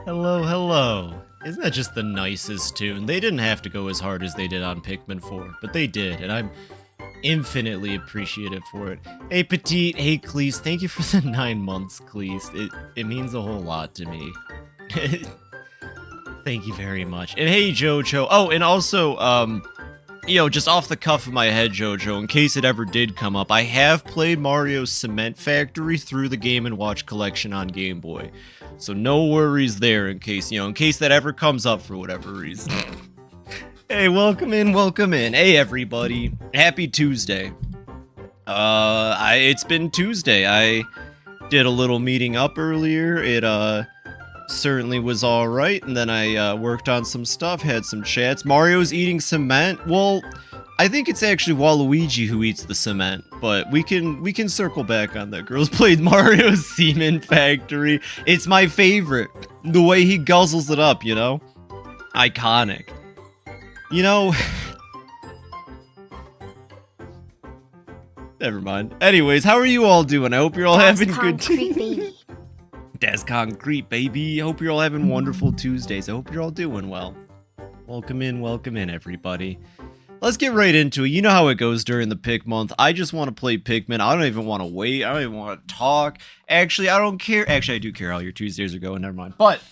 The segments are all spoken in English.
Hello, hello. Isn't that just the nicest tune? They didn't have to go as hard as they did on Pikmin 4, but they did, and I'm infinitely appreciative for it. Hey, Petite, hey, Cleese, thank you for the 9 months, Cleese. It means a whole lot to me. Thank you very much. And hey, Jojo. Oh, and also, just off the cuff of my head, Jojo, in case it ever did come up, I have played Mario's Cement Factory through the Game & Watch collection on Game Boy. So no worries there in case that ever comes up for whatever reason. Hey, welcome in, welcome in. Hey, everybody. Happy Tuesday. It's been Tuesday. I did a little meeting up earlier. It, certainly was alright, and then I worked on some stuff, had some chats. Mario's eating cement. Well, I think it's actually Waluigi who eats the cement, but we can circle back on that. Girls played Mario's Cement Factory. It's my favorite. The way he guzzles it up, you know? Iconic. You know... Never mind. Anyways, how are you all doing? I hope you're all having good Tuesdays. That's concrete, baby. I hope you're all having wonderful Tuesdays. I hope you're all doing well. Welcome in, everybody. Let's get right into it. You know how it goes during the Pikmonth. I just want to play Pikmin. I don't even want to wait. I don't even want to talk. Actually, I don't care. Actually, I do care how your Tuesdays are going. Never mind. But,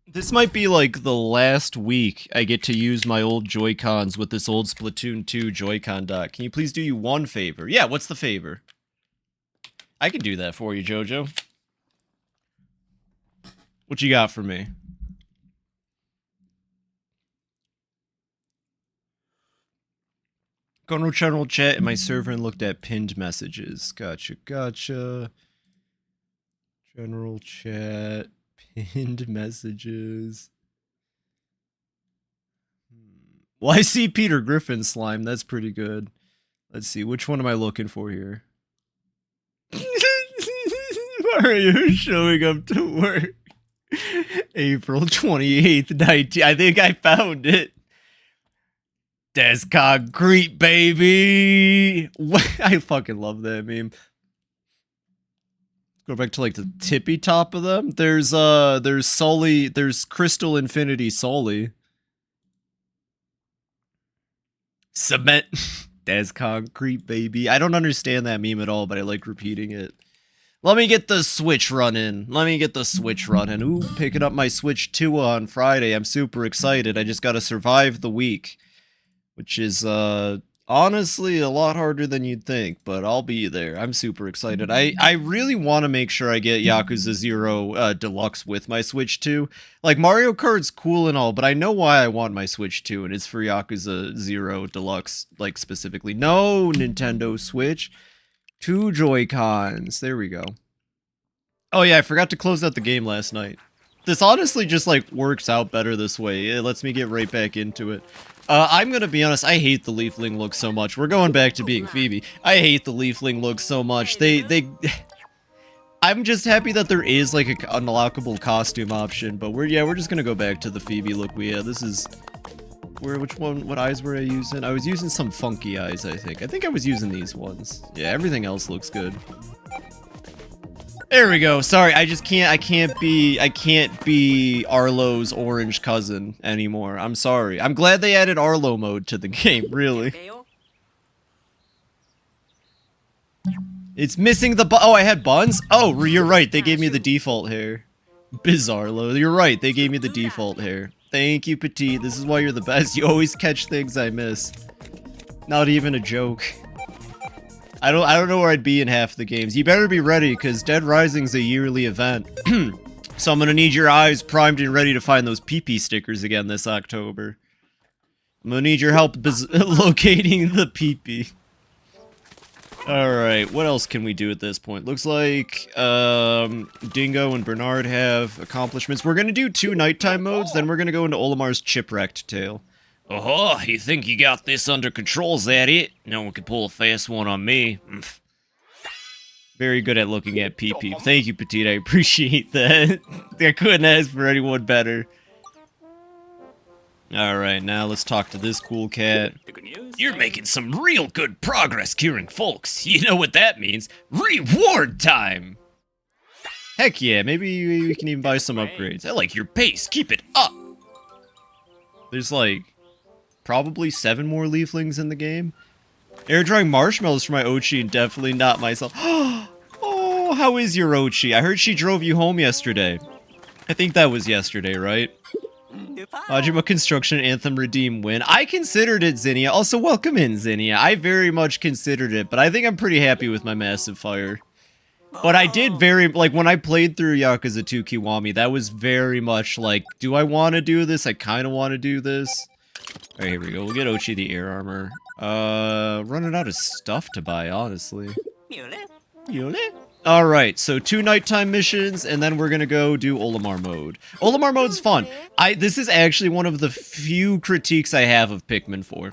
this might be like the last week I get to use my old Joy-Cons with this old Splatoon 2 Joy-Con dock. Can you please do you one favor? Yeah, what's the favor? I can do that for you, Jojo. What you got for me? Go to general chat in my server and looked at pinned messages. Gotcha. General chat, pinned messages. Well, I see Peter Griffin slime. That's pretty good. Let's see. Which one am I looking for here? Mario showing up to work. April 28th, 19. I think I found it. That's concrete, baby. I fucking love that meme. Go back to like the tippy top of them. There's Sully. There's Crystal Infinity Sully. Cement. That's concrete, baby. I don't understand that meme at all, but I like repeating it. Let me get the Switch running. Ooh, picking up my Switch 2 on Friday. I'm super excited. I just gotta survive the week. Which is, honestly a lot harder than you'd think, but I'll be there. I'm super excited. I really want to make sure I get Yakuza 0 Deluxe with my Switch 2. Like, Mario Kart's cool and all, but I know why I want my Switch 2, and it's for Yakuza 0 Deluxe, like, specifically. No, Nintendo Switch. 2 Joy-Cons. There we go. Oh yeah, I forgot to close out the game last night. This honestly just, like, works out better this way. It lets me get right back into it. I'm gonna be honest, I hate the Leafling look so much. We're going back to being Phoebe. I hate the Leafling look so much. I'm just happy that there is, like, an unlockable costume option, but we're just gonna go back to the Phoebe look we had. This is... what eyes were I using? I was using some funky eyes, I think. I think I was using these ones. Yeah, everything else looks good. There we go. Sorry, I can't be Arlo's orange cousin anymore. I'm sorry. I'm glad they added Arlo mode to the game, really. It's missing the oh, I had buns? Oh, you're right. They gave me the default hair. Bizarlo. You're right. They gave me the default hair. Thank you, Petite. This is why you're the best. You always catch things I miss. Not even a joke. I don't know where I'd be in half the games. You better be ready, because Dead Rising's a yearly event. So I'm gonna need your eyes primed and ready to find those PP stickers again this October. I'm gonna need your help locating the PP. Alright, what else can we do at this point? Looks like Dingo and Bernard have accomplishments. We're gonna do 2 nighttime modes, then we're gonna go into Olimar's Chipwrecked tale. Oh, you think you got this under control, is that it? No one can pull a fast one on me. Very good at looking at PP. Thank you, Petite, I appreciate that. I couldn't ask for anyone better. Alright, now let's talk to this cool cat. You're making some real good progress curing folks. You know what that means. Reward time! Heck yeah, maybe we can even buy some upgrades. I like your pace, keep it up! There's like, probably 7 more leaflings in the game. Air drying marshmallows for my Ochi and definitely not myself. Oh, how is your Ochi? I heard she drove you home yesterday. I think that was yesterday, right? Majima Construction Anthem Redeem win. I considered it, Zinnia. Also, welcome in, Zinnia. I very much considered it, but I think I'm pretty happy with my Massive Fire. But I did like, when I played through Yakuza 2 Kiwami, that was very much like, do I want to do this? I kind of want to do this. Alright, here we go. We'll get Ochi the air armor. Running out of stuff to buy, honestly. Alright, so 2 nighttime missions, and then we're gonna go do Olimar mode. Olimar mode's fun. This is actually one of the few critiques I have of Pikmin 4.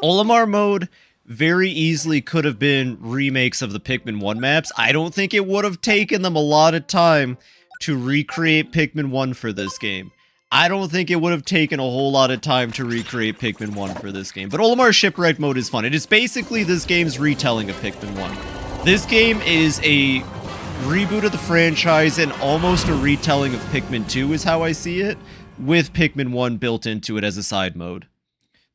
Olimar mode very easily could have been remakes of the Pikmin 1 maps. I don't think it would have taken them a lot of time to recreate Pikmin 1 for this game. I don't think it would have taken a whole lot of time to recreate Pikmin 1 for this game. But Olimar Shipwreck mode is fun. It is basically this game's retelling of Pikmin 1. This game is a reboot of the franchise and almost a retelling of Pikmin 2 is how I see it, with Pikmin 1 built into it as a side mode.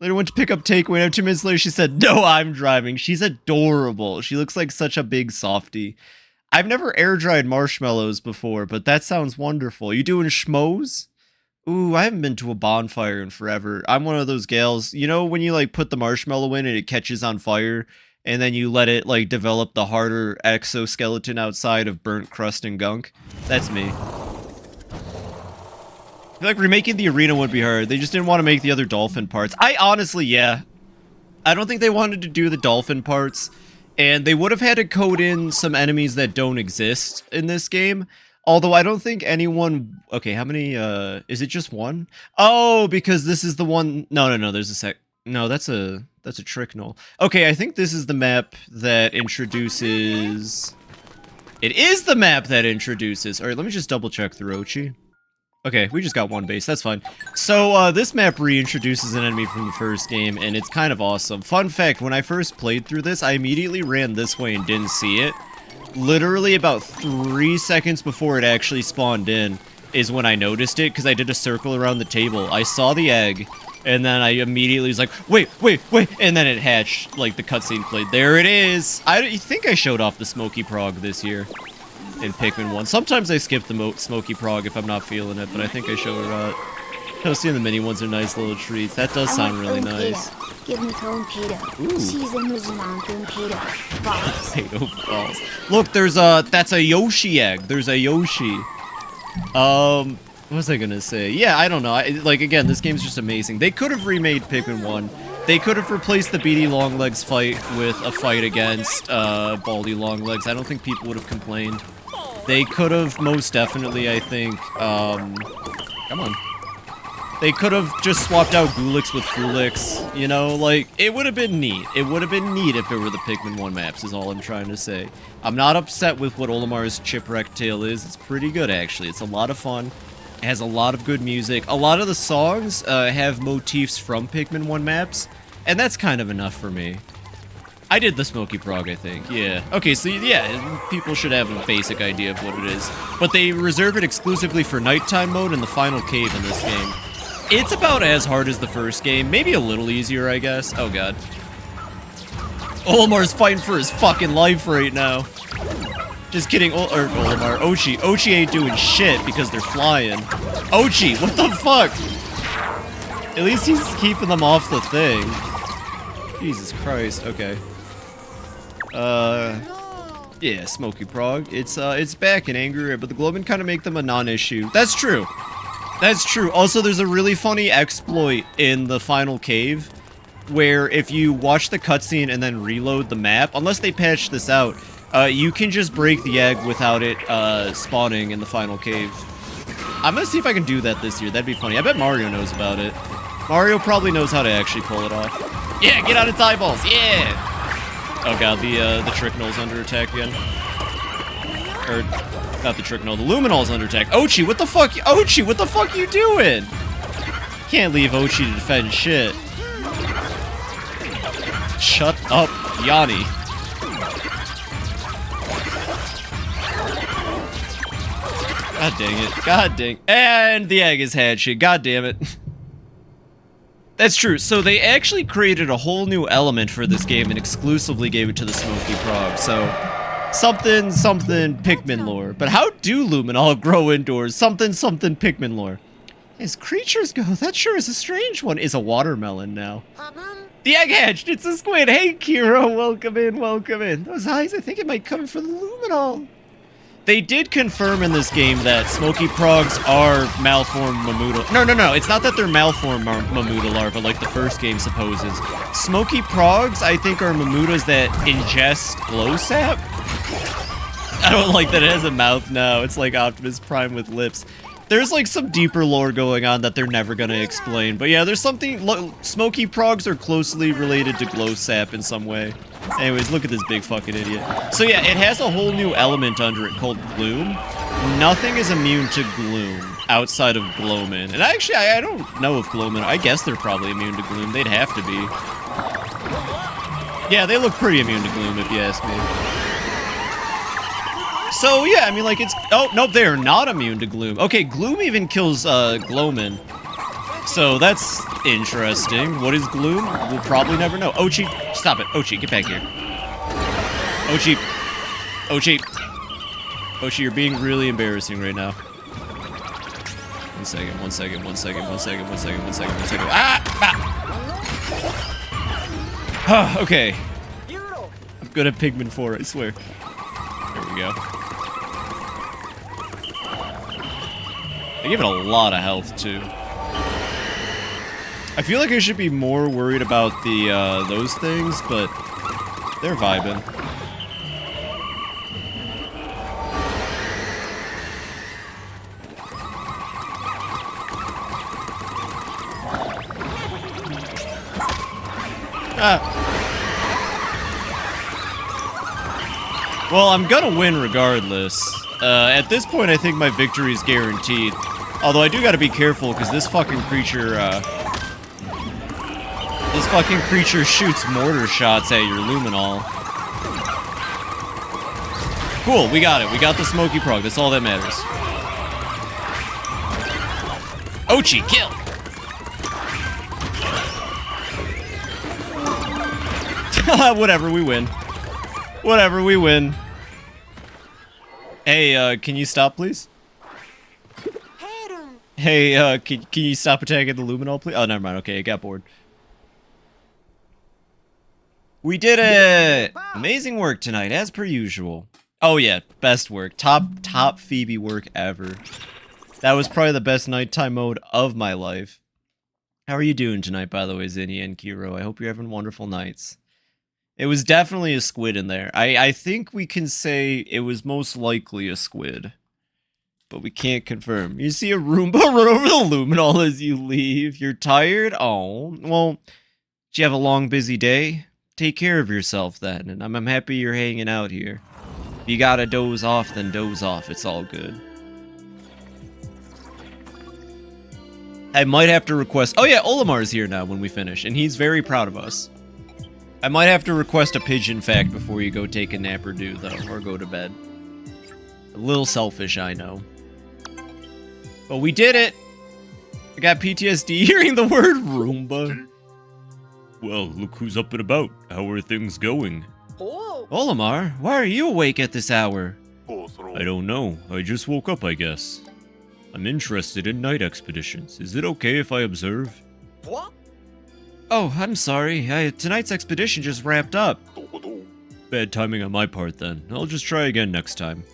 Later went to pick up takeaway, and 2 minutes later she said, "No, I'm driving." She's adorable. She looks like such a big softie. I've never air-dried marshmallows before, but that sounds wonderful. You doing schmoes? Ooh, I haven't been to a bonfire in forever. I'm one of those gals. You know when you, like, put the marshmallow in and it catches on fire, and then you let it, like, develop the harder exoskeleton outside of burnt crust and gunk? That's me. I feel like remaking the arena would be hard. They just didn't want to make the other dolphin parts. I honestly, yeah. I don't think they wanted to do the dolphin parts. And they would have had to code in some enemies that don't exist in this game. Although I don't think anyone... Okay, how many, is it just one? Oh, because this is the one... No, there's a sec... No, that's a trick null. Okay, I think this is the map that introduces... It is the map that introduces... Alright, let me just double check through Ochi. Okay, we just got 1 base, that's fine. So, this map reintroduces an enemy from the first game, and it's kind of awesome. Fun fact, when I first played through this, I immediately ran this way and didn't see it. Literally about 3 seconds before it actually spawned in is when I noticed it, because I did a circle around the table. I saw the egg, and then I immediately was like, wait, and then it hatched, like the cutscene played. There it is! I think I showed off the Smoky Prog this year. In Pikmin 1. Sometimes I skip the Smoky Prog if I'm not feeling it, but I think I showed it out. Toasty and the mini ones are nice little treats. That does sound really nice. Give me tone Peter. Potato balls. Look, there's a... That's a Yoshi egg. There's a Yoshi. What was I gonna say? Yeah, I don't know. Like, again, this game's just amazing. They could have remade Pikmin 1. They could have replaced the Beady Longlegs fight with a fight against Baldy Longlegs. I don't think people would have complained. They could have most definitely, I think, come on. They could have just swapped out Gulix with Fulix, you know, like, it would have been neat. It would have been neat if it were the Pikmin 1 maps, is all I'm trying to say. I'm not upset with what Olimar's Chipwreck Tale is. It's pretty good, actually. It's a lot of fun. It has a lot of good music. A lot of the songs have motifs from Pikmin 1 maps, and that's kind of enough for me. I did the Smoky Prog, I think, yeah. Okay, so yeah, people should have a basic idea of what it is. But they reserve it exclusively for nighttime mode in the final cave in this game. It's about as hard as the first game, maybe a little easier, I guess. Oh god. Olimar's fighting for his fucking life right now. Just kidding, Olimar, Ochi. Ochi ain't doing shit because they're flying. Ochi, what the fuck? At least he's keeping them off the thing. Jesus Christ, okay. Yeah, Smoky Prog. It's back and angry, but the Glowmen kind of make them a non-issue. That's true. That's true. Also, there's a really funny exploit in the final cave, where if you watch the cutscene and then reload the map, unless they patch this out, you can just break the egg without it, spawning in the final cave. I'm gonna see if I can do that this year. That'd be funny. I bet Mario knows about it. Mario probably knows how to actually pull it off. Yeah, get out its eyeballs, yeah! Oh god, the Trick Null's under attack again. Or, not the Trick Null, the Luminol's under attack. Ochi, what the fuck? Ochi, what the fuck you doing? Can't leave Ochi to defend shit. Shut up, Yanni. God dang it. God dang. And the egg is hatching. God damn it. That's true. So they actually created a whole new element for this game and exclusively gave it to the Smoky Prog. So something Pikmin lore. But how do Luminol grow indoors? Something Pikmin lore. As creatures go, that sure is a strange one. Is a watermelon now. The egg hatched. It's a squid. Hey, Kiro. Welcome in. Welcome in. Those eyes, I think it might come in for the Luminol. They did confirm in this game that Smoky Progs are malformed Mamuta. No. It's not that they're malformed Mamuta larvae like the first game supposes. Smoky Progs, I think, are Mamutas that ingest glow sap. I don't like that it has a mouth now. It's like Optimus Prime with lips. There's like some deeper lore going on that they're never gonna explain. But yeah, there's something. Smoky Progs are closely related to glow sap in some way. Anyways, look at this big fucking idiot. So yeah, it has a whole new element under it called gloom. Nothing is immune to gloom outside of Glowman. And actually, I don't know if Glowman. I guess they're probably immune to gloom. They'd have to be. Yeah, they look pretty immune to gloom if you ask me. So, yeah, I mean, like, it's... Oh, nope, they are not immune to Gloom. Okay, Gloom even kills, Glowman. So, that's interesting. What is Gloom? We'll probably never know. Ochi, stop it. Ochi, get back here. Ochi. Ochi, you're being really embarrassing right now. One second. Ah! Okay. I'm good at Pikmin 4, I swear. There we go. They give it a lot of health, too. I feel like I should be more worried about the, those things, but they're vibing. Ah. Well, I'm gonna win regardless. At this point, I think my victory is guaranteed. Although I do gotta be careful, because this fucking creature, shoots mortar shots at your Luminol. Cool, we got it. We got the Smoky Prog. That's all that matters. Ochi, kill! Whatever, we win. Whatever, we win. Hey, can you stop, please? Hey, can you stop attacking the Luminol, please? Oh, never mind. Okay, I got bored. We did it! Amazing work tonight, as per usual. Oh yeah, best work. Top Phoebe work ever. That was probably the best nighttime mode of my life. How are you doing tonight, by the way, Zinni and Kiro? I hope you're having wonderful nights. It was definitely a squid in there. I think we can say it was most likely a squid. But we can't confirm. You see a Roomba run over the Luminol as you leave. You're tired? Oh, well, did you have a long, busy day? Take care of yourself then, and I'm happy you're hanging out here. If you gotta doze off, then doze off. It's all good. I might have to request... Oh yeah, Olimar's here now when we finish, and he's very proud of us. I might have to request a pigeon fact before you go take a nap or do, though, or go to bed. A little selfish, I know. But we did it! I got PTSD hearing the word Roomba. Well, look who's up and about. How are things going? Olimar, why are you awake at this hour? I don't know. I just woke up, I guess. I'm interested in night expeditions. Is it okay if I observe? Oh, I'm sorry. Tonight's expedition just wrapped up. Bad timing on my part then. I'll just try again next time.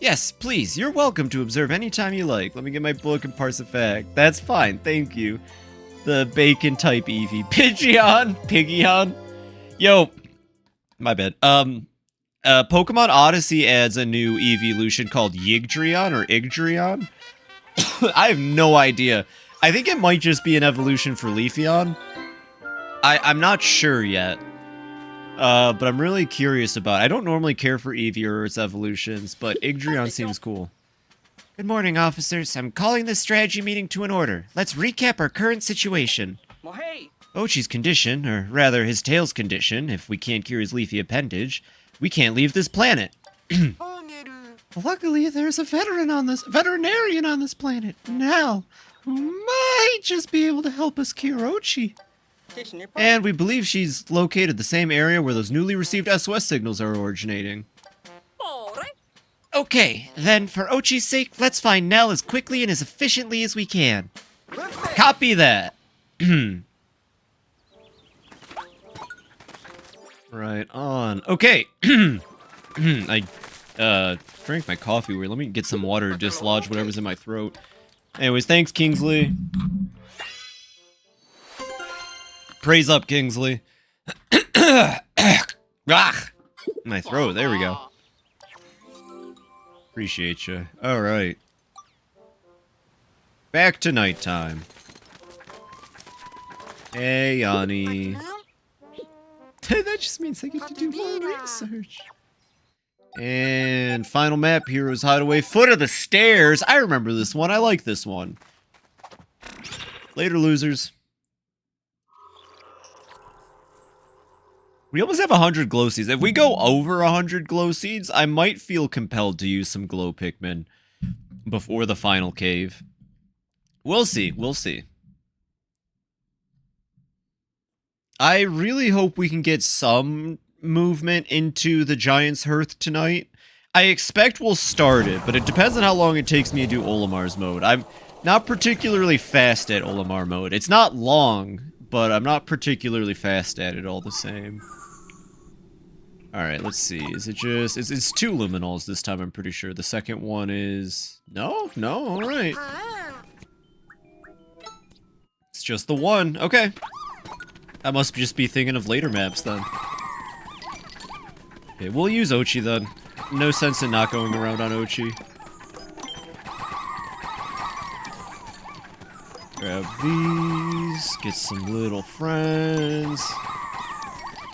Yes, please. You're welcome to observe anytime you like. Let me get my book and parse a fact. That's fine. Thank you. The bacon type Eevee. Pidgeon? Yo. My bad. Pokemon Odyssey adds a new evolution called Yggdraon or Igdrion. I have no idea. I think it might just be an evolution for Leafeon. I'm not sure yet. But I'm really curious about it. I don't normally care for Eevee or its evolutions, but Igdrion seems cool. Good morning, officers. I'm calling this strategy meeting to an order. Let's recap our current situation. Ochi's condition, or rather his tail's condition, if we can't cure his leafy appendage, we can't leave this planet. Luckily, there's a veterinarian on this planet now, who might just be able to help us cure Ochi. And we believe she's located the same area where those newly received SOS signals are originating. Okay, then for Ochi's sake, let's find Nell as quickly and as efficiently as we can. Copy that. Right on. Okay. I drank my coffee weird. Let me get some water to dislodge whatever's in my throat. Anyways, thanks, Kingsley. Praise up, Kingsley. Ah, my throat. There we go. Appreciate you. Alright. Back to nighttime. Hey, Yanni. That just means I get to do more research. And final map, Hero's Hideaway. Foot of the Stairs. I remember this one. I like this one. Later, losers. We almost have 100 glow seeds. If we go over 100 glow seeds, I might feel compelled to use some glow Pikmin before the final cave. We'll see. We'll see. I really hope we can get some movement into the Giant's Hearth tonight. I expect we'll start it, but it depends on how long it takes me to do Olimar's mode. I'm not particularly fast at Olimar mode. It's not long, but I'm not particularly fast at it all the same. Alright, let's see. Is it just... It's 2 Luminals this time, I'm pretty sure. The second one is... No? No? Alright. It's just the one. Okay. I must just be thinking of later maps, then. Okay, we'll use Ochi, then. No sense in not going around on Ochi. Grab these. Get some little friends.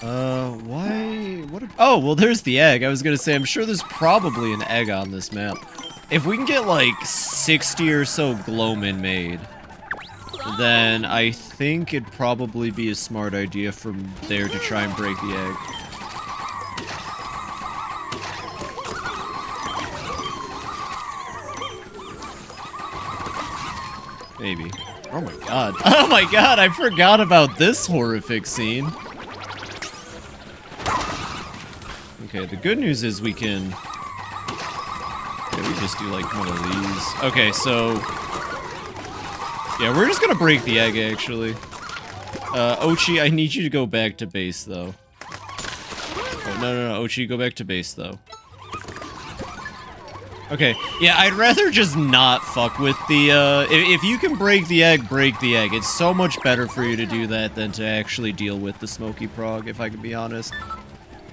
Why? What? Oh, well, there's the egg. I was gonna say, I'm sure there's probably an egg on this map. If we can get, like, 60 or so Glowmen made, then I think it'd probably be a smart idea from there to try and break the egg. Maybe. Oh my god. Oh my god, I forgot about this horrific scene. Okay, the good news is we can... Yeah, we just do like one of these. Okay, so... Yeah, we're just gonna break the egg, actually. Ochi, I need you to go back to base, though. Oh, no, Ochi, go back to base, though. Okay, yeah, I'd rather just not fuck with the, if you can break the egg, break the egg. It's so much better for you to do that than to actually deal with the smoky prog, if I can be honest.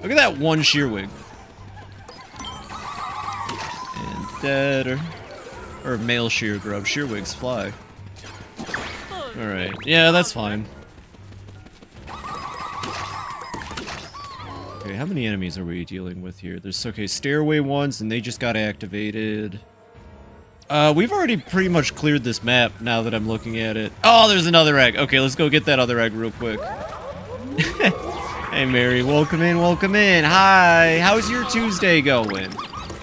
Look at that one Shearwig. And dead, or male shear grub. Shearwigs fly. Alright, yeah, that's fine. Okay, how many enemies are we dealing with here? There's, okay, stairway ones, and they just got activated. We've already pretty much cleared this map, now that I'm looking at it. Oh, there's another egg! Okay, let's go get that other egg real quick. Hey, Mary, welcome in, welcome in. Hi, how's your Tuesday going?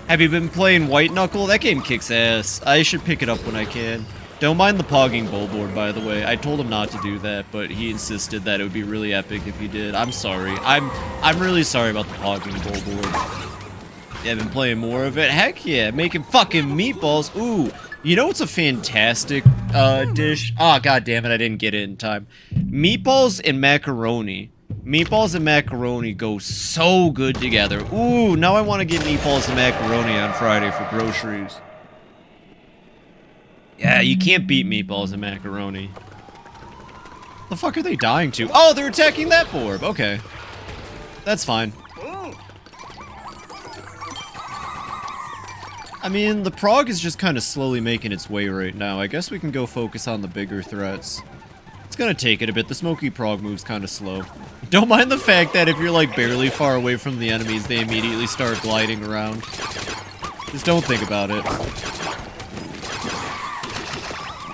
Have you been playing White Knuckle? That game kicks ass. I should pick it up when I can. Don't mind the pogging bowlboard, by the way. I told him not to do that, but he insisted that it would be really epic if he did. I'm sorry. I'm really sorry about the pogging bowlboard. You have been playing more of it? Heck yeah, making fucking meatballs. Ooh, you know what's a fantastic dish? Ah, god damn it, I didn't get it in time. Meatballs and macaroni. Meatballs and macaroni go so good together. Ooh, now I want to get meatballs and macaroni on Friday for groceries. Yeah, you can't beat meatballs and macaroni. The fuck are they dying to? Oh, they're attacking that orb. Okay. That's fine. I mean, the prog is just kind of slowly making its way right now. I guess we can go focus on the bigger threats. It's gonna take it a bit. The smoky prog moves kind of slow. Don't mind the fact that if you're like barely far away from the enemies, they immediately start gliding around. Just don't think about it.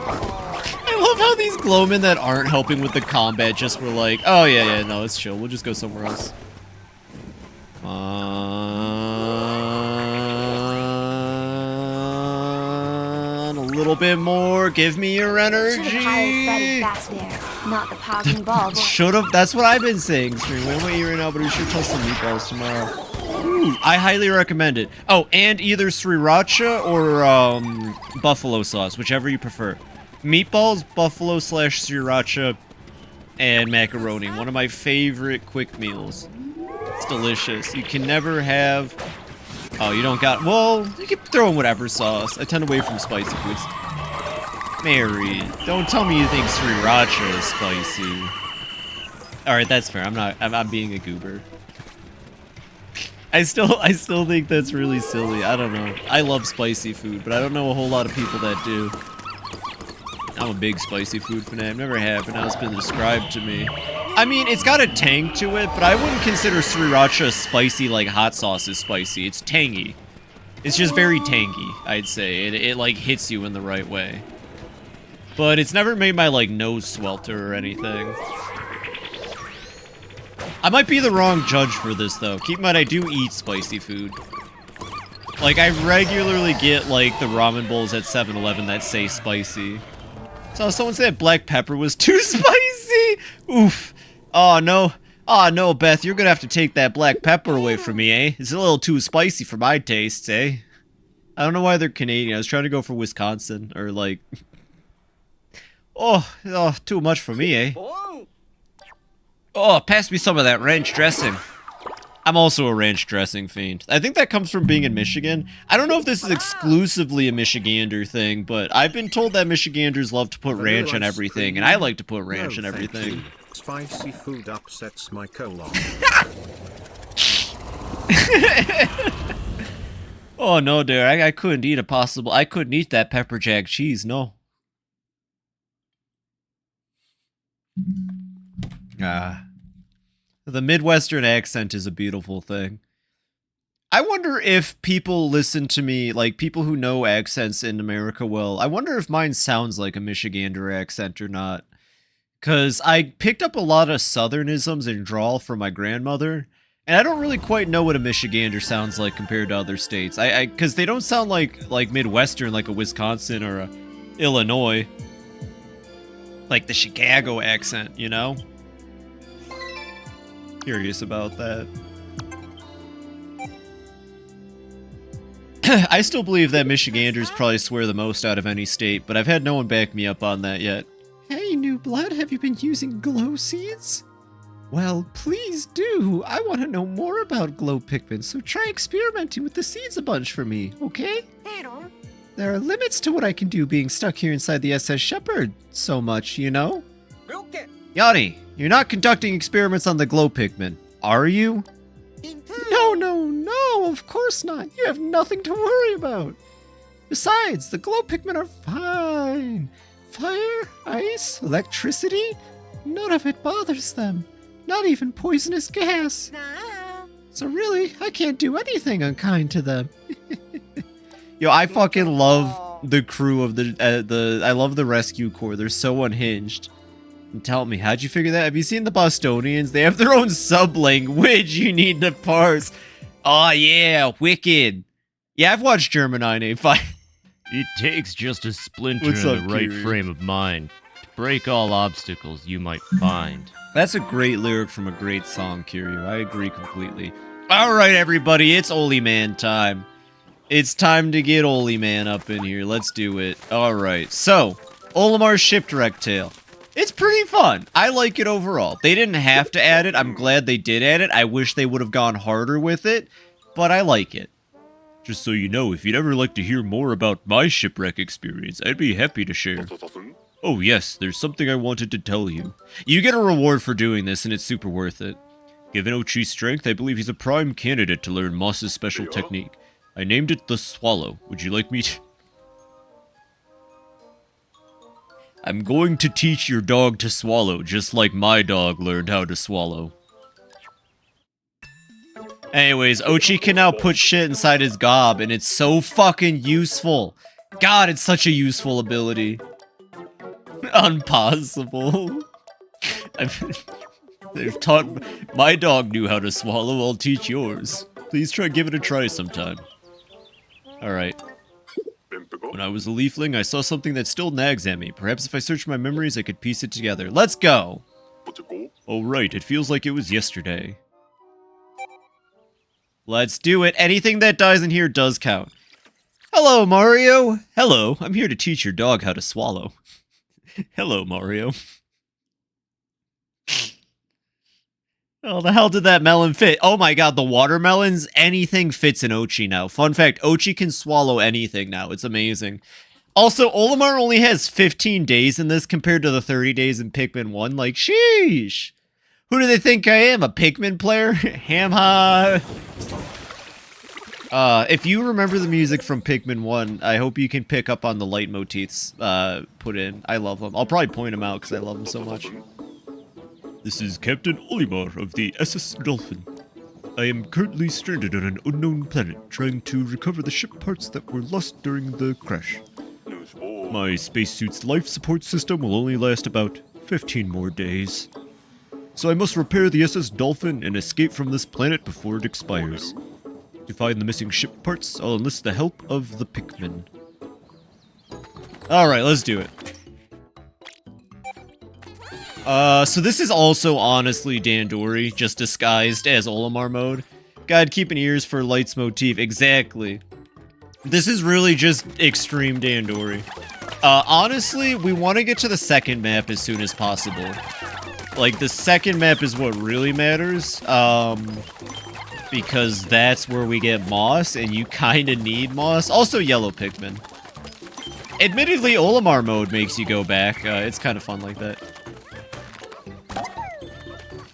I love how these glowmen that aren't helping with the combat just were like, oh yeah, no, it's chill. We'll just go somewhere else. little bit more. Give me your energy. Should have hired Freddy back there, not the pogging ball boy. Should have. That's what I've been saying. Stream. I'm waiting right now, but we should toast some meatballs tomorrow. Ooh, I highly recommend it. Oh, and either sriracha or buffalo sauce, whichever you prefer. Meatballs, buffalo / sriracha, and macaroni. One of my favorite quick meals. It's delicious. You can never have... Oh, you don't got... Well, you can throw in whatever sauce. I tend away from spicy foods. Mary, don't tell me you think sriracha is spicy. Alright, that's fair. I'm being a goober. I still think that's really silly. I don't know. I love spicy food, but I don't know a whole lot of people that do. I'm a big spicy food fan. Never have, but now it's been described to me. I mean, it's got a tang to it, but I wouldn't consider sriracha spicy like hot sauce is spicy. It's tangy. It's just very tangy, I'd say. It like hits you in the right way. But it's never made my like nose swelter or anything. I might be the wrong judge for this though. Keep in mind I do eat spicy food. Like I regularly get like the ramen bowls at 7-Eleven that say spicy. So someone said black pepper was too spicy. Oof. Oh no. Oh no, Beth, you're gonna have to take that black pepper away from me, eh? It's a little too spicy for my tastes, eh? I don't know why they're Canadian. I was trying to go for Wisconsin or like... Oh, too much for me, eh? Oh, pass me some of that ranch dressing. I'm also a ranch dressing fiend. I think that comes from being in Michigan. I don't know if this is exclusively a Michigander thing, but I've been told that Michiganders love to put ranch on everything, and I like to put ranch on everything. Spicy food upsets my colon. Oh no, dear, I couldn't eat I couldn't eat that pepper jack cheese, no. The Midwestern accent is a beautiful thing. I wonder if people listen to me, like people who know accents in America well, I wonder if mine sounds like a Michigander accent or not. Because I picked up a lot of Southernisms and drawl from my grandmother, and I don't really quite know what a Michigander sounds like compared to other states. Because they don't sound like Midwestern, like a Wisconsin or a Illinois. Like the Chicago accent, you know? Curious about that. I still believe that Michiganders probably swear the most out of any state, but I've had no one back me up on that yet. Hey, new blood, have you been using glow seeds? Well, please do. I want to know more about glow Pikmin, so try experimenting with the seeds a bunch for me, okay? There are limits to what I can do being stuck here inside the SS Shepherd so much, you know? Yanni, you're not conducting experiments on the glow Pikmin, are you? No, of course not. You have nothing to worry about. Besides, the glow Pikmin are fine. Fire, ice, electricity, none of it bothers them. Not even poisonous gas. So really, I can't do anything unkind to them. Yo, I fucking love the crew of I love the rescue corps. They're so unhinged. And tell me, how'd you figure that? Have you seen the Bostonians? They have their own sub-language you need to parse. Oh yeah, wicked. Yeah, I've watched German 985. It takes just a splinter What's in up, the right Kiri? frame of mind to break all obstacles you might find. That's a great lyric from a great song, Kiryu. I agree completely. Alright, everybody, it's Olimar time. It's time to get Olimar up in here. Let's do it. Alright, so, Olimar's Shipwreck Tale. It's pretty fun. I like it overall. They didn't have to add it. I'm glad they did add it. I wish they would have gone harder with it, but I like it. Just so you know, if you'd ever like to hear more about my shipwreck experience, I'd be happy to share. Oh yes, there's something I wanted to tell you. You get a reward for doing this, and it's super worth it. Given Ochi's strength, I believe he's a prime candidate to learn Moss's special technique. I named it the Swallow. Would you like me to... I'm going to teach your dog to swallow, just like my dog learned how to swallow. Anyways, Ochi can now put shit inside his gob, and it's so fucking useful. God, it's such a useful ability. Impossible. They've taught... My dog knew how to swallow, I'll teach yours. Please give it a try sometime. Alright. When I was a leafling, I saw something that still nags at me. Perhaps if I search my memories, I could piece it together. Let's go. Oh right, it feels like it was yesterday. Let's do it. Anything that dies in here does count. Hello, Mario. Hello, I'm here to teach your dog how to swallow. Hello, Mario. Oh, the hell did that melon fit? Oh my god, the watermelons, anything fits in Ochi now. Fun fact, Ochi can swallow anything now. It's amazing. Also, Olimar only has 15 days in this compared to the 30 days in Pikmin 1. Like, sheesh. Who do they think I am? A Pikmin player? Ham-ha. If you remember the music from Pikmin 1, I hope you can pick up on the leitmotifs put in. I love them. I'll probably point them out because I love them so much. This is Captain Olimar of the SS Dolphin. I am currently stranded on an unknown planet, trying to recover the ship parts that were lost during the crash. My spacesuit's life support system will only last about 15 more days. So I must repair the SS Dolphin and escape from this planet before it expires. To find the missing ship parts, I'll enlist the help of the Pikmin. Alright, let's do it. So this is also honestly Dandori, just disguised as Olimar mode. Guide keeping ears for Light's motif. Exactly. This is really just extreme Dandori. Honestly, we want to get to the second map as soon as possible. Like, the second map is what really matters. Because that's where we get moss, and you kind of need moss. Also, yellow Pikmin. Admittedly, Olimar mode makes you go back. It's kind of fun like that.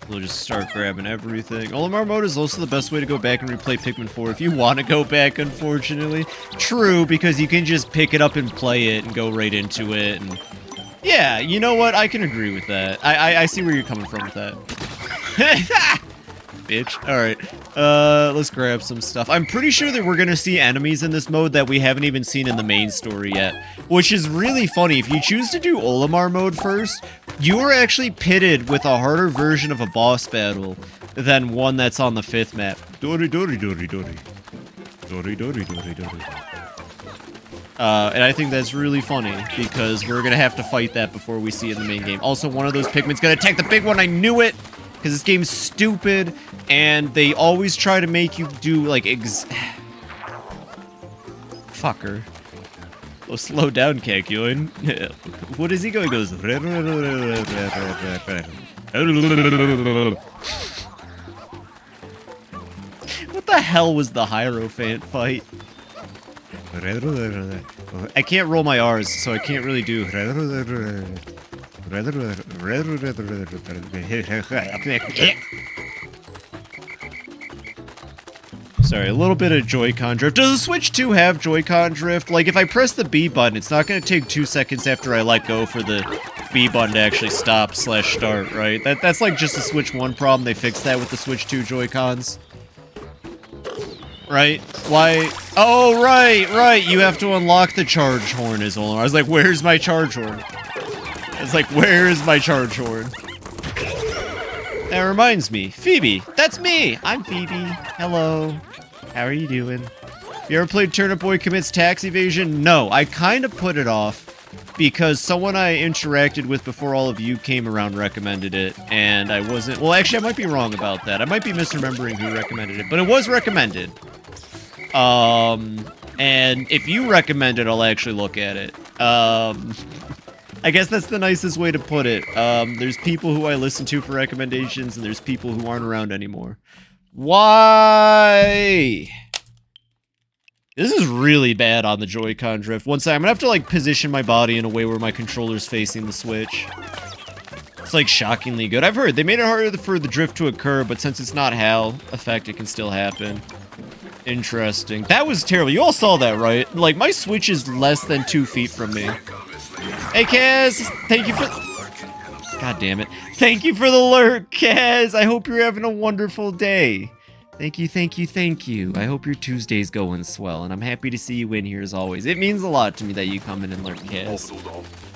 We'll just start grabbing everything. Olimar mode is also the best way to go back and replay Pikmin 4 if you want to go back, unfortunately. True, because you can just pick it up and play it and go right into it. And yeah, you know what? I can agree with that. I see where you're coming from with that. Bitch. Alright. Let's grab some stuff. I'm pretty sure that we're gonna see enemies in this mode that we haven't even seen in the main story yet. Which is really funny. If you choose to do Olimar mode first, you are actually pitted with a harder version of a boss battle than one that's on the 5th map. Dory, dory, dory, dory. Dory, dory, dory, dory. And I think that's really funny, because we're gonna have to fight that before we see it in the main game. Also, one of those Pikmin's gonna attack the big one. I knew it! Because this game's stupid, and they always try to make you do, like, Fucker. Oh, slow down, Calculin. What is he going? He goes... What the hell was the Hierophant fight? I can't roll my R's, so I can't really do... Sorry, a little bit of Joy-Con drift. Does the Switch 2 have Joy-Con drift? Like, if I press the B button, it's not going to take 2 seconds after I let go for the B button to actually stop/start, right? That's like just a Switch 1 problem. They fixed that with the Switch 2 Joy-Cons. Right? Why? Oh, right. You have to unlock the charge horn as Olimar. I was like, where's my charge horn? It's like, where is my charge horn? That reminds me. Phoebe. That's me. I'm Phoebe. Hello. How are you doing? You ever played Turnip Boy Commits Tax Evasion? No. I kind of put it off because someone I interacted with before all of you came around recommended it, and I wasn't... Well, actually, I might be wrong about that. I might be misremembering who recommended it, but it was recommended. And if you recommend it, I'll actually look at it. I guess that's the nicest way to put it. There's people who I listen to for recommendations, and there's people who aren't around anymore. Why? This is really bad on the Joy-Con drift. One second, I'm gonna have to, like, position my body in a way where my controller's facing the Switch. It's, like, shockingly good. I've heard they made it harder for the drift to occur, but since it's not HAL effect, it can still happen. Interesting. That was terrible. You all saw that, right? Like, my Switch is less than 2 feet from me. Hey, Kaz! Thank you for... God damn it. Thank you for the lurk, Kaz! I hope you're having a wonderful day. Thank you. I hope your Tuesday's going swell, and I'm happy to see you in here as always. It means a lot to me that you come in and lurk, Kaz.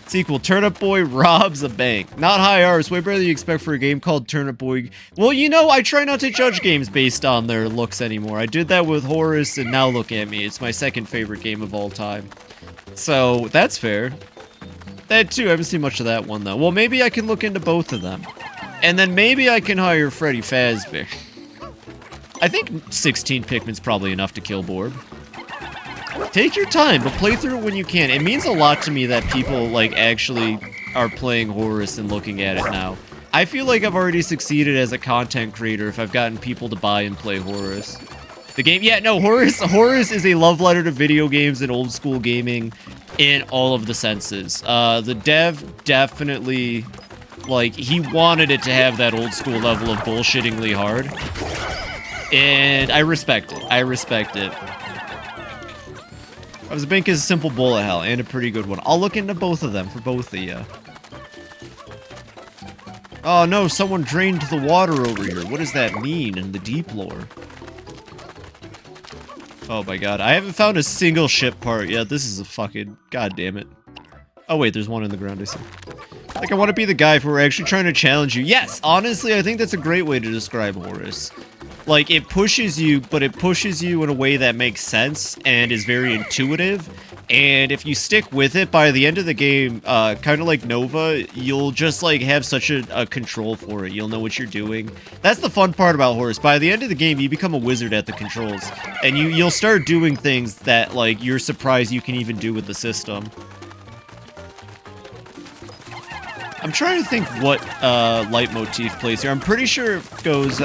Sequel, Turnip Boy robs a bank. Not high R's, way better than you expect for a game called Turnip Boy. Well, you know, I try not to judge games based on their looks anymore. I did that with Horus, and now look at me. It's my second favorite game of all time. So, that's fair. That too, I haven't seen much of that one, though. Well, maybe I can look into both of them. And then maybe I can hire Freddy Fazbear. I think 16 Pikmin's probably enough to kill Borb. Take your time, but play through it when you can. It means a lot to me that people, like, actually are playing Horus and looking at it now. I feel like I've already succeeded as a content creator if I've gotten people to buy and play Horus. The game, yeah, no, Horus is a love letter to video games and old school gaming in all of the senses. The dev definitely, like, he wanted it to have that old school level of bullshittingly hard. And I respect it. I respect it. I was banking a simple bullet hell and a pretty good one. I'll look into both of them for both of you. Oh no, someone drained the water over here. What does that mean in the deep lore? Oh my god, I haven't found a single ship part yet. This is a fucking... God damn it. Oh wait, there's one in the ground, I see. Like, I want to be the guy if we're actually trying to challenge you. Yes, honestly, I think that's a great way to describe Horus. Like, it pushes you, but it pushes you in a way that makes sense and is very intuitive. And if you stick with it, by the end of the game, kind of like Nova, you'll just, like, have such a control for it. You'll know what you're doing. That's the fun part about Horus. By the end of the game, you become a wizard at the controls. And you'll start doing things that, like, you're surprised you can even do with the system. I'm trying to think what leitmotif plays here. I'm pretty sure it goes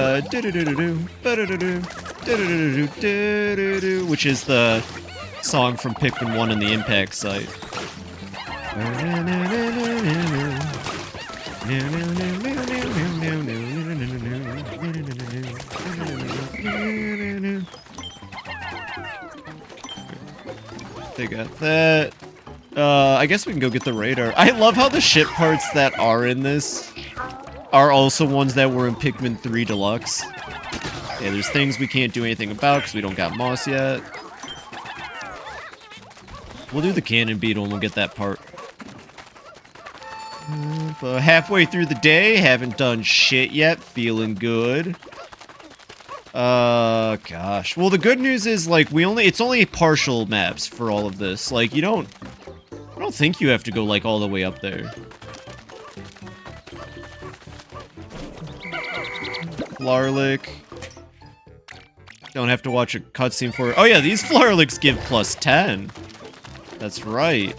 which is the song from Pikmin 1 in the Impact site. They got that. I guess we can go get the radar. I love how the ship parts that are in this are also ones that were in Pikmin 3 Deluxe. Yeah, there's things we can't do anything about because we don't got moss yet. We'll do the cannon beetle and we'll get that part. But halfway through the day, haven't done shit yet, feeling good. Gosh. Well, the good news is, like, it's only partial maps for all of this. Like, I don't think you have to go, like, all the way up there. Flarlick. Don't have to watch a cutscene for it. Oh yeah, these Flarlicks give plus 10. That's right.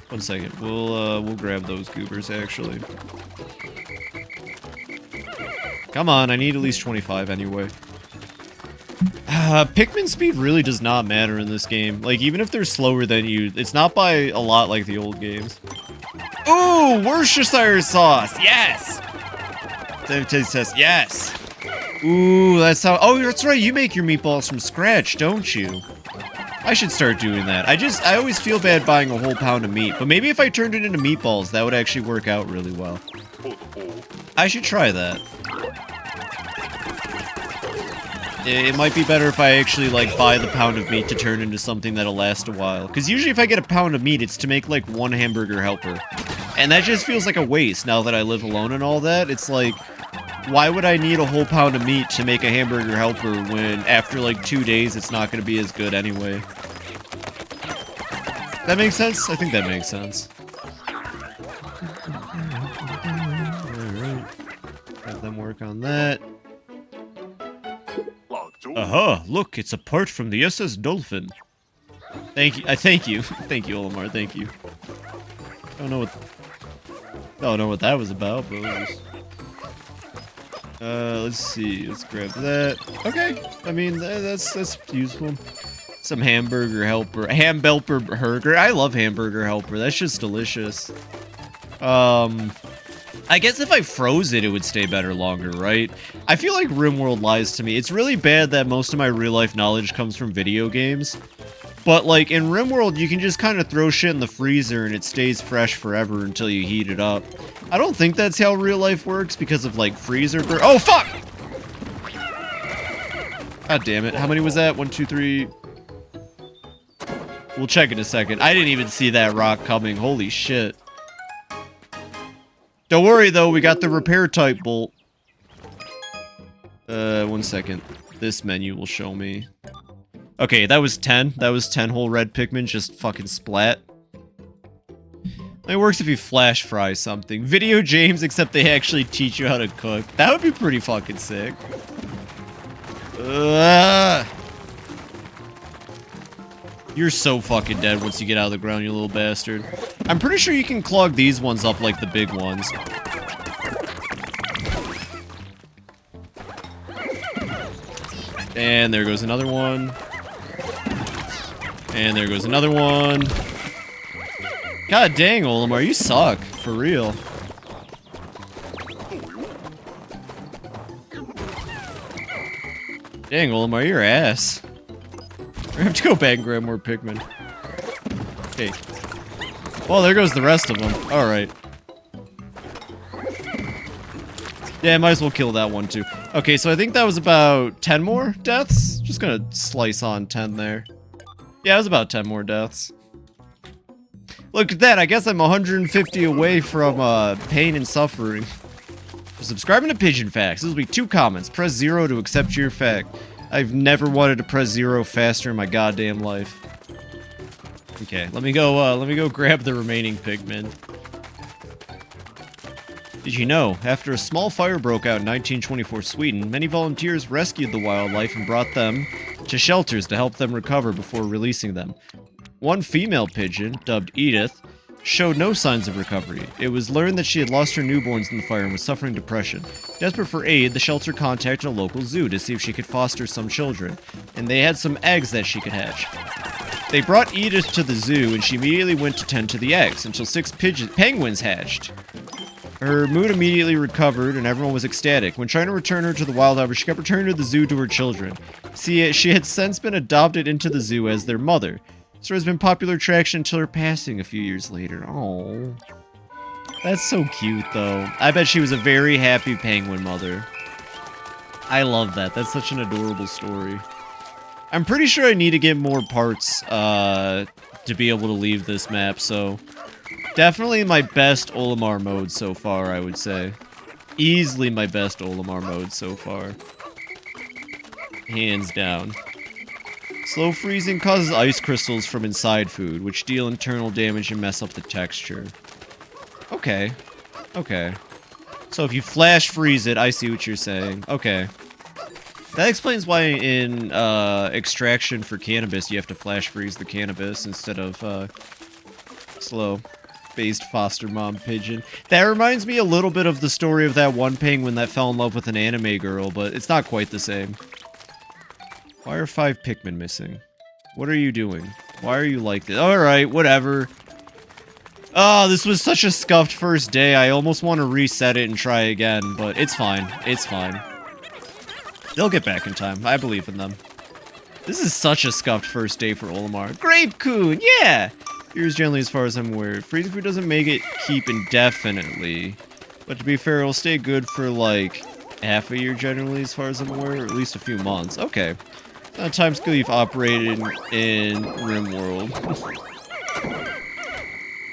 One second. We'll grab those goobers, actually. Come on, I need at least 25 anyway. Pikmin speed really does not matter in this game. Like, even if they're slower than you, it's not by a lot like the old games. Ooh, Worcestershire sauce! Yes! Taste test, yes! Ooh, that's how... Oh, that's right, you make your meatballs from scratch, don't you? I should start doing that. I always feel bad buying a whole pound of meat, but maybe if I turned it into meatballs, that would actually work out really well. I should try that. It might be better if I actually, like, buy the pound of meat to turn into something that'll last a while. Because usually if I get a pound of meat, it's to make, like, one hamburger helper. And that just feels like a waste now that I live alone and all that. It's like, why would I need a whole pound of meat to make a hamburger helper when after, like, 2 days it's not going to be as good anyway? That makes sense? I think that makes sense. Alright. Have them work on that. Aha! Look, it's a part from the SS Dolphin. Thank you. Thank you. Thank you, Olimar. Thank you. Don't know what that was about, but let's see. Let's grab that. Okay. I mean, that's useful. Some hamburger helper. Ham-belper burger. I love hamburger helper. That's just delicious. I guess if I froze it, it would stay better longer, right? I feel like RimWorld lies to me. It's really bad that most of my real-life knowledge comes from video games. But, like, in RimWorld, you can just kind of throw shit in the freezer and it stays fresh forever until you heat it up. I don't think that's how real life works because of, like, freezer burn. Oh, fuck! God damn it. How many was that? 1, 2, 3... We'll check in a second. I didn't even see that rock coming. Holy shit. Don't worry, though. We got the repair type bolt. 1 second. this menu will show me. Okay, that was 10. That was 10 whole red Pikmin just fucking splat. It works if you flash fry something. Video games, except they actually teach you how to cook. That would be pretty fucking sick. You're so fucking dead once you get out of the ground, you little bastard. I'm pretty sure you can clog these ones up like the big ones. And there goes another one. And there goes another one. God dang, Olimar, you suck. For real. Dang, Olimar, you're ass. I have to go back and grab more Pikmin. Okay. Well, there goes the rest of them. Alright. Yeah, might as well kill that one too. Okay, so I think that was about 10 more deaths? Just gonna slice on 10 there. Yeah, it was about 10 more deaths. Look at that, I guess I'm 150 away from pain and suffering. For subscribing to Pigeon Facts, this will be 2 comments. Press 0 to accept your fact. I've never wanted to press 0 faster in my goddamn life. Okay, let me go grab the remaining Pikmin. Did you know, after a small fire broke out in 1924 Sweden, many volunteers rescued the wildlife and brought them to shelters to help them recover before releasing them. One female pigeon, dubbed Edith, showed no signs of recovery. It was learned that she had lost her newborns in the fire and was suffering depression. Desperate for aid, the shelter contacted a local zoo to see if she could foster some children, and they had some eggs that she could hatch. They brought Edith to the zoo, and she immediately went to tend to the eggs until 6 penguins hatched. Her mood immediately recovered, and everyone was ecstatic. When trying to return her to the wild, however, she kept returning to the zoo to her children. See, she had since been adopted into the zoo as their mother. So has been popular attraction until her passing a few years later. Oh, that's so cute, though. I bet she was a very happy penguin mother. I love that. That's such an adorable story. I'm pretty sure I need to get more parts to be able to leave this map, so definitely my best Olimar mode so far, I would say. Easily my best Olimar mode so far. Hands down. Slow freezing causes ice crystals from inside food, which deal internal damage and mess up the texture. Okay. Okay. So if you flash freeze it, I see what you're saying. Okay. That explains why in extraction for cannabis, you have to flash freeze the cannabis instead of slow-based foster mom pigeon. That reminds me a little bit of the story of that one penguin that fell in love with an anime girl, but it's not quite the same. Why are 5 Pikmin missing? What are you doing? Why are you like this? Alright, whatever. Oh, this was such a scuffed first day. I almost want to reset it and try again, but it's fine. It's fine. They'll get back in time. I believe in them. This is such a scuffed first day for Olimar. Grape-coon, yeah! Here's generally as far as I'm aware. Freezing food doesn't make it keep indefinitely. But to be fair, it'll stay good for like half a year generally as far as I'm aware, or at least a few months. Okay. Time scale you've operated in RimWorld.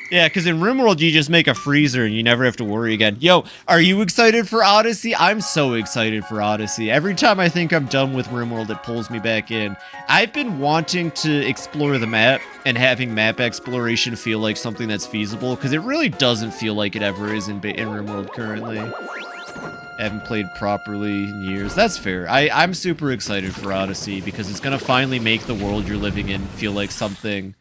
Yeah, because in RimWorld you just make a freezer and you never have to worry again. Yo, are you excited for Odyssey? I'm so excited for Odyssey. Every time I think I'm done with RimWorld, it pulls me back in. I've been wanting to explore the map and having map exploration feel like something that's feasible, because it really doesn't feel like it ever is in RimWorld currently. I haven't played properly in years. That's fair. I'm super excited for Odyssey because it's gonna finally make the world you're living in feel like something.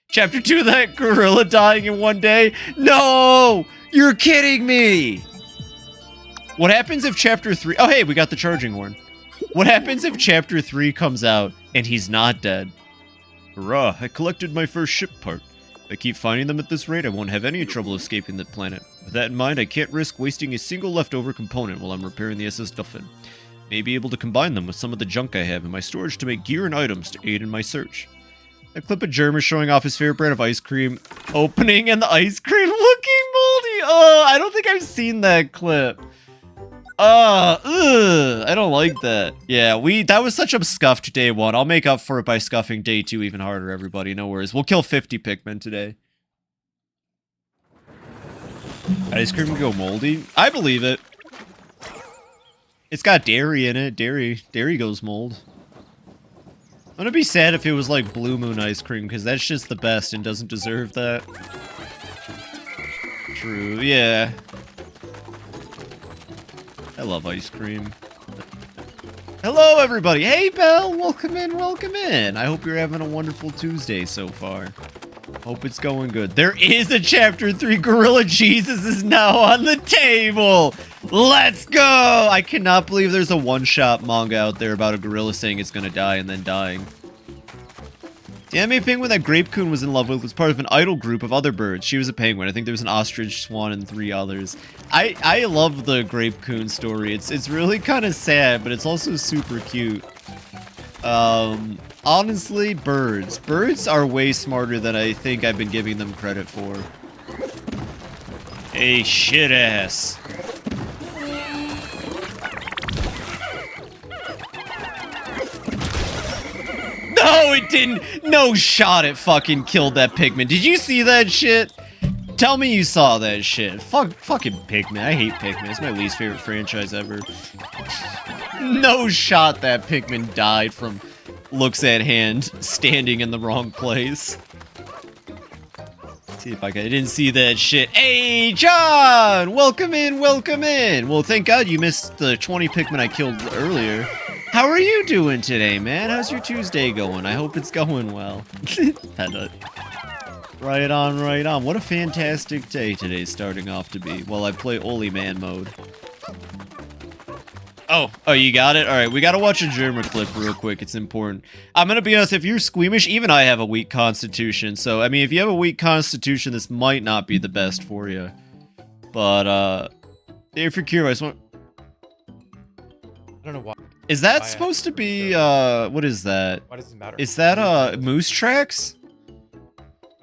Chapter 2, that gorilla dying in one day? No! You're kidding me! What happens if Chapter 3... Oh, hey, we got the charging horn. What happens if Chapter 3 comes out and he's not dead? Hurrah, I collected my first ship part. If I keep finding them at this rate, I won't have any trouble escaping the planet. With that in mind, I can't risk wasting a single leftover component while I'm repairing the SS Dolphin. May be able to combine them with some of the junk I have in my storage to make gear and items to aid in my search. A clip of Jeremy showing off his favorite brand of ice cream opening and the ice cream looking moldy. Oh, I don't think I've seen that clip. I don't like that. Yeah, that was such a scuffed day 1. I'll make up for it by scuffing day 2 even harder, everybody. No worries. We'll kill 50 Pikmin today. Ice cream go moldy? I believe it. It's got dairy in it. Dairy goes mold. I'm gonna be sad if it was like Blue Moon ice cream, because that's just the best and doesn't deserve that. True, yeah. I love ice cream. Hello, everybody. Hey, Belle. Welcome in, welcome in. I hope you're having a wonderful Tuesday so far. Hope it's going good. There is a Chapter 3. Gorilla Jesus is now on the table. Let's go. I cannot believe there's a one-shot manga out there about a gorilla saying it's going to die and then dying. The anime penguin that Grape Coon was in love with was part of an idol group of other birds. She was a penguin. I think there was an ostrich, swan, and 3 others. I love the Grape Coon story. It's really kind of sad, but it's also super cute. Honestly, birds. Birds are way smarter than I think I've been giving them credit for. Hey, shit ass. No, it didn't. No shot it fucking killed that pigman. Did you see that shit? Tell me you saw that shit. Fucking Pikmin. I hate Pikmin. It's my least favorite franchise ever. No shot that Pikmin died from looks at hand standing in the wrong place. Let's see if I didn't see that shit. Hey, John! Welcome in, welcome in. Well, thank God you missed the 20 Pikmin I killed earlier. How are you doing today, man? How's your Tuesday going? I hope it's going well. Right on, right on. What a fantastic day today's starting off to be while I play Olimar mode. Oh, you got it? Alright, we gotta watch a Germa clip real quick. It's important. I'm gonna be honest, if you're squeamish, even I have a weak constitution. So, I mean, if you have a weak constitution, this might not be the best for you. But, if you're curious, I don't know why. Is that supposed to be, what is that? Why does it matter? Is that, Moose Tracks?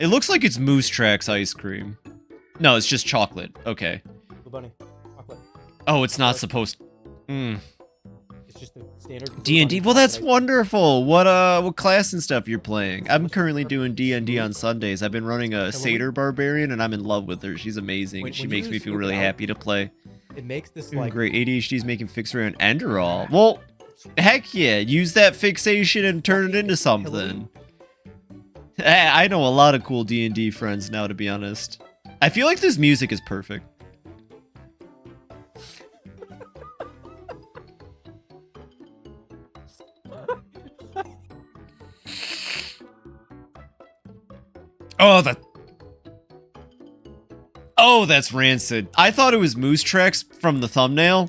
It looks like it's Moose Tracks ice cream. No, it's just chocolate. Okay. Blue bunny. Chocolate. Oh, it's not supposed... It's just the standard D&D? Well, that's wonderful. What class and stuff you're playing? I'm currently doing D&D on Sundays. I've been running a Satyr Barbarian, and I'm in love with her. She's amazing. She makes me feel really happy to play. It makes this like... Great. ADHD's making Fixer and Enderall. Well, heck yeah. Use that fixation and turn it into something. I know a lot of cool D&D friends now, to be honest. I feel like this music is perfect. Oh, that's rancid. I thought it was Moose Tracks from the thumbnail.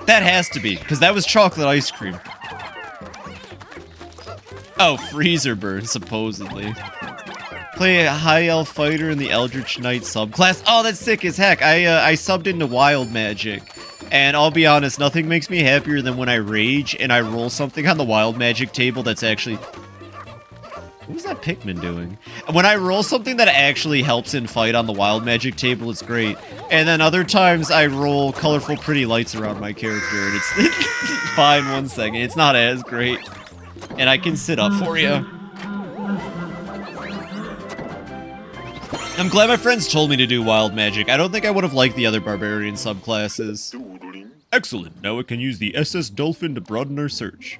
That has to be, because that was chocolate ice cream. Oh, Freezer Burn, supposedly. Play a High Elf Fighter in the Eldritch Knight subclass. Oh, that's sick as heck. I subbed into Wild Magic. And I'll be honest, nothing makes me happier than when I rage and I roll something on the Wild Magic table that's actually... What was that Pikmin doing? When I roll something that actually helps in fight on the Wild Magic table, it's great. And then other times I roll colorful pretty lights around my character and it's fine 1 second. It's not as great. And I can sit up for you. I'm glad my friends told me to do Wild Magic. I don't think I would have liked the other Barbarian subclasses. Excellent. Now we can use the SS Dolphin to broaden our search.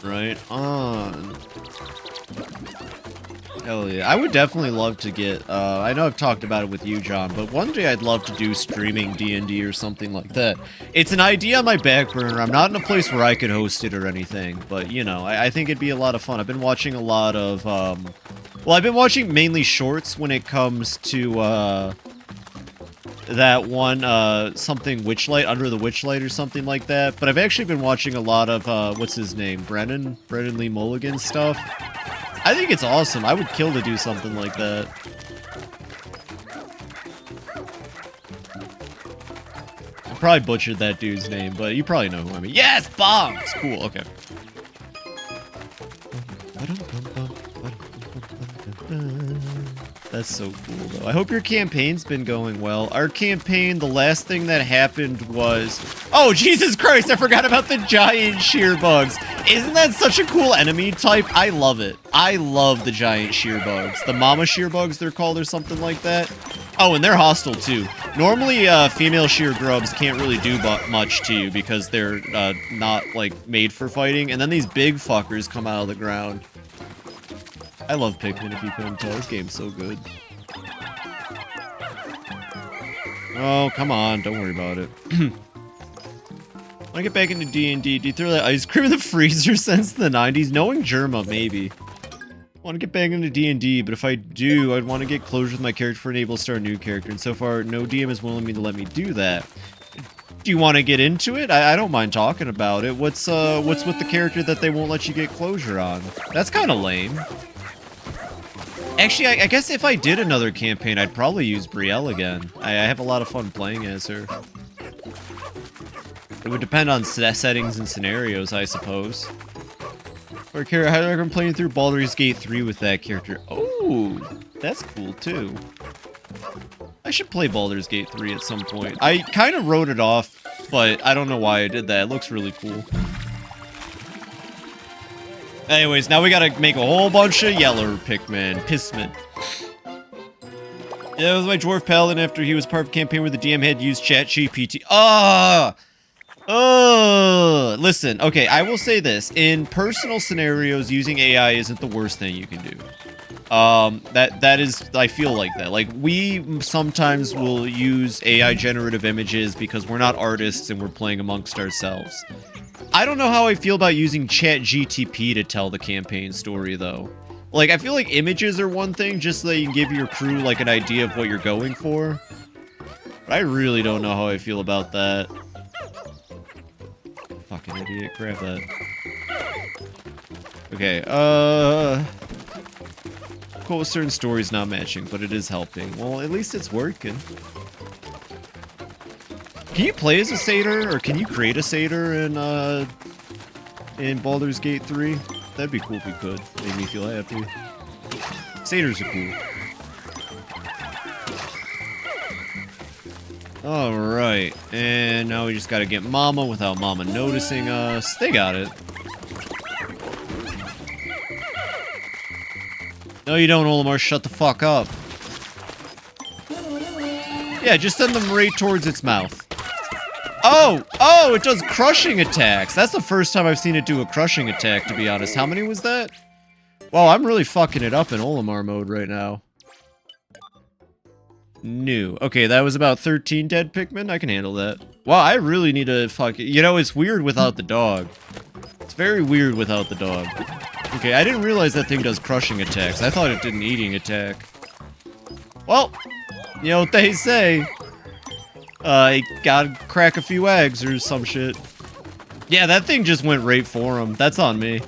Right on. Hell yeah. I would definitely love to get, I know I've talked about it with you, John, but one day I'd love to do streaming D&D or something like that. It's an idea on my back burner. I'm not in a place where I could host it or anything, but, you know, I think it'd be a lot of fun. I've been watching a lot of, well, I've been watching mainly shorts when it comes to, that one, something Witchlight, Under the Witchlight or something like that, but I've actually been watching a lot of, what's his name, Brennan Lee Mulligan stuff. I think it's awesome. I would kill to do something like that. I probably butchered that dude's name, but you probably know who I mean. Yes, bombs! Cool, okay. That's so cool, though. I hope your campaign's been going well. Our campaign, the last thing that happened was... Oh, Jesus Christ, I forgot about the giant shear bugs. Isn't that such a cool enemy type? I love it. I love the giant shear bugs. The mama shear bugs, they're called, or something like that. Oh, and they're hostile, too. Normally, female shear grubs can't really do much to you because they're not, like, made for fighting. And then these big fuckers come out of the ground. I love Pikmin, if you couldn't tell. This game's so good. Oh, come on. Don't worry about it. Want to get back into D&D. Do you throw that ice cream in the freezer since the 90s? Knowing Germa, maybe. Want to get back into D&D, but if I do, I'd want to get closure with my character for able to start a new character. And so far, no DM is willing to let me do that. Do you want to get into it? I don't mind talking about it. What's with the character that they won't let you get closure on? That's kind of lame. Actually, I guess if I did another campaign, I'd probably use Brielle again. I have a lot of fun playing as her. It would depend on settings and scenarios, I suppose. Or character, how do I recommend playing through Baldur's Gate 3 with that character? Oh, that's cool too. I should play Baldur's Gate 3 at some point. I kind of wrote it off, but I don't know why I did that. It looks really cool. Anyways, now we gotta make a whole bunch of yeller Pikmin. Pissmin. Yeah, it was my dwarf paladin after he was part of a campaign where the DM had used ChatGPT. Listen, okay, I will say this. In personal scenarios, using AI isn't the worst thing you can do. That is, I feel like that. Like, we sometimes will use AI generative images because we're not artists and we're playing amongst ourselves. I don't know how I feel about using ChatGTP to tell the campaign story, though. Like, I feel like images are one thing, just so that you can give your crew, like, an idea of what you're going for. But I really don't know how I feel about that. Fucking idiot, grab that. Okay, cool, with certain stories not matching, but it is helping. Well, at least it's working. Can you play as a satyr, or can you create a satyr in Baldur's Gate 3? That'd be cool if you could. Made me feel happy. Satyrs are cool. Alright, and now we just gotta get Mama without Mama noticing us. They got it. No, you don't, Olimar. Shut the fuck up. Yeah, just send them right towards its mouth. Oh, it does crushing attacks. That's the first time I've seen it do a crushing attack, to be honest. How many was that? Wow, I'm really fucking it up in Olimar mode right now. New. Okay, that was about 13 dead Pikmin. I can handle that. Wow, I really need to fuck it. You know, it's weird without the dog. It's very weird without the dog. Okay, I didn't realize that thing does crushing attacks. I thought it did an eating attack. Well, you know what they say. You gotta crack a few eggs or some shit. Yeah, that thing just went right for him. That's on me.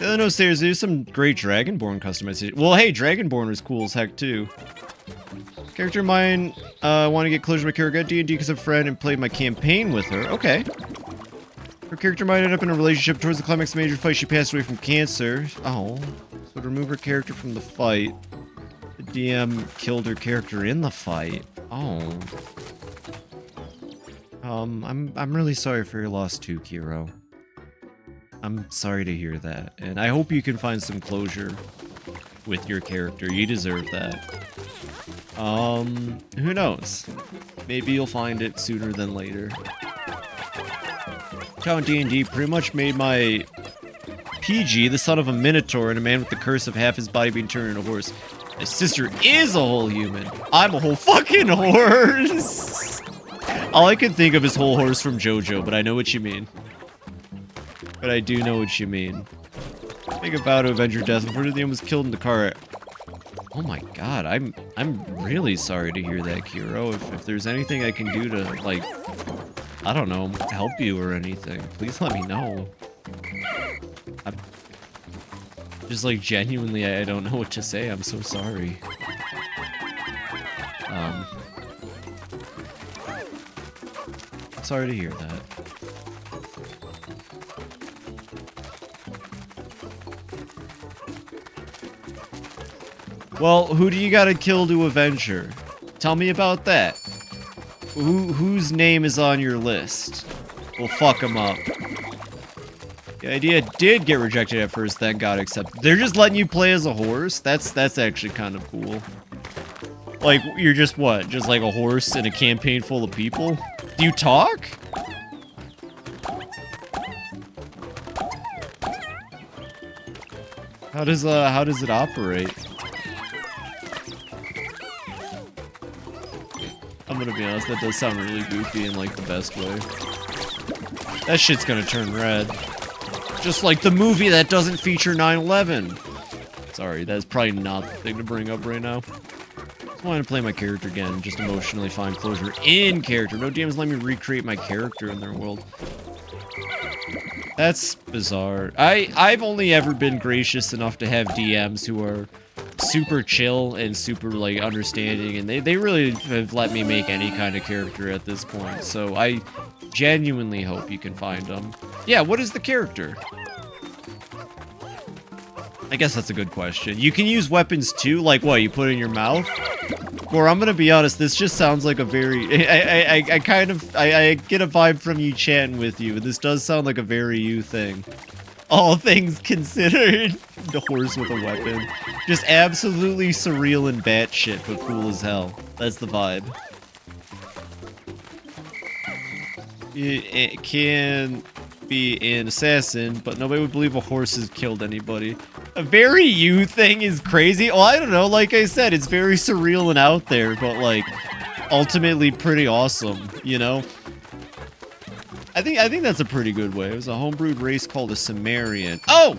No stairs. There's some great Dragonborn customization. Well, hey, Dragonborn was cool as heck too. Character of mine, want to get closure with my character at D&D because of a friend and played my campaign with her. Okay. Her character might end up in a relationship towards the climax of a major fight. She passed away from cancer. Oh. So to remove her character from the fight. The DM killed her character in the fight. Oh. I'm really sorry for your loss too, Kiro. I'm sorry to hear that, and I hope you can find some closure with your character. You deserve that. Who knows? Maybe you'll find it sooner than later. Count D&D pretty much made my PG the son of a minotaur and a man with the curse of half his body being turned into a horse. My sister is a whole human. I'm a whole fucking horse. All I can think of is whole horse from JoJo, but I know what you mean. But I do know what you mean. Make a vow to avenge your death before the DM was killed in the car. Oh my god, I'm really sorry to hear that, Kiro. If there's anything I can do to, like, I don't know, help you or anything, please let me know. I'm just, like, genuinely, I don't know what to say. I'm so sorry. Sorry to hear that. Well, who do you gotta kill to avenge her? Tell me about that. Whose name is on your list? We'll fuck them up. The idea did get rejected at first, then got accepted. They're just letting you play as a horse? That's actually kind of cool. Like, you're just what? Just like a horse in a campaign full of people? Do you talk? How does it operate? I'm gonna be honest, that does sound really goofy in like the best way. That shit's gonna turn red. Just like the movie that doesn't feature 9/11. Sorry, that's probably not the thing to bring up right now. Just wanted to play my character again, just emotionally find closure in character. No DMs let me recreate my character in their world. That's bizarre. I've only ever been gracious enough to have DMs who are super chill and super like understanding, and they really have let me make any kind of character at this point. So I genuinely hope you can find them. Yeah, what is the character? I guess that's a good question. You can use weapons too, like what, you put it in your mouth? Or I'm gonna be honest, this just sounds like a very I get a vibe from you chatting with you, and this does sound like a very you thing. All things considered, the horse with a weapon. Just absolutely surreal and batshit, but cool as hell. That's the vibe. It can be an assassin, but nobody would believe a horse has killed anybody. A very you thing is crazy. Well, I don't know, like I said, it's very surreal and out there, but like, ultimately pretty awesome, you know? I think that's a pretty good way. It was a homebrewed race called a Sumerian. Oh!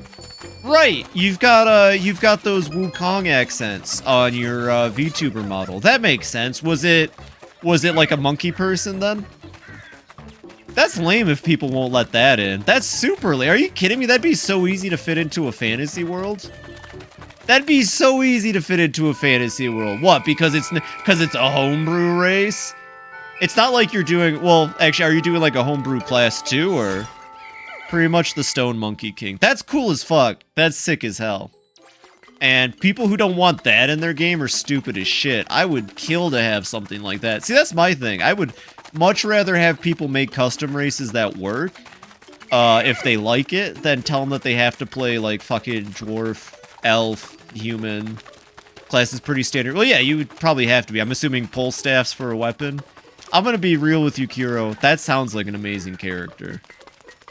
Right! You've got those Wukong accents on your VTuber model. That makes sense. Was it like a monkey person then? That's lame if people won't let that in. That's super lame. Are you kidding me? That'd be so easy to fit into a fantasy world. That'd be so easy to fit into a fantasy world. What? Because it's a homebrew race? It's not like you're doing, well, actually, are you doing like a homebrew class too, or pretty much the Stone Monkey King? That's cool as fuck. That's sick as hell. And people who don't want that in their game are stupid as shit. I would kill to have something like that. See, that's my thing. I would much rather have people make custom races that work, if they like it, than tell them that they have to play like fucking dwarf, elf, human. Class is pretty standard. Well, yeah, you would probably have to be. I'm assuming pole staffs for a weapon. I'm gonna be real with you, Kiro. That sounds like an amazing character.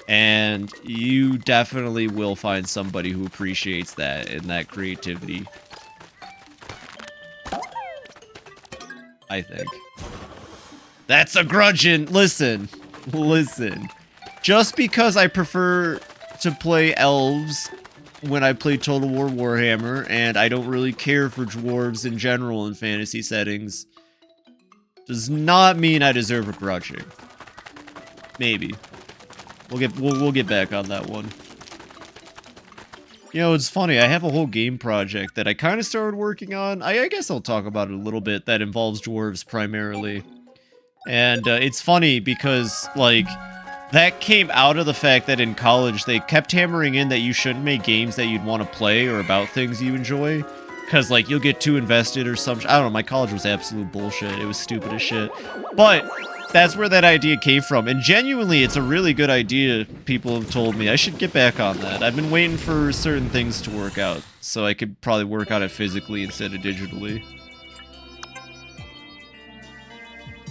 And you definitely will find somebody who appreciates that and that creativity. I think. That's a grudging. Listen. Just because I prefer to play elves when I play Total War Warhammer, and I don't really care for dwarves in general in fantasy settings, does not mean I deserve a grudging. Maybe. We'll get back on that one. You know, it's funny, I have a whole game project that I kind of started working on. I guess I'll talk about it a little bit, that involves dwarves primarily. And it's funny because, like, that came out of the fact that in college they kept hammering in that you shouldn't make games that you'd want to play or about things you enjoy. Because, like, you'll get too invested or something. I don't know, my college was absolute bullshit. It was stupid as shit. But that's where that idea came from. And genuinely, it's a really good idea, people have told me. I should get back on that. I've been waiting for certain things to work out, so I could probably work on it physically instead of digitally.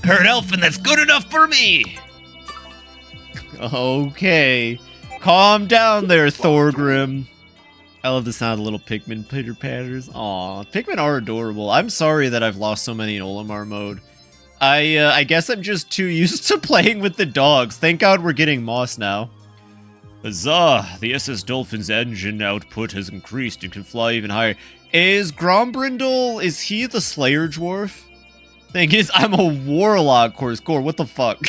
Herd elfin, that's good enough for me! Okay. Calm down there, Thorgrim. I love the sound of little Pikmin pitter-patters. Aw, Pikmin are adorable. I'm sorry that I've lost so many in Olimar mode. I guess I'm just too used to playing with the dogs. Thank God we're getting moss now. Huzzah! The SS Dolphin's engine output has increased and can fly even higher. Is Grombrindle, is he the Slayer Dwarf? Thing is, I'm a Warlock, Core. What the fuck?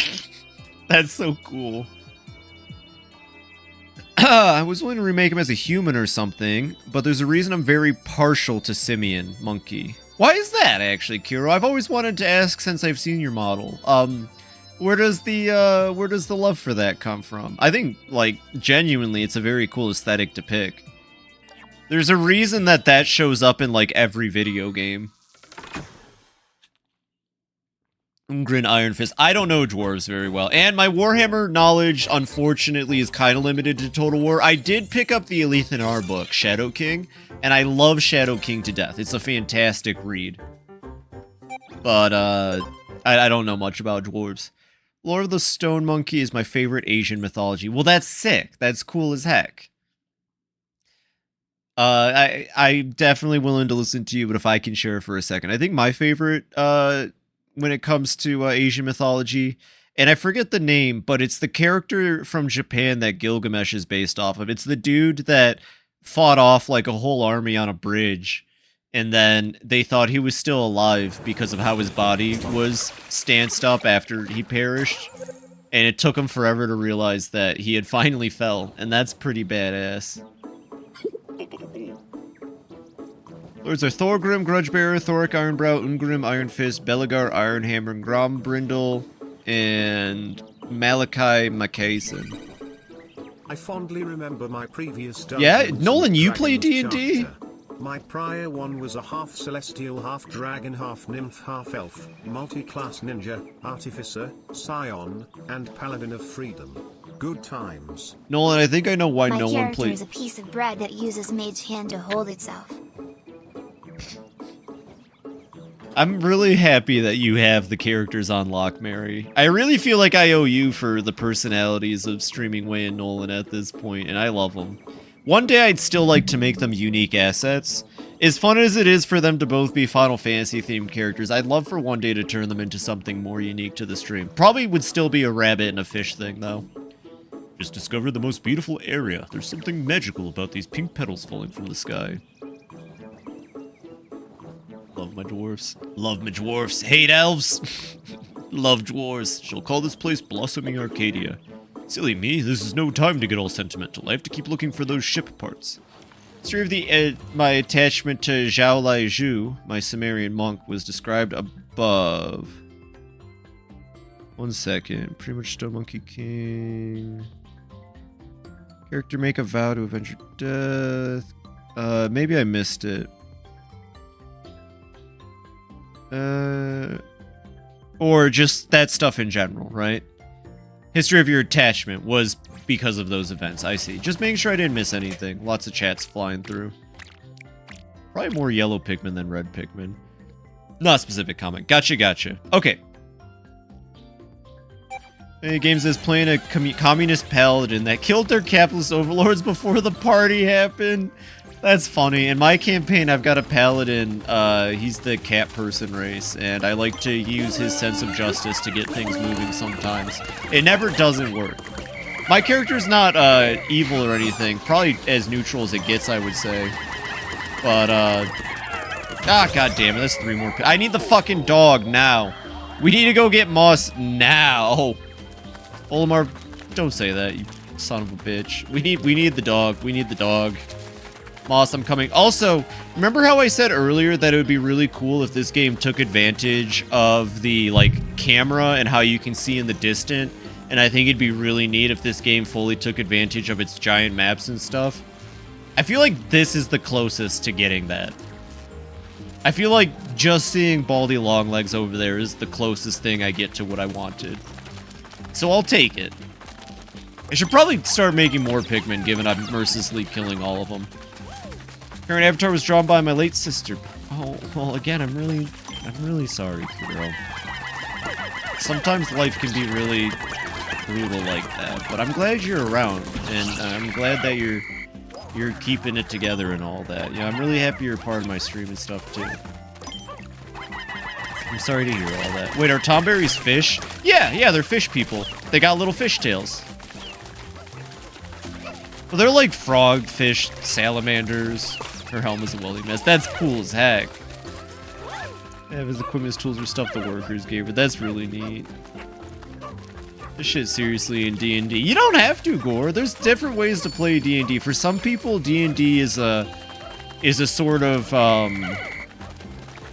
That's so cool. I was willing to remake him as a human or something, but there's a reason I'm very partial to Simian Monkey. Why is that, actually, Kiro? I've always wanted to ask since I've seen your model. Where does the love for that come from? I think, like, genuinely, it's a very cool aesthetic to pick. There's a reason that that shows up in, like, every video game. Ungrin Iron Fist. I don't know dwarves very well. And my Warhammer knowledge, unfortunately, is kind of limited to Total War. I did pick up the Elithanar book, Shadow King, and I love Shadow King to death. It's a fantastic read. But, I don't know much about dwarves. Lord of the Stone Monkey is my favorite Asian mythology. Well, that's sick. That's cool as heck. I'm definitely willing to listen to you, but if I can share for a second. I think my favorite, when it comes to Asian mythology, and I forget the name, but it's the character from Japan that Gilgamesh is based off of. It's the dude that fought off like a whole army on a bridge, and then they thought he was still alive because of how his body was stanced up after he perished, and it took him forever to realize that he had finally fell, and that's pretty badass. Lords are Thorgrim, Grudgebearer, Thoric, Ironbrow, Ungrim, Iron Fist, Belagar, Ironhammer, Grom, Brindle, and Malachi Makason. I fondly remember my previous Dungeons Yeah, and Nolan, you play Dragons D&D? chapter. My prior one was a half celestial, half dragon, half nymph, half elf, multi-class ninja, artificer, scion, and paladin of freedom. Good times. Nolan, I think I know why My no one character plays. is a piece of bread that uses mage hand to hold itself. I'm really happy that you have the characters on lock, Mary. I really feel like I owe you for the personalities of Streaming Way and Nolan at this point, and I love them. One day I'd still like to make them unique assets. As fun as it is for them to both be Final Fantasy themed characters, I'd love for one day to turn them into something more unique to the stream. Probably would still be a rabbit and a fish thing, though. Just discovered the most beautiful area. There's something magical about these pink petals falling from the sky. Love my dwarfs. Love my dwarfs. Hate elves. Love dwarves. Shall call this place Blossoming Arcadia. Silly me, this is no time to get all sentimental. I have to keep looking for those ship parts. History of the my attachment to Zhao Lai Zhu, my Sumerian monk, was described above. 1 second. Pretty much Stone Monkey King. Character make a vow to avenge your death. Maybe I missed it. Or just that stuff in general, right? History of your attachment was because of those events. I see. Just making sure I didn't miss anything. Lots of chats flying through. Probably more yellow Pikmin than red Pikmin. Not a specific comment. Gotcha. Okay. Games is playing a communist paladin that killed their capitalist overlords before the party happened. That's funny. In my campaign, I've got a paladin. He's the cat person race, and I like to use his sense of justice to get things moving sometimes. It never doesn't work. My character's not evil or anything. Probably as neutral as it gets, I would say. But, god damn it, that's 3 more. I need the fucking dog now. We need to go get Moss now. Olimar, don't say that, you son of a bitch. We need the dog. We need the dog. Moss, I'm coming. Also, remember how I said earlier that it would be really cool if this game took advantage of the, like, camera and how you can see in the distant? And I think it'd be really neat if this game fully took advantage of its giant maps and stuff. I feel like this is the closest to getting that. I feel like just seeing Baldy Longlegs over there is the closest thing I get to what I wanted. So I'll take it. I should probably start making more Pikmin, given I'm mercilessly killing all of them. Current avatar was drawn by my late sister. Oh, well, again, I'm really sorry, girl. Sometimes life can be really brutal like that, but I'm glad you're around, and I'm glad that you're keeping it together and all that. You know, I'm really happy you're part of my stream and stuff too. I'm sorry to hear all that. Wait, are Tomberries fish? Yeah, they're fish people. They got little fish tails. Well, they're like frog, fish, salamanders. Her helm is a welly mess. That's cool as heck. Have his equipment, tools, or stuff the workers gave her. That's really neat. This shit seriously in D&D. You don't have to, Gore. There's different ways to play D&D. For some people, D&D is a sort of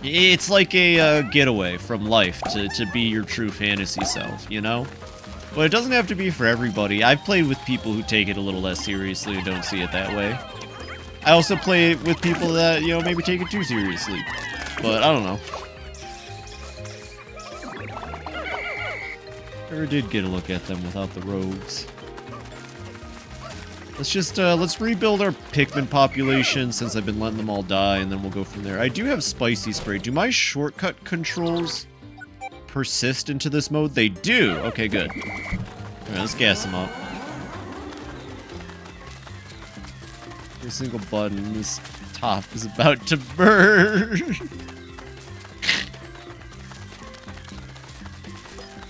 it's like a getaway from life to be your true fantasy self, you know? But it doesn't have to be for everybody. I've played with people who take it a little less seriously and don't see it that way. I also play it with people that, you know, maybe take it too seriously. But I don't know. Never did get a look at them without the rogues. Let's rebuild our Pikmin population since I've been letting them all die, and then we'll go from there. I do have Spicy Spray. Do my shortcut controls persist into this mode? They do. Okay, good. Alright, let's gas them up. Every single button in this top is about to burn.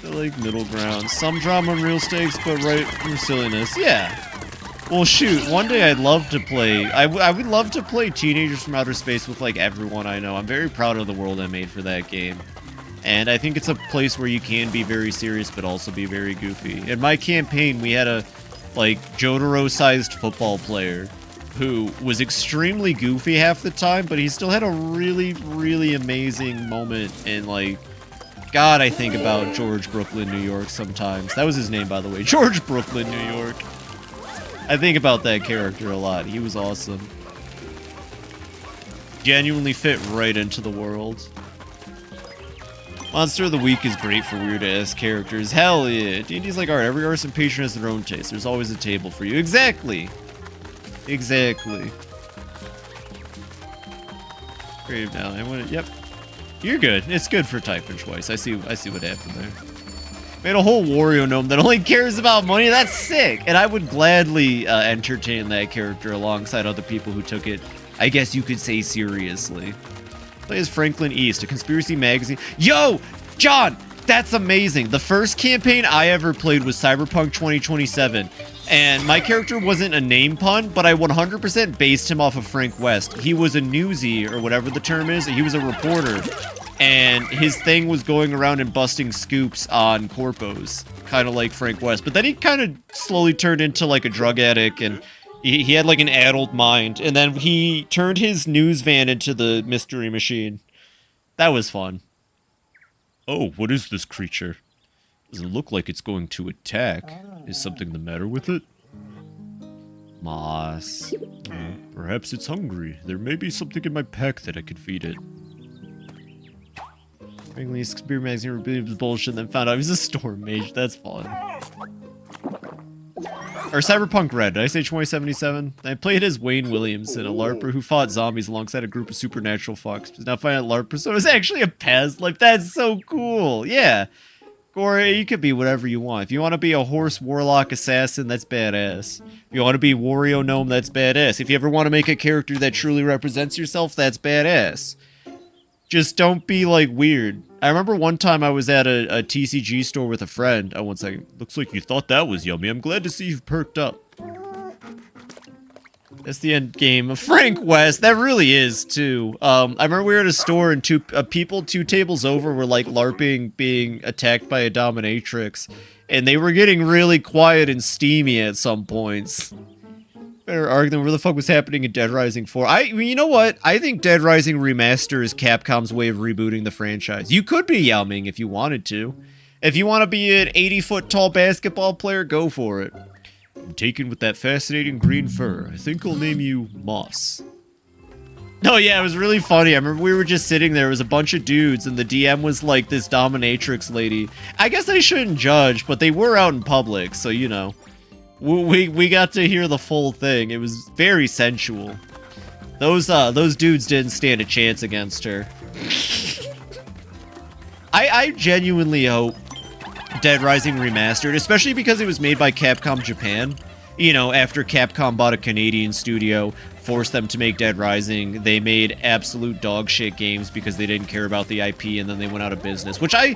They're like middle ground. Some drama and real stakes, but right from silliness. Yeah. Well, shoot. One day I'd love to play. I would love to play Teenagers from Outer Space with like everyone I know. I'm very proud of the world I made for that game. And I think it's a place where you can be very serious, but also be very goofy. In my campaign, we had a, like, Jotaro-sized football player who was extremely goofy half the time, but he still had a really, really amazing moment. And, like, God, I think about George Brooklyn, New York sometimes. That was his name, by the way. George Brooklyn, New York. I think about that character a lot. He was awesome. Genuinely fit right into the world. Monster of the Week is great for weird-ass characters. Hell yeah. D&D's like, alright, every artist and patron has their own taste. There's always a table for you. Exactly. Exactly. Great now. Yep. You're good. It's good for typing twice. I see what happened there. Made a whole Wario gnome that only cares about money. That's sick. And I would gladly entertain that character alongside other people who took it, I guess you could say, seriously. Play as Franklin East, a conspiracy magazine. Yo, John, that's amazing. The first campaign I ever played was Cyberpunk 2027. And my character wasn't a name pun, but I 100% based him off of Frank West. He was a newsie, or whatever the term is. He was a reporter. And his thing was going around and busting scoops on corpos, kind of like Frank West. But then he kind of slowly turned into like a drug addict, and he had like an addled mind. And then he turned his news van into the mystery machine. That was fun. Oh, what is this creature? Doesn't look like it's going to attack. Is something the matter with it? Moss. Perhaps it's hungry. There may be something in my pack that I could feed it. Frankly, Spear Magazine repeated his bullshit and then found out he was a storm mage. That's fun. Or Cyberpunk Red. Did I say 2077? I played as Wayne Williamson, a LARPer who fought zombies alongside a group of supernatural fucks. But now finding out LARP persona is actually a past life. That's so cool. Yeah. Gore, you could be whatever you want. If you want to be a horse warlock assassin, that's badass. If you want to be Wario Gnome, that's badass. If you ever want to make a character that truly represents yourself, that's badass. Just don't be, like, weird. I remember one time I was at a TCG store with a friend. Oh, one second. Looks like you thought that was yummy. I'm glad to see you've perked up. That's the end game of Frank West. That really is, too. I remember we were at a store and people 2 tables over were, like, LARPing being attacked by a dominatrix. And they were getting really quiet and steamy at some points. Better arguing where the fuck was happening in Dead Rising 4. You know what? I think Dead Rising Remaster is Capcom's way of rebooting the franchise. You could be Yao Ming if you wanted to. If you want to be an 80-foot-tall basketball player, go for it. I'm taken with that fascinating green fur. I think I'll name you Moss. No, yeah, it was really funny. I remember we were just sitting there. It was a bunch of dudes, and the DM was like this dominatrix lady. I guess I shouldn't judge, but they were out in public, so you know. We got to hear the full thing. It was very sensual. Those dudes didn't stand a chance against her. I genuinely hope Dead Rising Remastered, especially because it was made by Capcom Japan. You know, after Capcom bought a Canadian studio, forced them to make Dead Rising, they made absolute dog shit games because they didn't care about the IP, and then they went out of business. Which I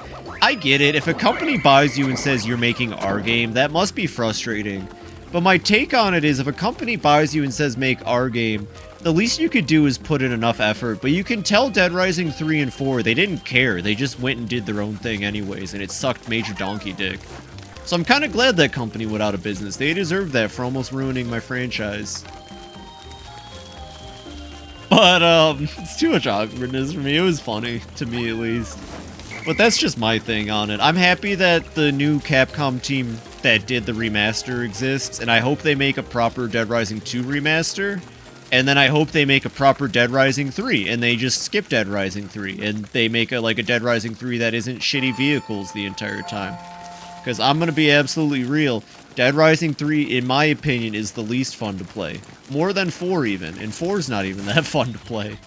get it. If a company buys you and says you're making our game, that must be frustrating. But my take on it is, if a company buys you and says make our game, the least you could do is put in enough effort. But you can tell Dead Rising 3 and 4, they didn't care. They just went and did their own thing anyways, and it sucked major donkey dick. So I'm kind of glad that company went out of business. They deserved that for almost ruining my franchise. But, it's too much awkwardness for me. It was funny, to me at least. But that's just my thing on it. I'm happy that the new Capcom team that did the remaster exists, and I hope they make a proper Dead Rising 2 remaster. And then I hope they make a proper Dead Rising 3, and they just skip Dead Rising 3, and they make a Dead Rising 3 that isn't shitty vehicles the entire time. Because I'm gonna be absolutely real, Dead Rising 3, in my opinion, is the least fun to play. More than 4 even, and 4's not even that fun to play.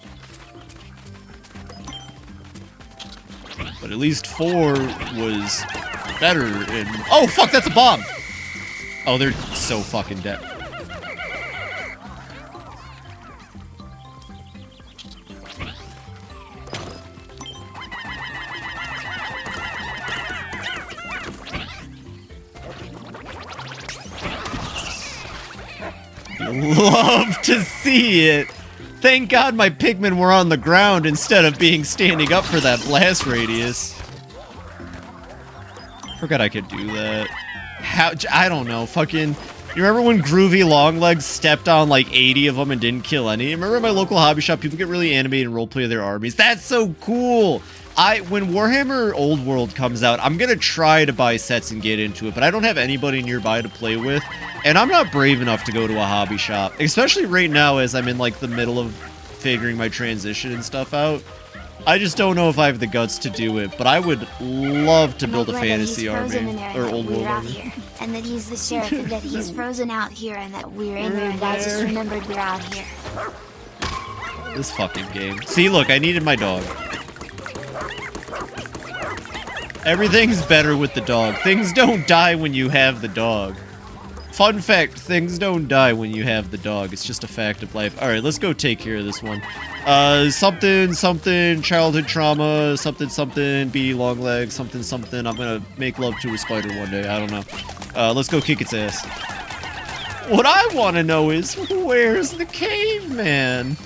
But at least 4 was better in... Oh, fuck, that's a bomb! Oh, they're so fucking dead. Love to see it. Thank God my pigmen were on the ground instead of being standing up for that blast radius. Forgot I could do that. How? I don't know. Fucking. You remember when Groovy Longlegs stepped on like 80 of them and didn't kill any? Remember at my local hobby shop, people get really animated and roleplay their armies. That's so cool. When Warhammer Old World comes out, I'm gonna try to buy sets and get into it, but I don't have anybody nearby to play with, and I'm not brave enough to go to a hobby shop, especially right now as I'm in like the middle of figuring my transition and stuff out. I just don't know if I have the guts to do it, but I would love to build a fantasy army or Old World army. Here, and that he's the sheriff, and that he's frozen out here, and that we're in there, and I just remembered we're out here. This fucking game. See, look, I needed my dog. Everything's better with the dog. Things don't die when you have the dog. Fun fact, things don't die when you have the dog. It's just a fact of life. Alright, let's go take care of this one. Something, childhood trauma, something, be long legs, something. I'm gonna make love to a spider one day. I don't know. Let's go kick its ass. What I want to know is, where's the caveman?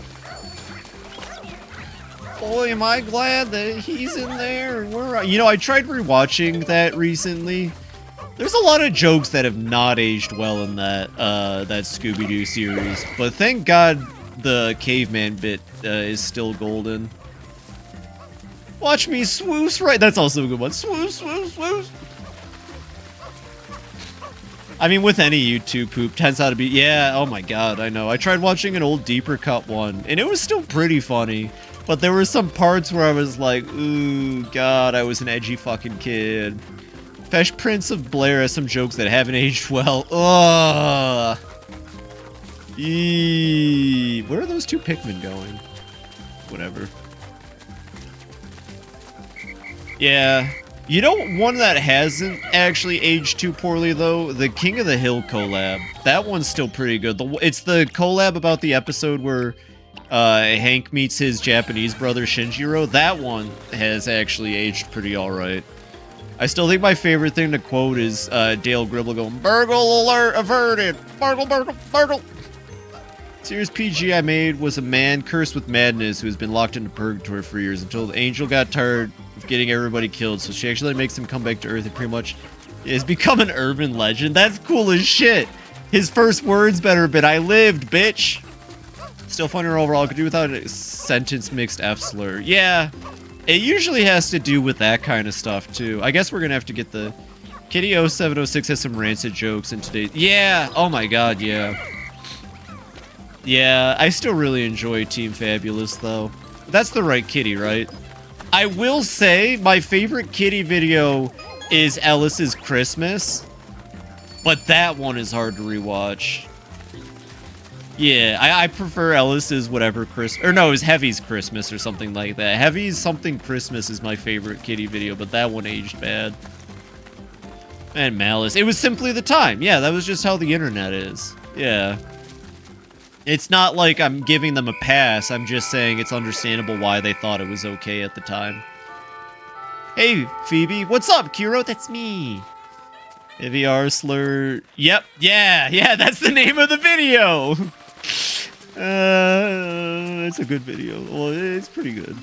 Boy, am I glad that he's in there. You know, I tried rewatching that recently. There's a lot of jokes that have not aged well in that that Scooby-Doo series, but thank God the caveman bit is still golden. Watch me swoosh right. That's also a good one. Swoosh. I mean, with any YouTube poop, tends out to be. Yeah. Oh my God, I know. I tried watching an old Deeper Cut one, and it was still pretty funny. But there were some parts where I was like, ooh, God, I was an edgy fucking kid. Fresh Prince of Blair has some jokes that haven't aged well. Ugh. Eee. Where are those two Pikmin going? Whatever. Yeah. You know, one that hasn't actually aged too poorly, though? The King of the Hill collab. That one's still pretty good. It's the collab about the episode where Hank meets his Japanese brother Shinjiro. That one has actually aged pretty alright. I still think my favorite thing to quote is Dale Gribble going, "Burgle alert averted! Burgle! Serious PG I made was a man cursed with madness who has been locked into purgatory for years until the angel got tired of getting everybody killed, so she actually makes him come back to Earth and pretty much has become an urban legend." That's cool as shit! His first words better have been, "I lived, bitch!" Still funnier overall, could do without a sentence mixed F slur. Yeah, it usually has to do with that kind of stuff, too. I guess we're gonna have to get the... Kitty0706 has some rancid jokes in today's... Yeah! Oh my God, yeah. Yeah, I still really enjoy Team Fabulous, though. That's the right kitty, right? I will say, my favorite kitty video is Ellis's Christmas. But that one is hard to rewatch. Yeah, I prefer Ellis's whatever Christmas... Or no, it was Heavy's Christmas or something like that. Heavy's something Christmas is my favorite kitty video, but that one aged bad. And Malice. It was simply the time. Yeah, that was just how the internet is. Yeah. It's not like I'm giving them a pass. I'm just saying it's understandable why they thought it was okay at the time. Hey, Phoebe. What's up, Kiro? That's me. AVR slur. Yep. Yeah, that's the name of the video. It's a good video. Well, it's pretty good.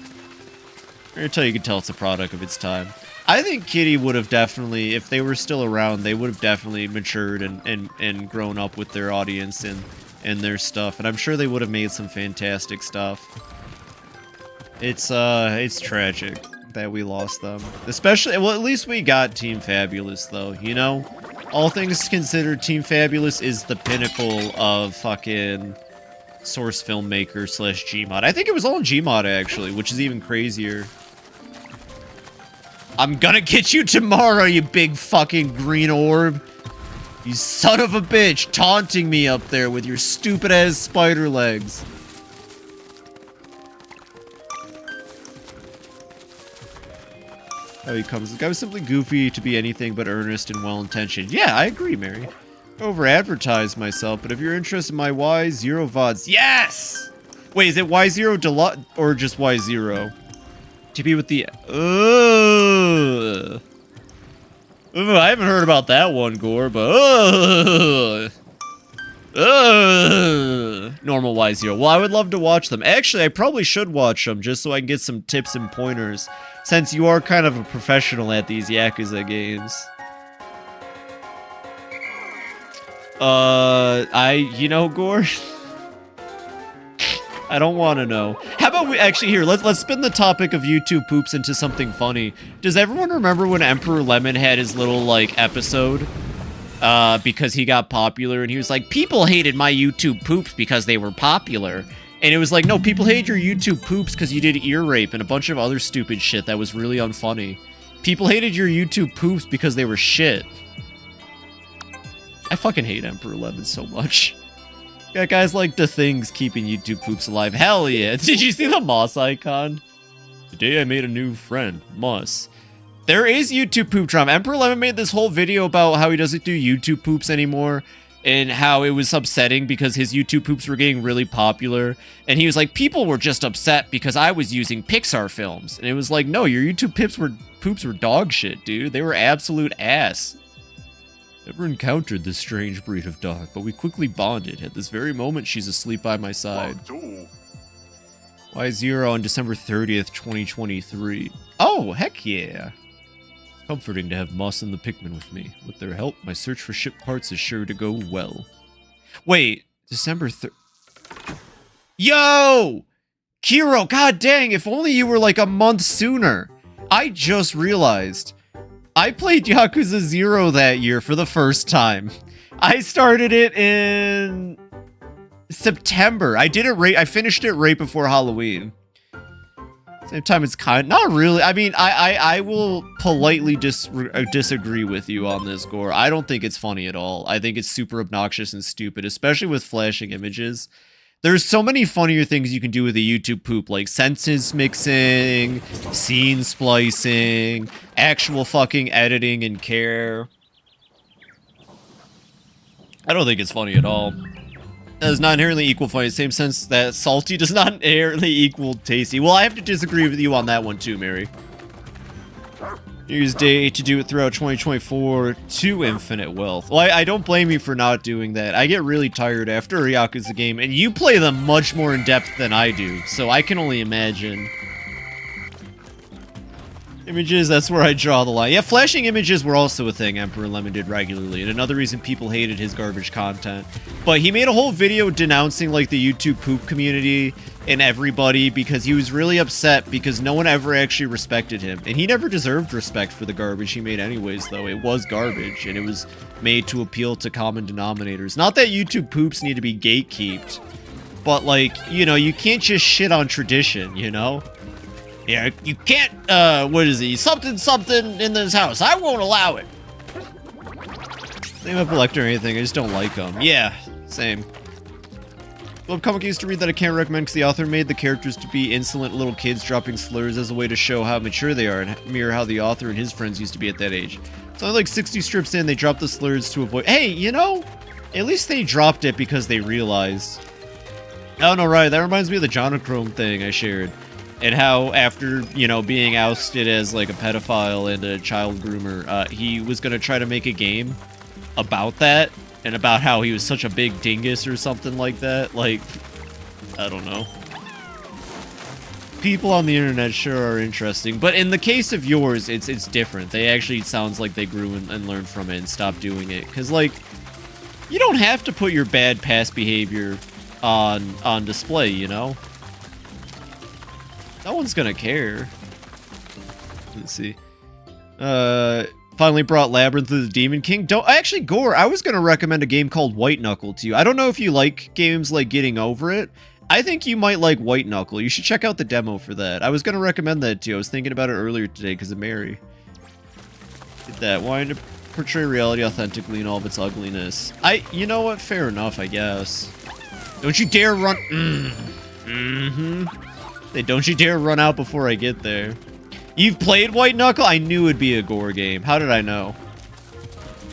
Until you can tell it's a product of its time. I think Kitty would have definitely, if they were still around, they would have definitely matured and grown up with their audience and their stuff. And I'm sure they would have made some fantastic stuff. It's tragic that we lost them. Especially, well, at least we got Team Fabulous, though, you know? All things considered, Team Fabulous is the pinnacle of fucking source filmmaker slash Gmod. I think it was all in Gmod actually, which is even crazier. I'm gonna get you tomorrow, you big fucking green orb. You son of a bitch, taunting me up there with your stupid ass spider legs. Oh, he comes. The guy was simply goofy to be anything but earnest and well-intentioned. Yeah, I agree, Mary. Over-advertised myself, but if you're interested in my Y0 VODs, yes! Wait, is it Y0 Deluxe or just Y0? To be with the... I haven't heard about that one, Gore, but... Normal Y0. Well, I would love to watch them. Actually, I probably should watch them just so I can get some tips and pointers, since you are kind of a professional at these Yakuza games. You know, Gore? I don't want to know. How about we actually here? Let's spin the topic of YouTube poops into something funny. Does everyone remember when Emperor Lemon had his little like episode? Because he got popular and he was like, people hated my YouTube poops because they were popular. And it was like, no, people hate your YouTube poops because you did ear rape and a bunch of other stupid shit that was really unfunny. People hated your YouTube poops because they were shit. I fucking hate Emperor Lemon so much. Yeah, guys like the things keeping YouTube poops alive. Hell yeah. Did you see the Moss icon? Today I made a new friend, Moss. There is YouTube poop drama. Emperor Lemon made this whole video about how he doesn't do YouTube poops anymore and how it was upsetting because his YouTube poops were getting really popular. And he was like, people were just upset because I was using Pixar films. And it was like, no, your YouTube poops were dog shit, dude. They were absolute ass. Never encountered this strange breed of dog, but we quickly bonded. At this very moment, she's asleep by my side. Y0 on December 30th, 2023. Oh, heck yeah. Comforting to have Moss and the Pikmin with me. With their help, my search for ship parts is sure to go well. Wait, December 3rd. Yo! Kiro, god dang, if only you were like a month sooner. I just realized. I played Yakuza 0 that year for the first time. I started it in September. I finished it right before Halloween. Same time, it's not really. I mean, I will politely disagree with you on this, Gore. I don't think it's funny at all. I think it's super obnoxious and stupid, especially with flashing images. There's so many funnier things you can do with a YouTube poop, like sentence mixing, scene splicing, actual fucking editing and care. I don't think it's funny at all. That does not inherently equal funny, in the same sense that salty does not inherently equal tasty. Well, I have to disagree with you on that one too, Mary. New Year's Day to do it throughout 2024 to infinite wealth. Well, I don't blame you for not doing that. I get really tired after a Yakuza game, and you play them much more in depth than I do, so I can only imagine. Images, that's where I draw the line. Yeah, flashing images were also a thing Emperor Lemon did regularly, and another reason people hated his garbage content. But he made a whole video denouncing, like, the YouTube poop community and everybody because he was really upset because no one ever actually respected him. And he never deserved respect for the garbage he made anyways, though. It was garbage, and it was made to appeal to common denominators. Not that YouTube poops need to be gatekeeped, but, like, you know, you can't just shit on tradition, you know? Yeah, you can't, what is he? Something in this house. I won't allow it. Name up Elector or anything, I just don't like them. Yeah, same. Webcomic used to read that I can't recommend because the author made the characters to be insolent little kids dropping slurs as a way to show how mature they are and mirror how the author and his friends used to be at that age. So only like 60 strips in, they dropped the slurs to avoid- Hey, you know, at least they dropped it because they realized. Oh no, right, that reminds me of the Jonachrome thing I shared. And how after, you know, being ousted as like a pedophile and a child groomer, he was gonna try to make a game about that and about how he was such a big dingus or something like that. Like, I don't know. People on the internet sure are interesting, but in the case of yours, it's different. They actually, it sounds like they grew and learned from it and stopped doing it. Cause like, you don't have to put your bad past behavior on display, you know? No one's gonna care. Let's see. finally brought Labyrinth of the Demon King. Actually, Gore, I was gonna recommend a game called White Knuckle to you. I don't know if you like games like Getting Over It. I think you might like White Knuckle. You should check out the demo for that. I was gonna recommend that to you. I was thinking about it earlier today because of Mary. Get that. Wanting to portray reality authentically in all of its ugliness. You know what? Fair enough, I guess. Don't you dare run. Hey, don't you dare run out before I get there. You've played White Knuckle? I knew it'd be a Gore game. How did I know?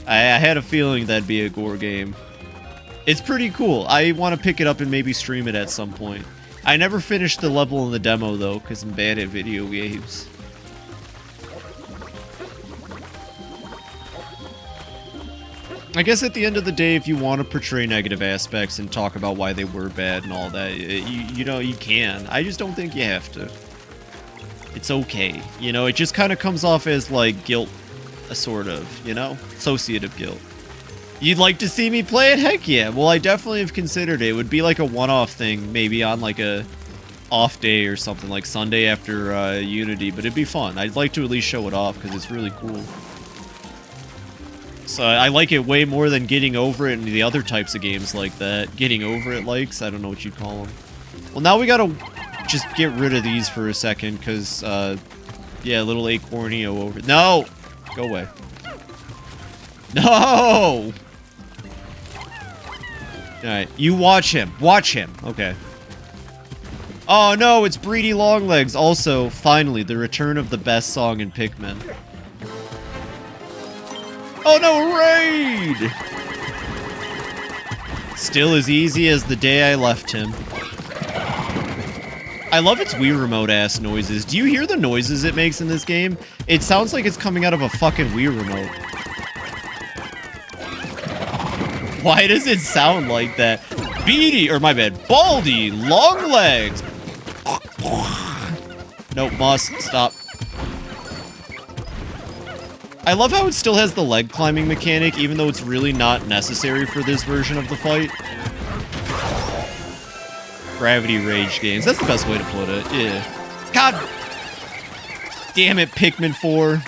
I had a feeling that'd be a Gore game. It's pretty cool. I want to pick it up and maybe stream it at some point. I never finished the level in the demo, though, because I'm bad at video games. I guess at the end of the day, if you want to portray negative aspects and talk about why they were bad and all that, you know, you can. I just don't think you have to. It's okay. You know, it just kind of comes off as, like, guilt, sort of, you know? Associative guilt. You'd like to see me play it? Heck yeah. Well, I definitely have considered it. It would be like a one-off thing, maybe on, like, a off day or something, like Sunday after Unity, but it'd be fun. I'd like to at least show it off, because it's really cool. So I like it way more than Getting Over It and the other types of games like that. Getting Over It likes, I don't know what you'd call them. Well, now we gotta just get rid of these for a second, because, yeah, little Acornio over... No! Go away. No! Alright, you watch him. Watch him. Okay. Oh no, it's Breedy Longlegs. Also, finally, the return of the best song in Pikmin. Oh no, raid! Still as easy as the day I left him. I love its Wii Remote ass noises. Do you hear the noises it makes in this game? It sounds like it's coming out of a fucking Wii Remote. Why does it sound like that? Beady, or my bad, Baldy, Longlegs. Nope, must stop. I love how it still has the leg climbing mechanic, even though it's really not necessary for this version of the fight. Gravity Rage games. That's the best way to put it. Yeah. God damn it, Pikmin 4.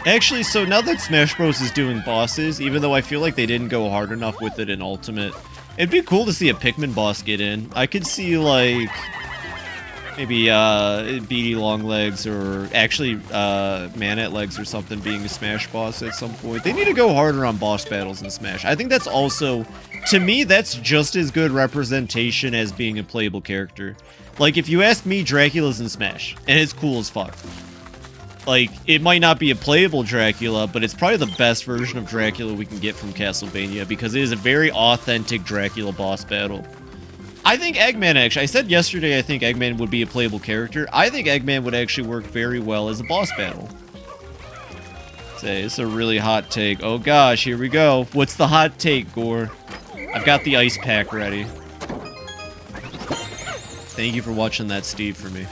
Actually, so now that Smash Bros. Is doing bosses, even though I feel like they didn't go hard enough with it in Ultimate, it'd be cool to see a Pikmin boss get in. I could see, like, maybe, Beady Longlegs or actually, Manette Legs or something being a Smash boss at some point. They need to go harder on boss battles in Smash. I think that's also, to me, that's just as good representation as being a playable character. Like, if you ask me, Dracula's in Smash, and it's cool as fuck. Like, it might not be a playable Dracula, but it's probably the best version of Dracula we can get from Castlevania, because it is a very authentic Dracula boss battle. I think Eggman, actually, I said yesterday I think Eggman would be a playable character. I think Eggman would actually work very well as a boss battle. Say, it's a really hot take. Oh gosh, here we go. What's the hot take, Gore? I've got the ice pack ready. Thank you for watching that, Steve, for me.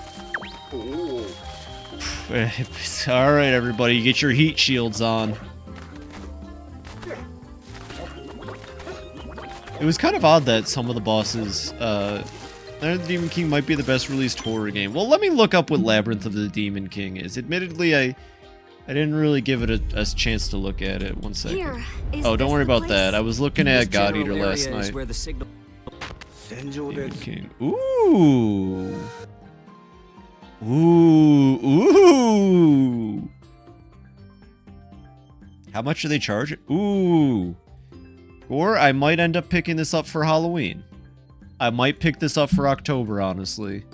Alright, everybody, get your heat shields on. It was kind of odd that some of the bosses, Night of the Demon King might be the best released horror game. Well, let me look up what Labyrinth of the Demon King is. Admittedly, I didn't really give it a chance to look at it. One second. Oh, don't worry about that. I was looking at God Eater last night. Demon King. Ooh. Ooh. How much do they charge? Ooh. Or I might end up picking this up for Halloween. I might pick this up for October, honestly.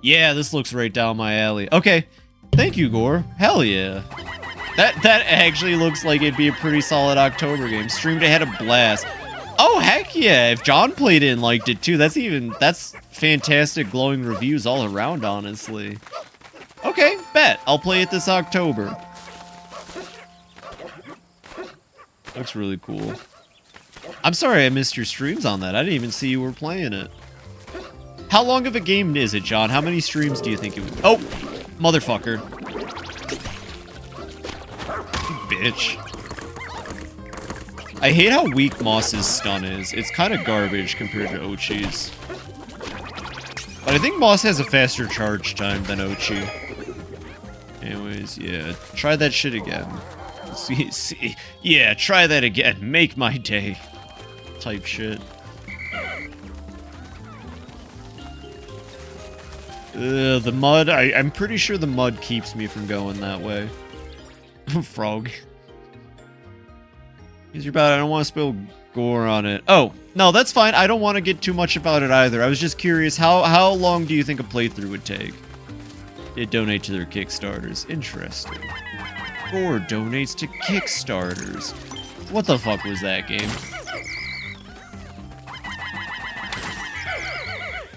Yeah, this looks right down my alley. Okay. Thank you, Gore. Hell yeah. That actually looks like it'd be a pretty solid October game. Streamed ahead a blast. Oh, heck yeah. If John played it and liked it too, that's fantastic glowing reviews all around, honestly. Okay, bet. I'll play it this October. Looks really cool. I'm sorry I missed your streams on that. I didn't even see you were playing it. How long of a game is it, John? How many streams do you think it would... Oh! Motherfucker. You bitch. I hate how weak Moss's stun is. It's kind of garbage compared to Ochi's. But I think Moss has a faster charge time than Ochi. Anyways, yeah. Try that shit again. See. Yeah, try that again. Make my day. Type shit. The mud. I'm pretty sure the mud keeps me from going that way. Frog. Use your bat. I don't want to spill gore on it. Oh, no, that's fine. I don't want to get too much about it either. I was just curious, how long do you think a playthrough would take? It donate to their Kickstarters. Interesting. Gore donates to Kickstarters. What the fuck was that game?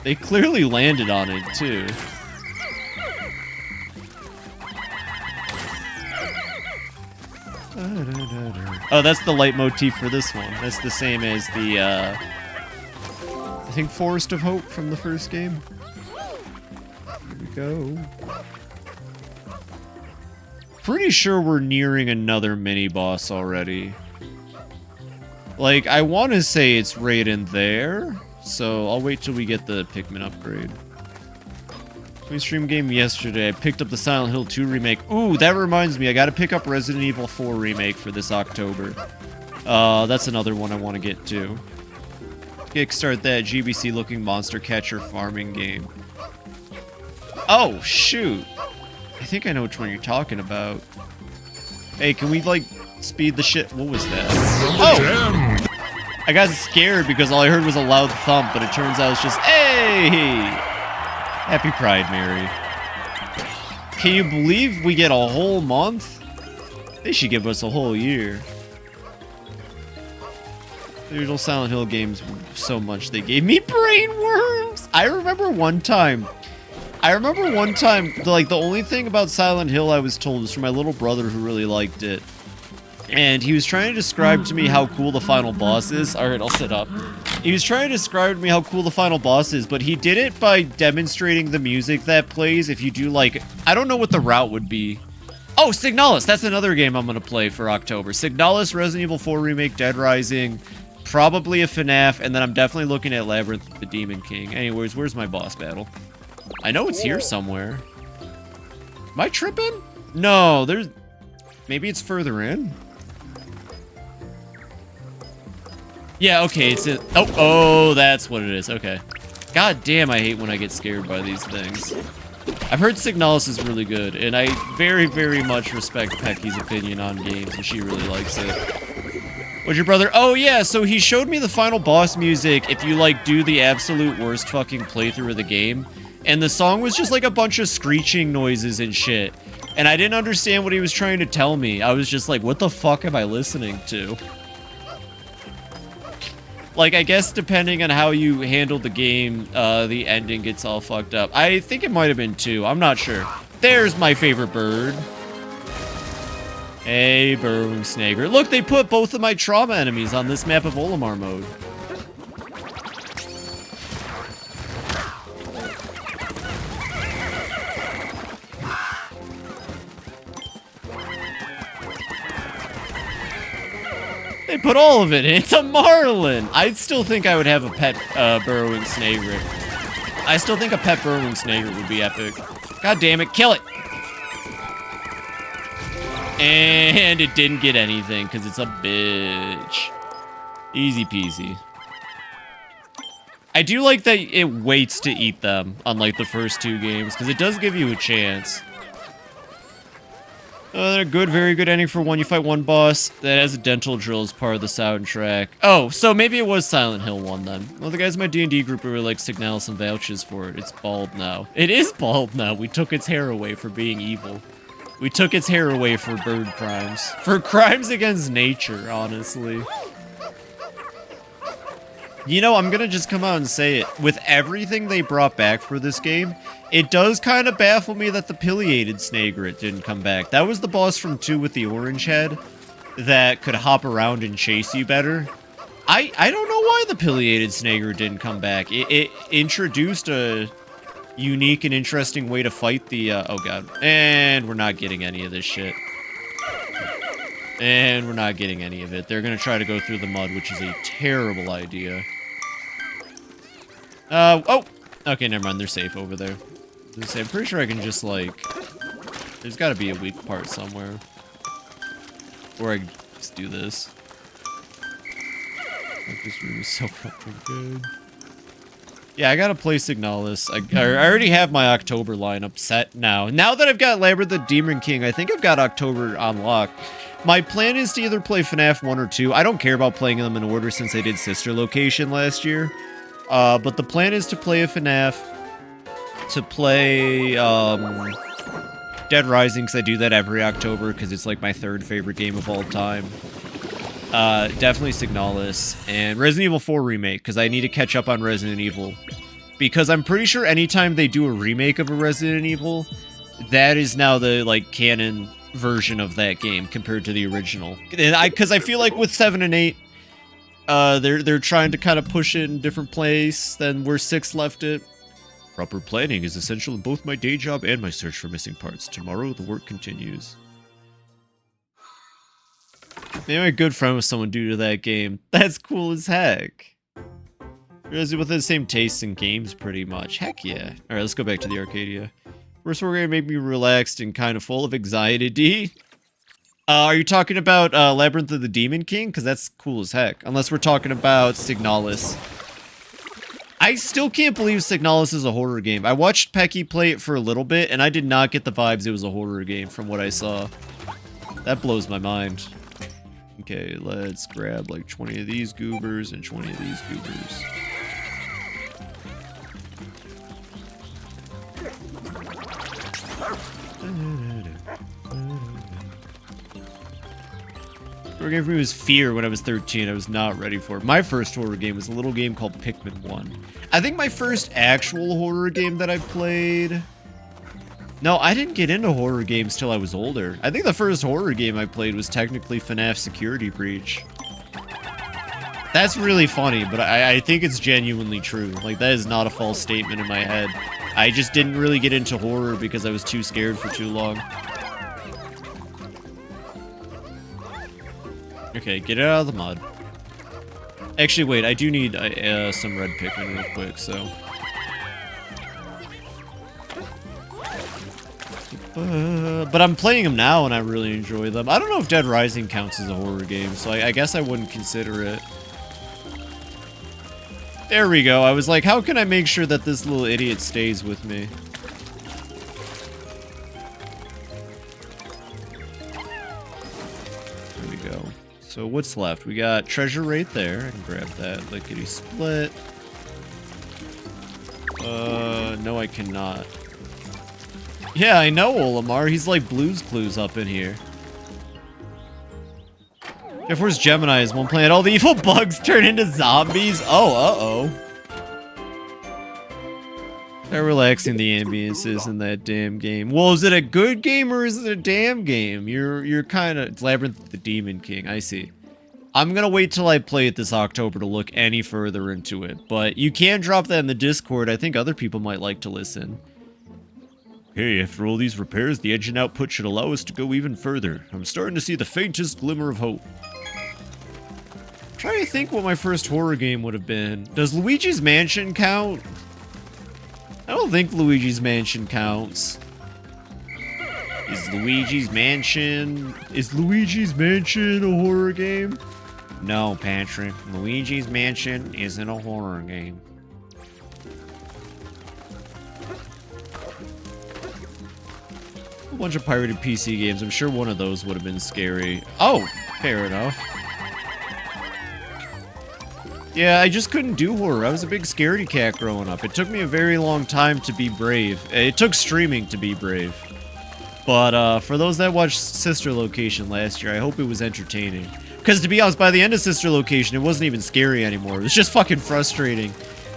They clearly landed on it, too. Oh, that's the leitmotif for this one. That's the same as the, I think Forest of Hope from the first game. Here we go. Pretty sure we're nearing another mini-boss already. Like, I want to say it's right in there, so I'll wait till we get the Pikmin upgrade. We streamed game yesterday. I picked up the Silent Hill 2 remake. Ooh, that reminds me. I gotta pick up Resident Evil 4 remake for this October. That's another one I want to get to. Kickstart that GBC-looking monster catcher farming game. Oh, shoot. I think I know which one you're talking about. Hey, can we, like, speed the shit? What was that? Oh! I got scared because all I heard was a loud thump, but it turns out it's just, hey! Happy Pride, Mary. Can you believe we get a whole month? They should give us a whole year. The usual Silent Hill games so much they gave me brain worms! I remember one time, like, the only thing about Silent Hill I was told was from my little brother who really liked it. And he was trying to describe to me how cool the final boss is. Alright, I'll sit up. He was trying to describe to me how cool the final boss is, but he did it by demonstrating the music that plays if you do, like, I don't know what the route would be. Oh, Signalis! That's another game I'm gonna play for October. Signalis, Resident Evil 4 Remake, Dead Rising, probably a FNAF, and then I'm definitely looking at Labyrinth the Demon King. Anyways, where's my boss battle? I know it's here somewhere. Am I tripping? No, there's... Maybe it's further in? Yeah, okay, it's in... Oh, that's what it is. Okay. God damn, I hate when I get scared by these things. I've heard Signalis is really good, and I very, very much respect Pecky's opinion on games, and she really likes it. What's your brother? Oh, yeah, so he showed me the final boss music if you, like, do the absolute worst fucking playthrough of the game. And the song was just, like, a bunch of screeching noises and shit. And I didn't understand what he was trying to tell me. I was just like, what the fuck am I listening to? Like, I guess depending on how you handle the game, the ending gets all fucked up. I think it might have been 2. I'm not sure. There's my favorite bird. Hey, burrowing snagger. Look, they put both of my trauma enemies on this map of Olimar mode. They put all of it in. It's a marlin. I still think I would have a pet burrowing snagret. I still think a pet burrowing snagret would be epic. God damn it, kill it! And it didn't get anything because it's a bitch. Easy peasy. I do like that it waits to eat them, unlike the first 2 games, because it does give you a chance. They're good, very good ending for one. You fight one boss that has a dental drill as part of the soundtrack. Oh, so maybe it was Silent Hill 1 then. Well, the guys in my D&D group really like Signalis and vouches for it. It's bald now. It is bald now. We took its hair away for being evil. We took its hair away for bird crimes. For crimes against nature, honestly. You know, I'm gonna just come out and say it. With everything they brought back for this game, it does kind of baffle me that the pileated snagret didn't come back. That was the boss from 2 with the orange head that could hop around and chase you better. I don't know why the pileated snagret didn't come back. It introduced a unique and interesting way to fight the, oh god. And we're not getting any of this shit. And we're not getting any of it. They're gonna try to go through the mud, which is a terrible idea. Oh! Okay, never mind. They're safe over there. I'm pretty sure I can just, like... There's gotta be a weak part somewhere. Or I can just do this. Like, this room is so fucking good. Yeah, I gotta play Signalis. I already have my October lineup set now. Now that I've got Labyrinth the Demon King, I think I've got October on lock. My plan is to either play FNAF 1 or 2. I don't care about playing them in order since I did Sister Location last year. But the plan is to play a FNAF, to play Dead Rising, because I do that every October, because it's like my third favorite game of all time. Definitely Signalis, and Resident Evil 4 Remake, because I need to catch up on Resident Evil. Because I'm pretty sure anytime they do a remake of a Resident Evil, that is now the, like, canon version of that game compared to the original. Because I feel like with 7 and 8, they're trying to kind of push it in a different place than where 6 left it. Proper planning is essential in both my day job and my search for missing parts. Tomorrow, the work continues. Maybe I'm good friend with someone due to that game. That's cool as heck. Realize with the same tastes in games, pretty much. Heck yeah. Alright, let's go back to the Arcadia. First, we're gonna make me relaxed and kind of full of anxiety. Are you talking about Labyrinth of the Demon King? Because that's cool as heck. Unless we're talking about Signalis. I still can't believe Signalis is a horror game. I watched Pecky play it for a little bit, and I did not get the vibes it was a horror game from what I saw. That blows my mind. Okay, let's grab like 20 of these goobers and 20 of these goobers. Horror game for me was Fear when I was 13. I was not ready for it. My first horror game was a little game called Pikmonth 1. I think my first actual horror game that I played... No, I didn't get into horror games till I was older. I think the first horror game I played was technically FNAF Security Breach. That's really funny, but I think it's genuinely true. Like, that is not a false statement in my head. I just didn't really get into horror because I was too scared for too long. Okay, get it out of the mud. Actually, wait, I do need some red Pikmin real quick, so... but I'm playing them now and I really enjoy them. I don't know if Dead Rising counts as a horror game, so I guess I wouldn't consider it. There we go. I was like, how can I make sure that this little idiot stays with me? There we go. So what's left? We got treasure right there. I can grab that. Lickety split. No I cannot. Yeah, I know Olimar. He's like Blue's Clues up in here. If where's Gemini is one planet, all the evil bugs turn into zombies. Oh, They're relaxing the ambiances in that damn game. Well, is it a good game or is it a damn game? You're kind of... It's Labyrinth the Demon King, I see. I'm gonna wait till I play it this October to look any further into it. But you can drop that in the Discord. I think other people might like to listen. Hey, after all these repairs, the engine output should allow us to go even further. I'm starting to see the faintest glimmer of hope. I'm trying to think what my first horror game would have been. Does Luigi's Mansion count? I don't think Luigi's Mansion counts. Is Luigi's Mansion a horror game? No, Patrick. Luigi's Mansion isn't a horror game. A bunch of pirated PC games. I'm sure one of those would have been scary. Oh, fair enough. Yeah, I just couldn't do horror. I was a big scaredy cat growing up. It took me a very long time to be brave. It took streaming to be brave. But for those that watched Sister Location last year, I hope it was entertaining. Because to be honest, by the end of Sister Location, it wasn't even scary anymore. It was just fucking frustrating.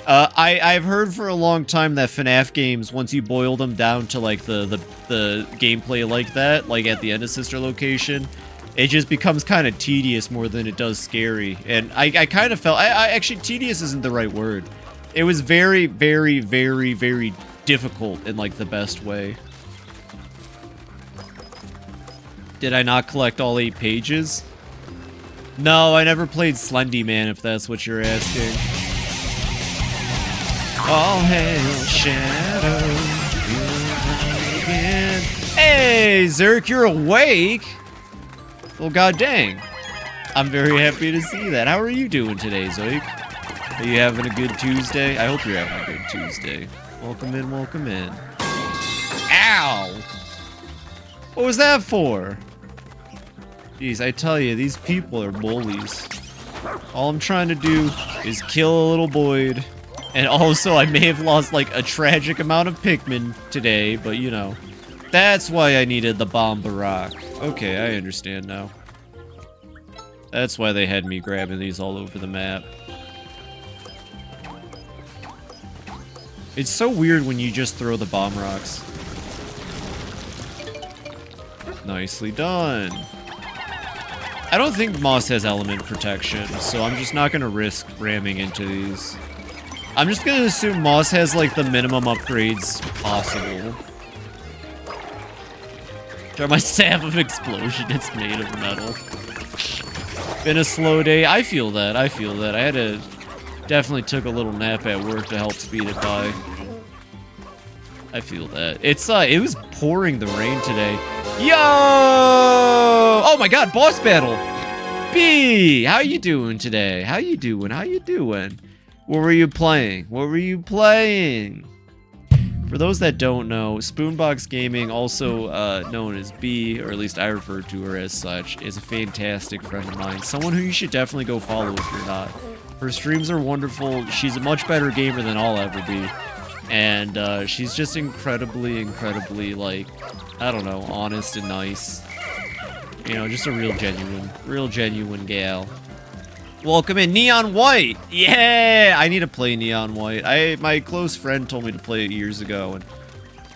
I've heard for a long time that FNAF games, once you boil them down to like the gameplay like that, like at the end of Sister Location, it just becomes kind of tedious more than it does scary. And I kind of felt, actually tedious isn't the right word. It was very, very, very, very difficult in like the best way. Did I not collect all 8 pages? No, I never played Slendy Man, if that's what you're asking. All hail Shadow. Hey, Zerk, you're awake? Well, god dang. I'm very happy to see that. How are you doing today, Zoik? Are you having a good Tuesday? I hope you're having a good Tuesday. Welcome in, welcome in. Ow! What was that for? Jeez, I tell you, these people are bullies. All I'm trying to do is kill a little Boyd. And also, I may have lost, like, a tragic amount of Pikmin today, but, you know. That's why I needed the Bomb Barak. Okay, I understand now. That's why they had me grabbing these all over the map. It's so weird when you just throw the bomb rocks. Nicely done. I don't think Moss has element protection, so I'm just not gonna risk ramming into these. I'm just gonna assume Moss has like the minimum upgrades possible. Try my Staff of Explosion, it's made of metal. Been a slow day. I feel that, I feel that. I had to... Definitely took a little nap at work to help speed it by. I feel that. It's, it was pouring the rain today. Yo! Oh my god, boss battle! B! How you doing today? How you doing? How you doing? What were you playing? What were you playing? For those that don't know, Spoonbox Gaming, also known as B, or at least I refer to her as such, is a fantastic friend of mine. Someone who you should definitely go follow if you're not. Her streams are wonderful. She's a much better gamer than I'll ever be. And she's just incredibly, like, I don't know, honest and nice. You know, just a real genuine gal. Welcome in, Neon White! Yeah! I need to play Neon White. My close friend told me to play it years ago, and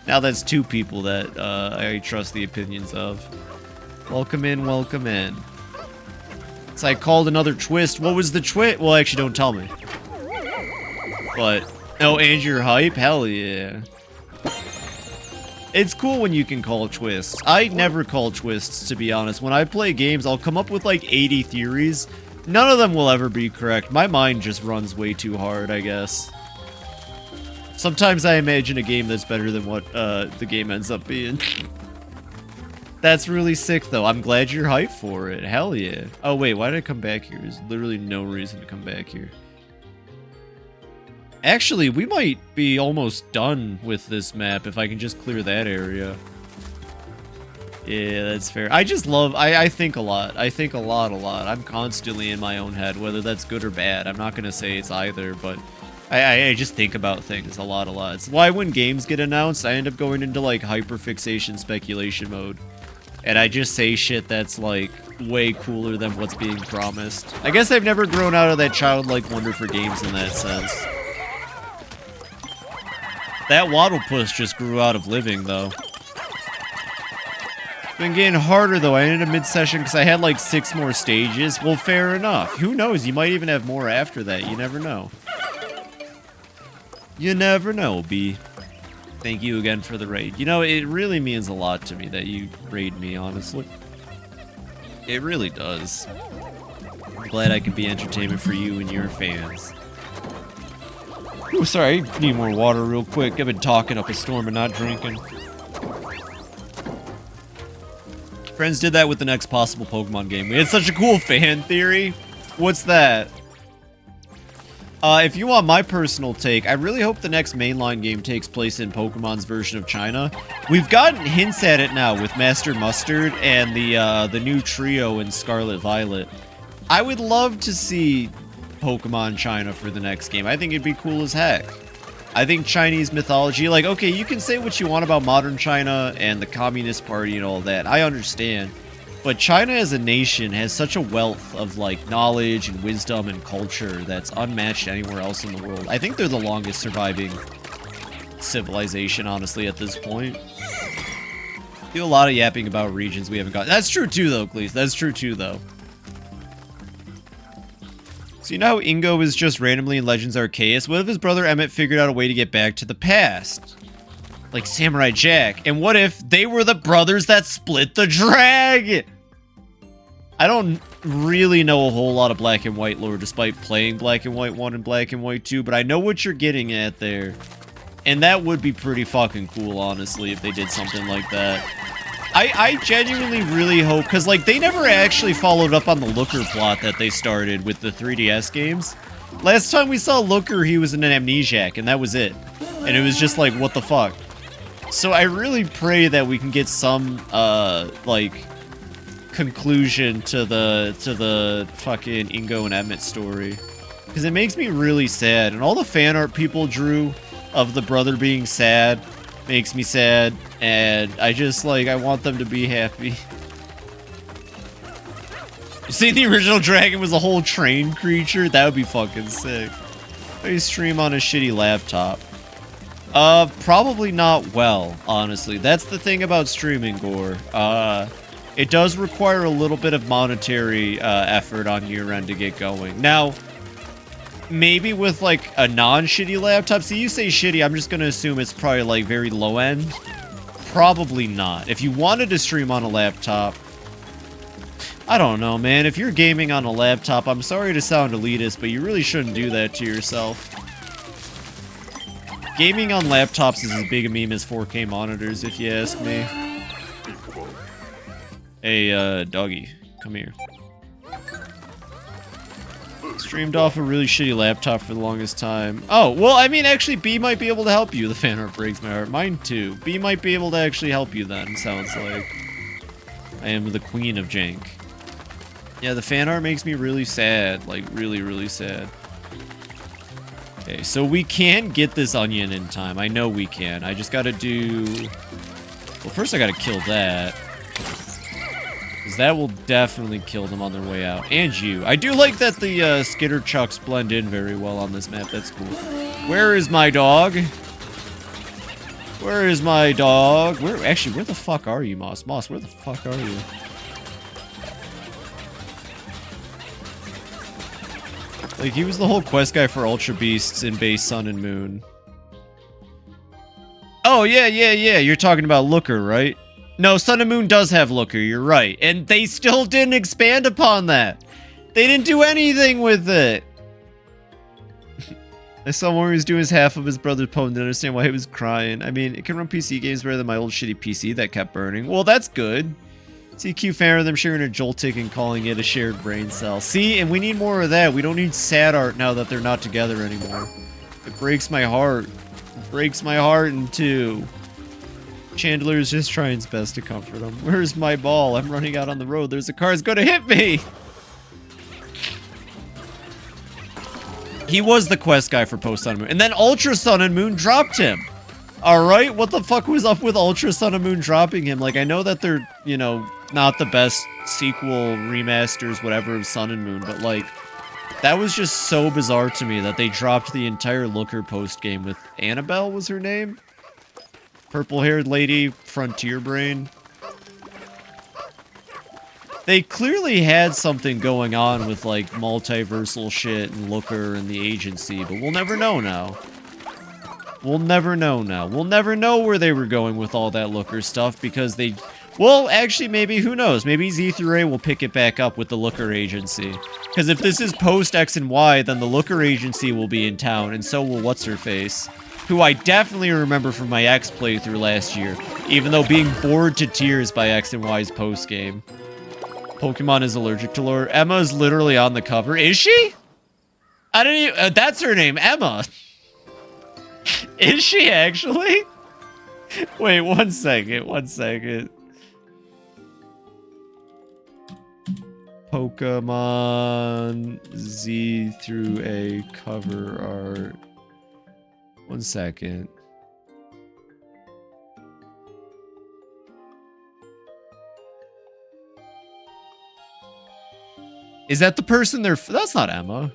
now that's 2 people that I trust the opinions of. Welcome in, welcome in. So I called another twist. What was the twist? Well, actually, don't tell me. But, oh, and you're hype? Hell yeah. It's cool when you can call twists. I never call twists, to be honest. When I play games, I'll come up with like 80 theories. None of them will ever be correct. My mind just runs way too hard, I guess. Sometimes I imagine a game that's better than what the game ends up being. That's really sick, though. I'm glad you're hyped for it. Hell yeah. Oh, wait, why did I come back here? There's literally no reason to come back here. Actually, we might be almost done with this map if I can just clear that area. Yeah, that's fair. I just love... I think a lot. I think a lot. I'm constantly in my own head, whether that's good or bad. I'm not going to say it's either, but... I just think about things a lot. It's why when games get announced, I end up going into, like, hyperfixation speculation mode. And I just say shit that's, like, way cooler than what's being promised. I guess I've never grown out of that childlike wonder for games in that sense. That Waddlepuss just grew out of living, though. Been getting harder, though. I ended a mid-session because I had, like, 6 more stages. Well, fair enough. Who knows? You might even have more after that. You never know. You never know, B. Thank you again for the raid. You know, it really means a lot to me that you raid me, honestly. It really does. I'm glad I can be entertainment for you and your fans. Ooh, sorry, I need more water real quick. I've been talking up a storm and not drinking. Friends did that with the next possible Pokemon game. We had such a cool fan theory. What's that? If you want my personal take, I really hope the next mainline game takes place in Pokemon's version of China. We've gotten hints at it now with Master Mustard and the new trio in Scarlet Violet. I would love to see Pokemon China for the next game. I think it'd be cool as heck. I think Chinese mythology, like, okay, you can say what you want about modern China and the Communist Party and all that. I understand. But China as a nation has such a wealth of, like, knowledge and wisdom and culture that's unmatched anywhere else in the world. I think they're the longest surviving civilization, honestly, at this point. Do a lot of yapping about regions we haven't got. That's true too, though, Cleese. That's true too, though. So you know how Ingo is just randomly in Legends Arceus? What if his brother Emmett figured out a way to get back to the past? Like Samurai Jack. And what if they were the brothers that split the drag? I don't really know a whole lot of Black and White lore despite playing Black and White 1 and Black and White 2, but I know what you're getting at there. And that would be pretty fucking cool, honestly, if they did something like that. I genuinely really hope, because, like, they never actually followed up on the Looker plot that they started with the 3DS games. Last time we saw Looker, he was an amnesiac, and that was it. And it was just like, what the fuck? So I really pray that we can get some, like, conclusion to the fucking Ingo and Emmett story. Because it makes me really sad, and all the fan art people drew of the brother being sad makes me sad, and I just, like, I want them to be happy. You see, the original dragon was a whole train creature? That would be fucking sick. They stream on a shitty laptop. Probably not well, honestly. That's the thing about streaming, Gore. It does require a little bit of monetary effort on your end to get going. Now, maybe with, like, a non-shitty laptop. See, you say shitty, I'm just gonna assume it's probably, like, very low-end. Probably not. If you wanted to stream on a laptop, I don't know, man. If you're gaming on a laptop, I'm sorry to sound elitist, but you really shouldn't do that to yourself. Gaming on laptops is as big a meme as 4K monitors, if you ask me. Hey, doggy, come here. Streamed off a really shitty laptop for the longest time. Oh, well, I mean, actually, B might be able to help you. The fan art breaks my heart. Mine, too. B might be able to actually help you then, sounds like. I am the queen of jank. Yeah, the fan art makes me really sad. Like, really, really sad. Okay, so we can get this onion in time. I know we can. I just gotta do... Well, first I gotta kill that. Because that will definitely kill them on their way out. And you. I do like that the skitter chucks blend in very well on this map. That's cool. Where is my dog? Where is my dog? Actually, where the fuck are you, Moss? Moss, where the fuck are you? Like, he was the whole quest guy for Ultra Beasts in base Sun and Moon. Oh, yeah. You're talking about Looker, right? No, Sun and Moon does have Looker, you're right. And they still didn't expand upon that. They didn't do anything with it. I saw one where he was doing his half of his brother's poem to understand why he was crying. I mean, it can run PC games better than my old shitty PC that kept burning. Well, that's good. CQ fan of them sharing a Joltik and calling it a shared brain cell. See, and we need more of that. We don't need sad art now that they're not together anymore. It breaks my heart. It breaks my heart in two. Chandler is just trying his best to comfort him. Where's my ball? I'm running out on the road. There's a car. It's going to hit me. He was the quest guy for post Sun and Moon. And then Ultra Sun and Moon dropped him. Alright, what the fuck was up with Ultra Sun and Moon dropping him? Like, I know that they're, you know, not the best sequel, remasters, whatever, of Sun and Moon, but, like, that was just so bizarre to me that they dropped the entire Looker post-game with Annabelle, was her name? Purple-haired lady, Frontier Brain. They clearly had something going on with, like, multiversal shit and Looker and the agency, but we'll never know now. We'll never know now. We'll never know where they were going with all that Looker stuff because they... Well, actually, maybe, who knows? Maybe Z through A will pick it back up with the Looker agency. Because if this is post X and Y, then the Looker agency will be in town, and so will What's-Her-Face, who I definitely remember from my X playthrough last year, even though being bored to tears by X and Y's post-game. Pokemon is allergic to lore. Emma is literally on the cover. Is she? I don't even... that's her name, Emma. Is she actually? Wait, one second. Pokemon Z through A cover art. 1 second. Is that the person they're... That's not Emma.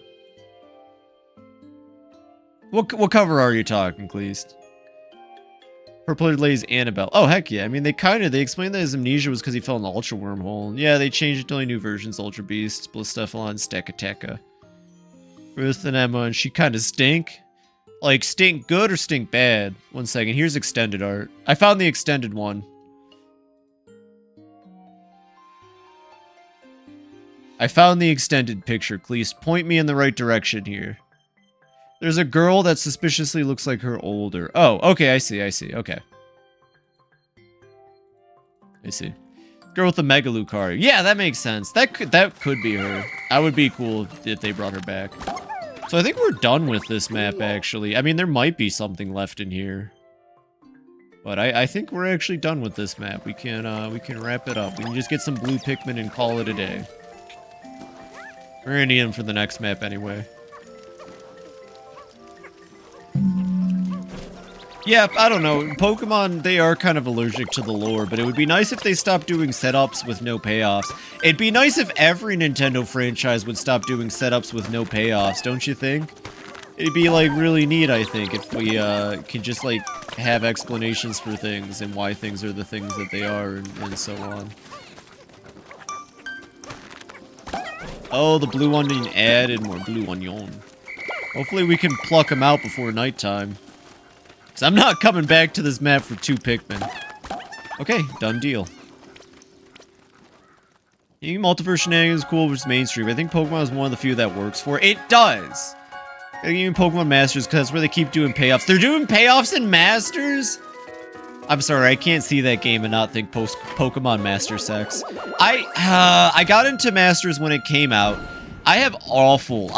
What cover are you talking, please? Purple Lady's Annabelle. Oh, heck yeah. I mean, they explained that his amnesia was because he fell in the Ultra Wormhole. Yeah, they changed it to only new versions. Ultra Beast, Blistephalon, Stakateka. Ruth and Emma, and she kind of stink. Like, stink good or stink bad? One second, here's extended art. I found the extended one. I found the extended picture. Please point me in the right direction here. There's a girl that suspiciously looks like her older. Oh, okay, I see, okay. I see. Girl with the Megalucar. Yeah, that makes sense. That could be her. I would be cool if they brought her back. So I think we're done with this map, actually. I mean, there might be something left in here. But I think we're actually done with this map. We can wrap it up. We can just get some blue Pikmin and call it a day. We're gonna need them for the next map anyway. Yeah, I don't know. Pokemon, they are kind of allergic to the lore, but it would be nice if they stopped doing setups with no payoffs. It'd be nice if every Nintendo franchise would stop doing setups with no payoffs, don't you think? It'd be, like, really neat, I think, if we could just, like, have explanations for things and why things are the things that they are and so on. Oh, the blue onion added more blue onion. Hopefully we can pluck them out before nighttime. Because I'm not coming back to this map for 2 Pikmin. Okay, done deal. Multiverse shenanigans is cool versus mainstream. I think Pokemon is one of the few that works for it. It does! Even Pokemon Masters, because that's where they keep doing payoffs. They're doing payoffs in Masters? I'm sorry, I can't see that game and not think Pokemon Master Sex. I got into Masters when it came out. I have awful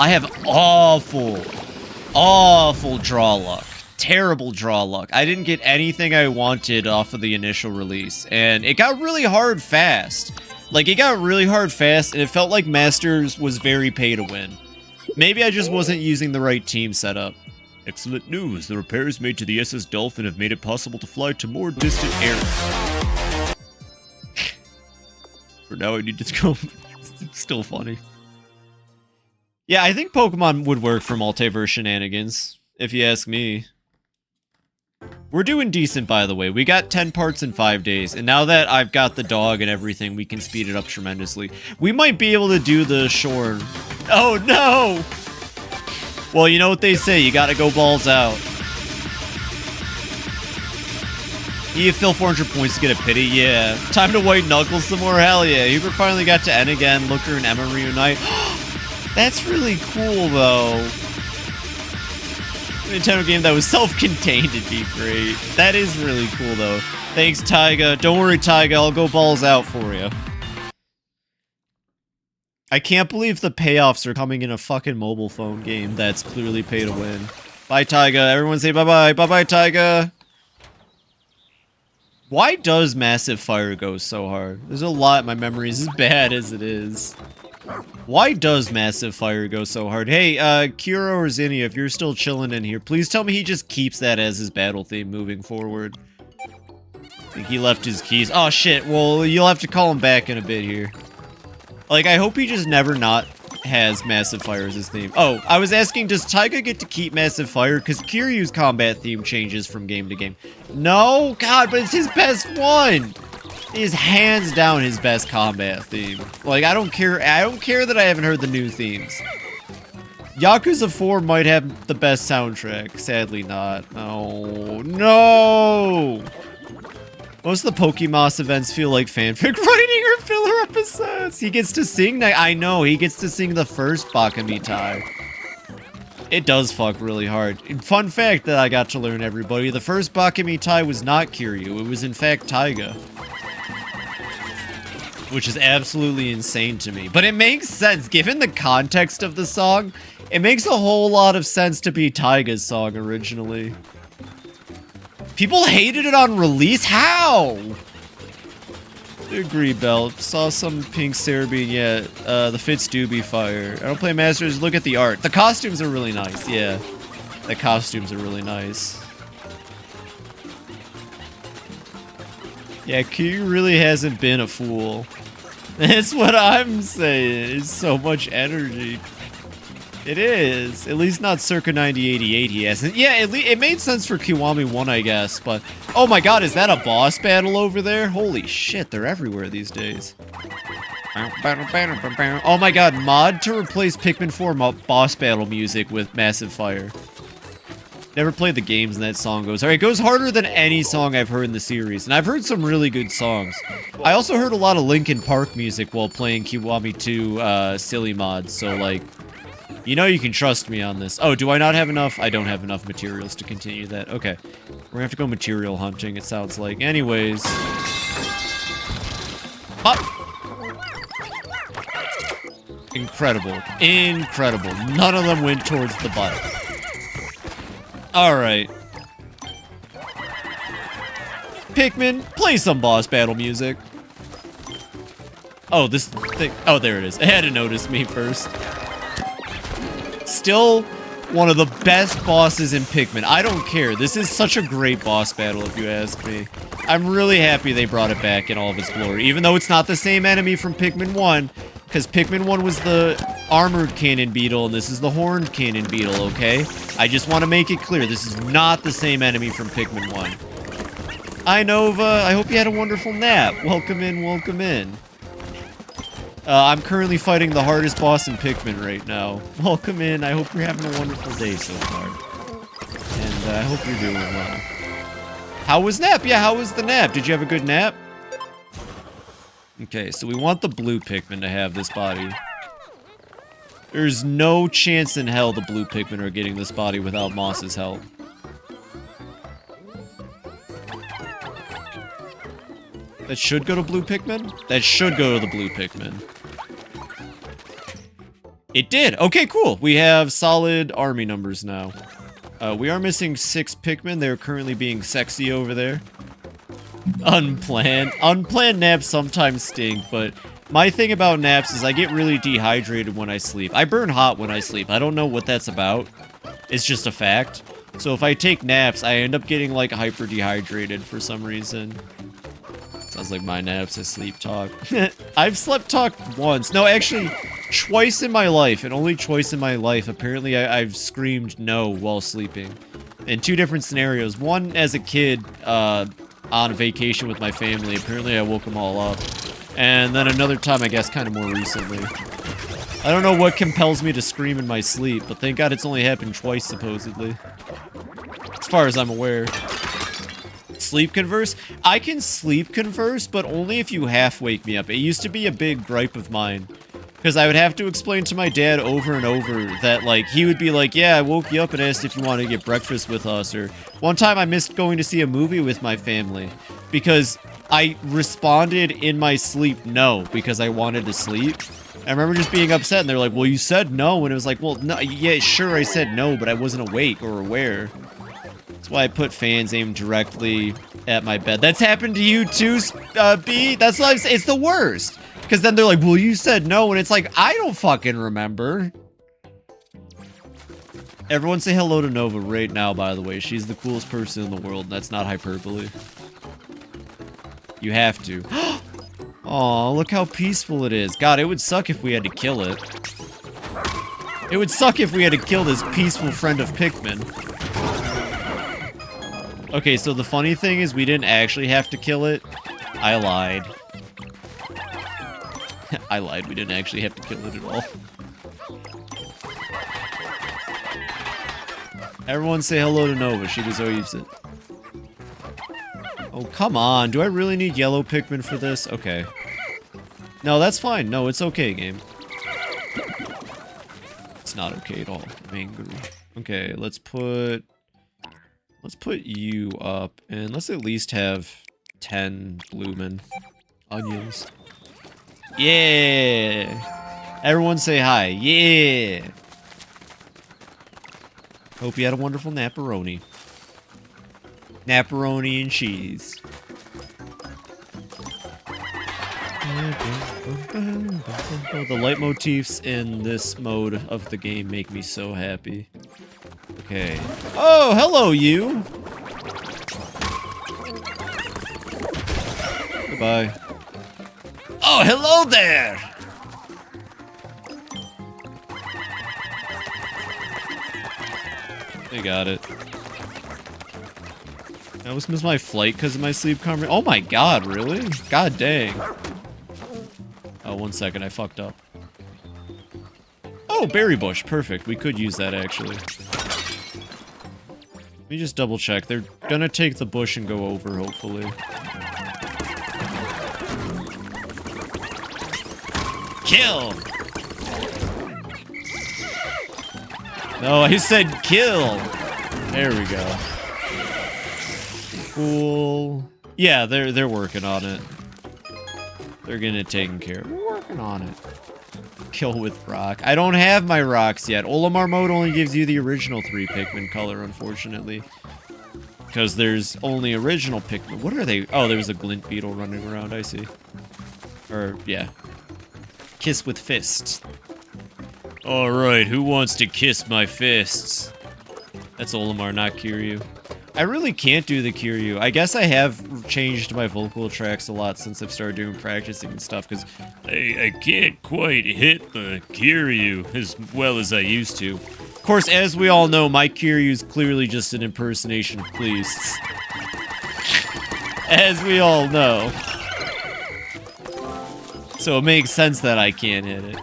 draw luck. Terrible draw luck. I didn't get anything I wanted off of the initial release, and it got really hard fast. Like, it got really hard fast, and it felt like Masters was very pay to win. Maybe I just wasn't using the right team setup. Excellent news. The repairs made to the SS Dolphin have made it possible to fly to more distant areas. For now, I need to go. It's still funny. Yeah, I think Pokemon would work for multiverse shenanigans, if you ask me. We're doing decent, by the way. We got 10 parts in 5 days, and now that I've got the dog and everything, we can speed it up tremendously. We might be able to do the shore. Oh, no! Well, you know what they say, you gotta go balls out. You fill 400 points to get a pity? Yeah. Time to white knuckle some more? Hell yeah. Hubert finally got to N again. Looker and Emma reunite. That's really cool, though. Nintendo game that was self-contained would be great. That is really cool, though. Thanks, Taiga. Don't worry, Taiga. I'll go balls out for you. I can't believe the payoffs are coming in a fucking mobile phone game that's clearly pay to win. Bye, Taiga. Everyone say bye-bye. Bye-bye, Taiga. Why does Massive Fire go so hard? There's a lot. My memory is as bad as it is. Why does Massive Fire go so hard? Hey, Kuro or Zinnia, if you're still chilling in here, please tell me he just keeps that as his battle theme moving forward. I think he left his keys. Oh, shit. Well, you'll have to call him back in a bit here. Like, I hope he just never not has Massive Fire as his theme. Oh, I was asking, does Taiga get to keep Massive Fire? Because Kiryu's combat theme changes from game to game. No? God, but it's his best one! It is hands down his best combat theme. Like, I don't care that I haven't heard the new themes. Yakuza 4 might have the best soundtrack. Sadly not. No. No! Most of the Pokemoss events feel like fanfic writing or filler episodes. He gets to sing, I know, he gets to sing the first Bakamitai. It does fuck really hard. Fun fact that I got to learn, everybody, the first Bakamitai was not Kiryu, it was in fact Taiga. Which is absolutely insane to me. But it makes sense, given the context of the song, it makes a whole lot of sense to be Taiga's song originally. People hated it on release? How? Agree, Belt. Saw some pink Cerebean, yeah. The fits do be fire. I don't play Masters, look at the art. The costumes are really nice, yeah. The costumes are really nice. Yeah, Q really hasn't been a fool. That's what I'm saying. It's so much energy. It is. At least not circa 9088 he hasn't. Yeah, it made sense for Kiwami 1, I guess, but... Oh my god, is that a boss battle over there? Holy shit, they're everywhere these days. Oh my god, mod to replace Pikmin 4 boss battle music with Massive Fire. Never played the games and that song goes. Alright, it goes harder than any song I've heard in the series. And I've heard some really good songs. I also heard a lot of Linkin Park music while playing Kiwami 2 silly mods. So, like, you know you can trust me on this. Oh, do I not have enough? I don't have enough materials to continue that. Okay. We're gonna have to go material hunting, it sounds like. Anyways. Up! Incredible. Incredible. None of them went towards the butt. Alright. Pikmin, play some boss battle music. Oh, this thing. Oh, there it is. It had to notice me first. Still one of the best bosses in Pikmin. I don't care. This is such a great boss battle, if you ask me. I'm really happy they brought it back in all of its glory. Even though it's not the same enemy from Pikmin 1. Because Pikmin 1 was the armored cannon beetle, and this is the horned cannon beetle, okay? I just want to make it clear, this is not the same enemy from Pikmin 1. Hi, Nova. I hope you had a wonderful nap. Welcome in, welcome in. I'm currently fighting the hardest boss in Pikmin right now. Welcome in. I hope you're having a wonderful day so far. And I hope you're doing well. How was nap? Yeah, how was the nap? Did you have a good nap? Okay, so we want the blue Pikmin to have this body. There's no chance in hell the blue Pikmin are getting this body without Moss's help. That should go to blue Pikmin? That should go to the blue Pikmin. It did! Okay, cool! We have solid army numbers now. We are missing 6 Pikmin. They're currently being sexy over there. Unplanned. Unplanned naps sometimes stink, but my thing about naps is I get really dehydrated when I sleep. I burn hot when I sleep. I don't know what that's about. It's just a fact. So if I take naps, I end up getting, like, hyper dehydrated for some reason. Sounds like my naps, I sleep talk. I've slept talked once. No, actually, twice in my life, and only twice in my life. Apparently, I've screamed no while sleeping. In 2 different scenarios. One, as a kid, on vacation with my family. Apparently, I woke them all up. And then another time, I guess, kind of more recently. I don't know what compels me to scream in my sleep, but thank God it's only happened twice, supposedly. As far as I'm aware. Sleep converse? I can sleep converse, but only if you half wake me up. It used to be a big gripe of mine. Because I would have to explain to my dad over and over that, like, he would be like, yeah, I woke you up and asked if you wanted to get breakfast with us. Or one time I missed going to see a movie with my family. Because I responded in my sleep no, because I wanted to sleep. I remember just being upset, and they're like, well, you said no. And it was like, well, no, yeah, sure, I said no, but I wasn't awake or aware. That's why I put fans aimed directly at my bed. That's happened to you too, B? That's why it's the worst. Because then they're like, well, you said no, and it's like, I don't fucking remember. Everyone say hello to Nova right now, by the way. She's the coolest person in the world. That's not hyperbole. You have to. Aw, look how peaceful it is. God, it would suck if we had to kill it. It would suck if we had to kill this peaceful friend of Pikmin. Okay, so the funny thing is we didn't actually have to kill it. I lied. I lied, we didn't actually have to kill it at all. Everyone say hello to Nova, she deserves it. Oh, come on, do I really need yellow Pikmin for this? Okay. No, that's fine, no, it's okay, game. It's not okay at all, I'm angry. Okay, let's put you up, and let's at least have 10 bloomin' onions. Yeah! Everyone say hi. Yeah! Hope you had a wonderful napperoni. Napperoni and cheese. The leitmotifs in this mode of the game make me so happy. Okay. Oh, hello, you! Goodbye. Oh, hello there! They got it. I almost missed my flight because of my sleep compromise. Oh my god, really? God dang. Oh, 1 second, I fucked up. Oh, berry bush, perfect. We could use that, actually. me just double check. They're gonna take the bush and go over, hopefully. Kill! No, I said kill! There we go. Cool. Yeah, they're working on it. They're getting it taken care of. We're working on it. Kill with rock. I don't have my rocks yet. Olimar mode only gives you the original 3 Pikmin color, unfortunately. Because there's only original Pikmin. What are they? Oh, there's a glint beetle running around, I see. Or, yeah. Kiss with fists. Alright, who wants to kiss my fists? That's Olimar, not Kiryu. I really can't do the Kiryu. I guess I have changed my vocal tracks a lot since I've started doing practicing and stuff, because I can't quite hit the Kiryu as well as I used to. Of course, as we all know, my Kiryu is clearly just an impersonation of Pleasts. As we all know. So it makes sense that I can't hit it.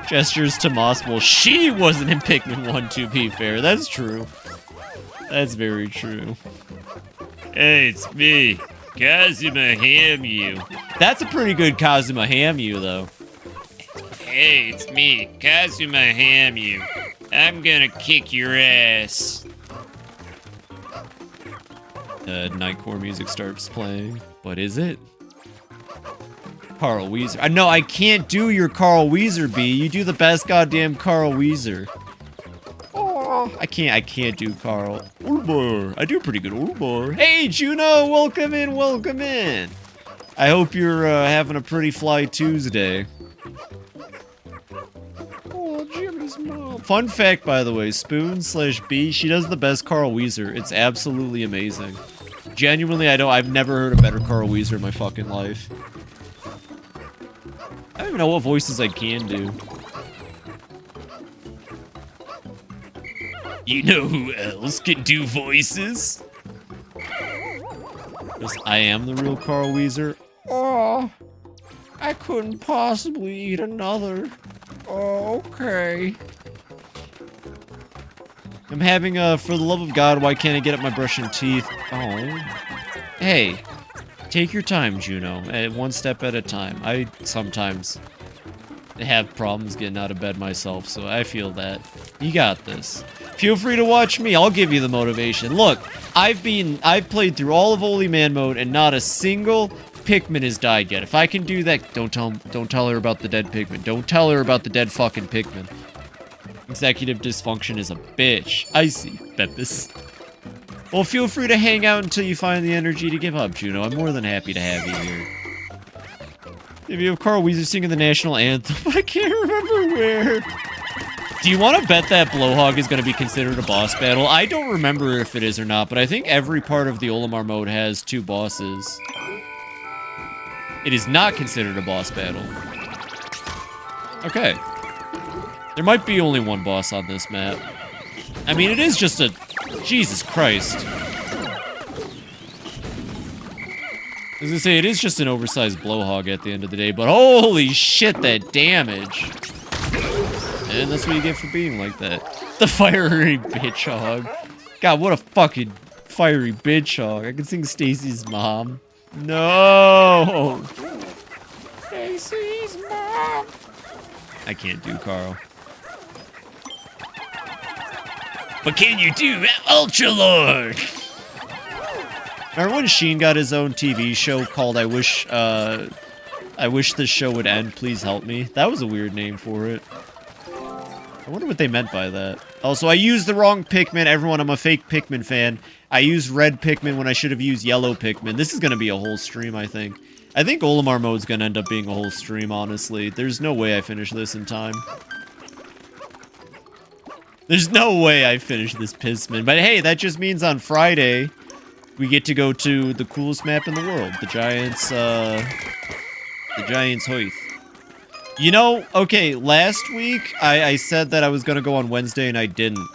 Gestures to Moss. Well, she wasn't in Pikmin 1, to be fair. That's true. That's very true. Hey, it's me, Kazuma Hamu. That's a pretty good Kazuma Hamu, though. Hey, it's me, Kazuma Hamu. I'm gonna kick your ass. Nightcore music starts playing. What is it? Carl Weezer. No, I can't do your Carl Weezer, B. You do the best goddamn Carl Weezer. Oh, I can't do Carl. Olimar. I do pretty good Olimar. Hey, Juno, welcome in, welcome in. I hope you're having a pretty fly Tuesday. Oh, Jimmy's mom. Fun fact, by the way, Spoon/B, she does the best Carl Weezer. It's absolutely amazing. Genuinely, I've never heard a better Carl Weezer in my fucking life. I don't even know what voices I can do. You know who else can do voices? Because I am the real Carl Weezer. Oh, I couldn't possibly eat another. Oh, okay. I'm having a, for the love of God, why can't I get up my brushing teeth? Oh. Hey. Take your time, Juno. One step at a time. I sometimes have problems getting out of bed myself, so I feel that. You got this. Feel free to watch me. I'll give you the motivation. Look, I've played through all of Olimar mode, and not a single Pikmin has died yet. If I can do that, don't tell her about the dead Pikmin. Don't tell her about the dead fucking Pikmin. Executive dysfunction is a bitch. I see, Beppis. Well, feel free to hang out until you find the energy to give up, Juno. I'm more than happy to have you here. If you have Carl Weezer singing the national anthem, I can't remember where. Do you want to bet that Blowhog is going to be considered a boss battle? I don't remember if it is or not, but I think every part of the Olimar mode has 2 bosses. It is not considered a boss battle. Okay. There might be only 1 boss on this map. I mean, it is just a... Jesus Christ. I was gonna say, it is just an oversized Blowhog at the end of the day, but holy shit, that damage. And that's what you get for being like that. The fiery bitch hog. God, what a fucking fiery bitch hog. I can sing Stacy's mom. No! Stacy's mom! I can't do Carl. But can you do Ultra Lord? Remember when Sheen got his own TV show called I Wish This Show Would End, Please Help Me? That was a weird name for it. I wonder what they meant by that. Also, I used the wrong Pikmin. Everyone, I'm a fake Pikmin fan. I used red Pikmin when I should have used yellow Pikmin. This is going to be a whole stream, I think. I think Olimar mode's going to end up being a whole stream, honestly. There's no way I finish this in time. There's no way I finish this Pissman. But hey, that just means on Friday, we get to go to the coolest map in the world. The Giants Hoyth. You know, okay, last week, I said that I was gonna go on Wednesday and I didn't.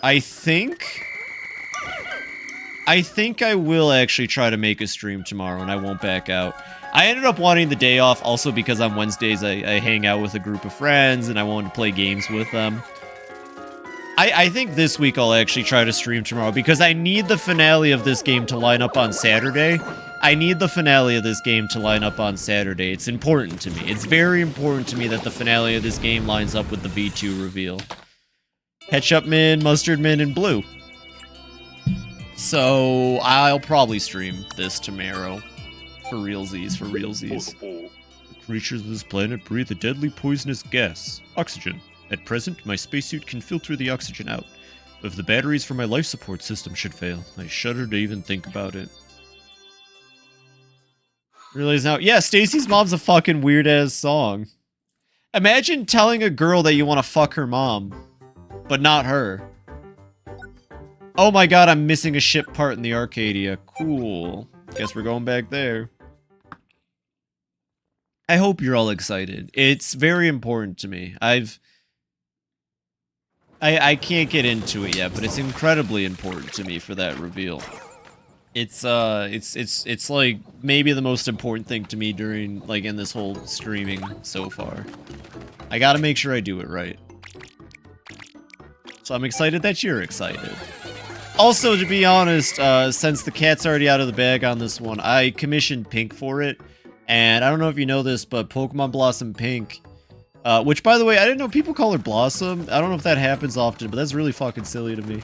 I think I will actually try to make a stream tomorrow and I won't back out. I ended up wanting the day off also because on Wednesdays I hang out with a group of friends and I wanted to play games with them. I think this week I'll actually try to stream tomorrow because I need the finale of this game to line up on Saturday. I need the finale of this game to line up on Saturday. It's important to me. It's very important to me that the finale of this game lines up with the V2 reveal. Ketchup min, mustard min, and blue. So I'll probably stream this tomorrow. For realsies, for realsies. The creatures of this planet breathe a deadly poisonous gas, oxygen. At present, my spacesuit can filter the oxygen out. If the batteries for my life support system should fail, I shudder to even think about it. Realize now, yeah, Stacy's Mom's a fucking weird-ass song. Imagine telling a girl that you want to fuck her mom, but not her. Oh my god, I'm missing a ship part in the Arcadia. Cool. Guess we're going back there. I hope you're all excited. It's very important to me. I can't get into it yet, but it's incredibly important to me for that reveal. It's like maybe the most important thing to me during like in this whole streaming so far. I gotta make sure I do it right. So I'm excited that you're excited. Also, to be honest, since the cat's already out of the bag on this one, I commissioned Pink for it. And I don't know if you know this, but Pokemon Blossom Pink, which by the way, I didn't know people call her Blossom. I don't know if that happens often, but that's really fucking silly to me.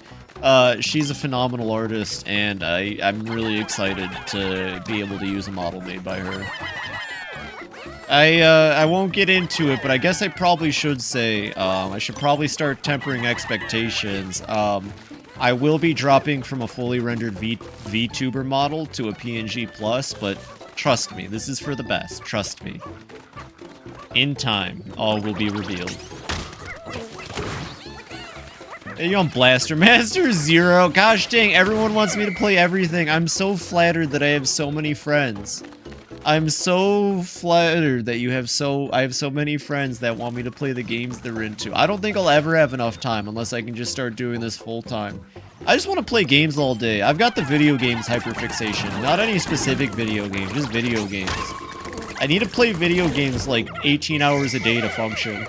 She's a phenomenal artist, and I'm really excited to be able to use a model made by her. I won't get into it, but I guess I probably should say, I should probably start tempering expectations. I will be dropping from a fully rendered VTuber model to a PNG Plus, but trust me, this is for the best. Trust me. In time, all will be revealed. Hey, you on Blaster Master Zero? Gosh dang, everyone wants me to play everything. I'm so flattered that I have so many friends. I'm so flattered that I have so many friends that want me to play the games they're into. I don't think I'll ever have enough time unless I can just start doing this full time. I just want to play games all day. I've got the video games hyperfixation. Not any specific video game, just video games. I need to play video games like 18 hours a day to function.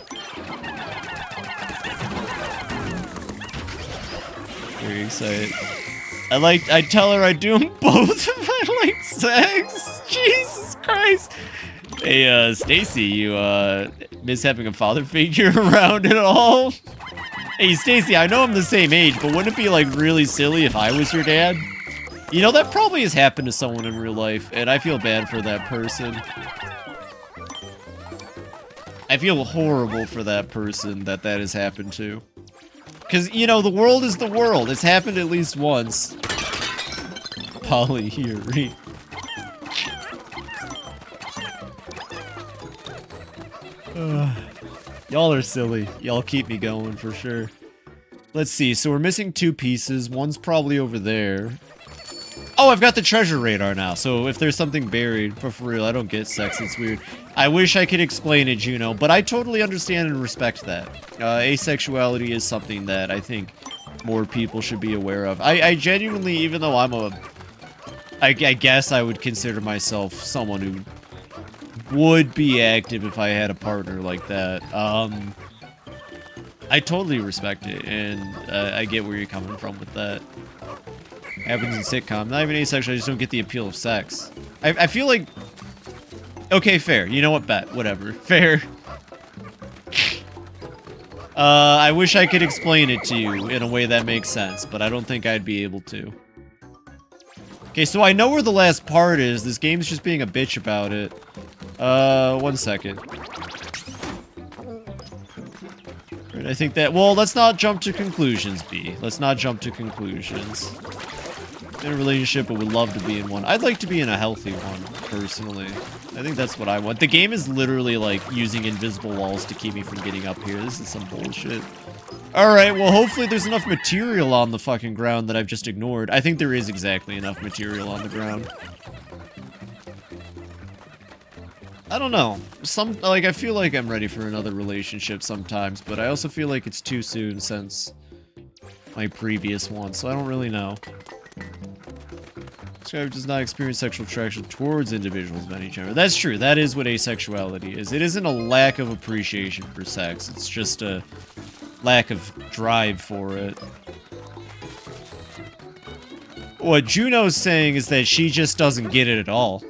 Very excited. I tell her I do them both if I like sex. Jesus Christ. Hey, Stacy, you, miss having a father figure around at all? Hey, Stacy, I know I'm the same age, but wouldn't it be, like, really silly if I was your dad? You know, that probably has happened to someone in real life, and I feel bad for that person. I feel horrible for that person that has happened to. Because, you know, the world is the world. It's happened at least once. Polly, here, read. Y'all are silly. Y'all keep me going for sure. Let's see. So we're missing 2 pieces. One's probably over there. Oh, I've got the treasure radar now. So if there's something buried, but for real, I don't get sex. It's weird. I wish I could explain it, Juno, but I totally understand and respect that. Asexuality is something that I think more people should be aware of. I genuinely, even though I guess I would consider myself someone who would be active if I had a partner like that. I totally respect it, and I get where you're coming from with that. Happens in sitcom. Not even asexual, I just don't get the appeal of sex. I feel like... Okay, fair. You know what, bet. Whatever. Fair. I wish I could explain it to you in a way that makes sense, but I don't think I'd be able to. Okay, so I know where the last part is. This game's just being a bitch about it. 1 second. Right, I think that... Well, let's not jump to conclusions, B. Let's not jump to conclusions. In a relationship, but would love to be in one. I'd like to be in a healthy one, personally. I think that's what I want. The game is literally, like, using invisible walls to keep me from getting up here. This is some bullshit. Alright, well, hopefully there's enough material on the fucking ground that I've just ignored. I think there is exactly enough material on the ground. I don't know. I feel like I'm ready for another relationship sometimes, but I also feel like it's too soon since my previous one, so I don't really know. This guy does not experience sexual attraction towards individuals of any gender. That's true. That is what asexuality is. It isn't a lack of appreciation for sex. It's just a lack of drive for it. What Juno's saying is that she just doesn't get it at all.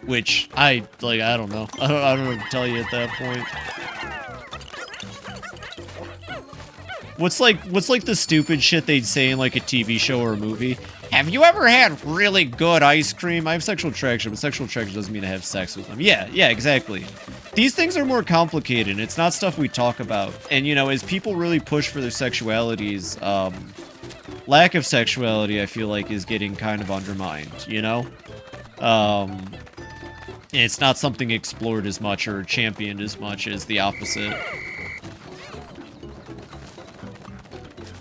Which, I don't know. I don't know what to tell you at that point. What's like the stupid shit they'd say in like a TV show or a movie? Have you ever had really good ice cream? I have sexual attraction, but sexual attraction doesn't mean I have sex with them. Yeah, exactly. These things are more complicated. It's not stuff we talk about. And, you know, as people really push for their sexualities, lack of sexuality, I feel like, is getting kind of undermined, you know? It's not something explored as much or championed as much as the opposite.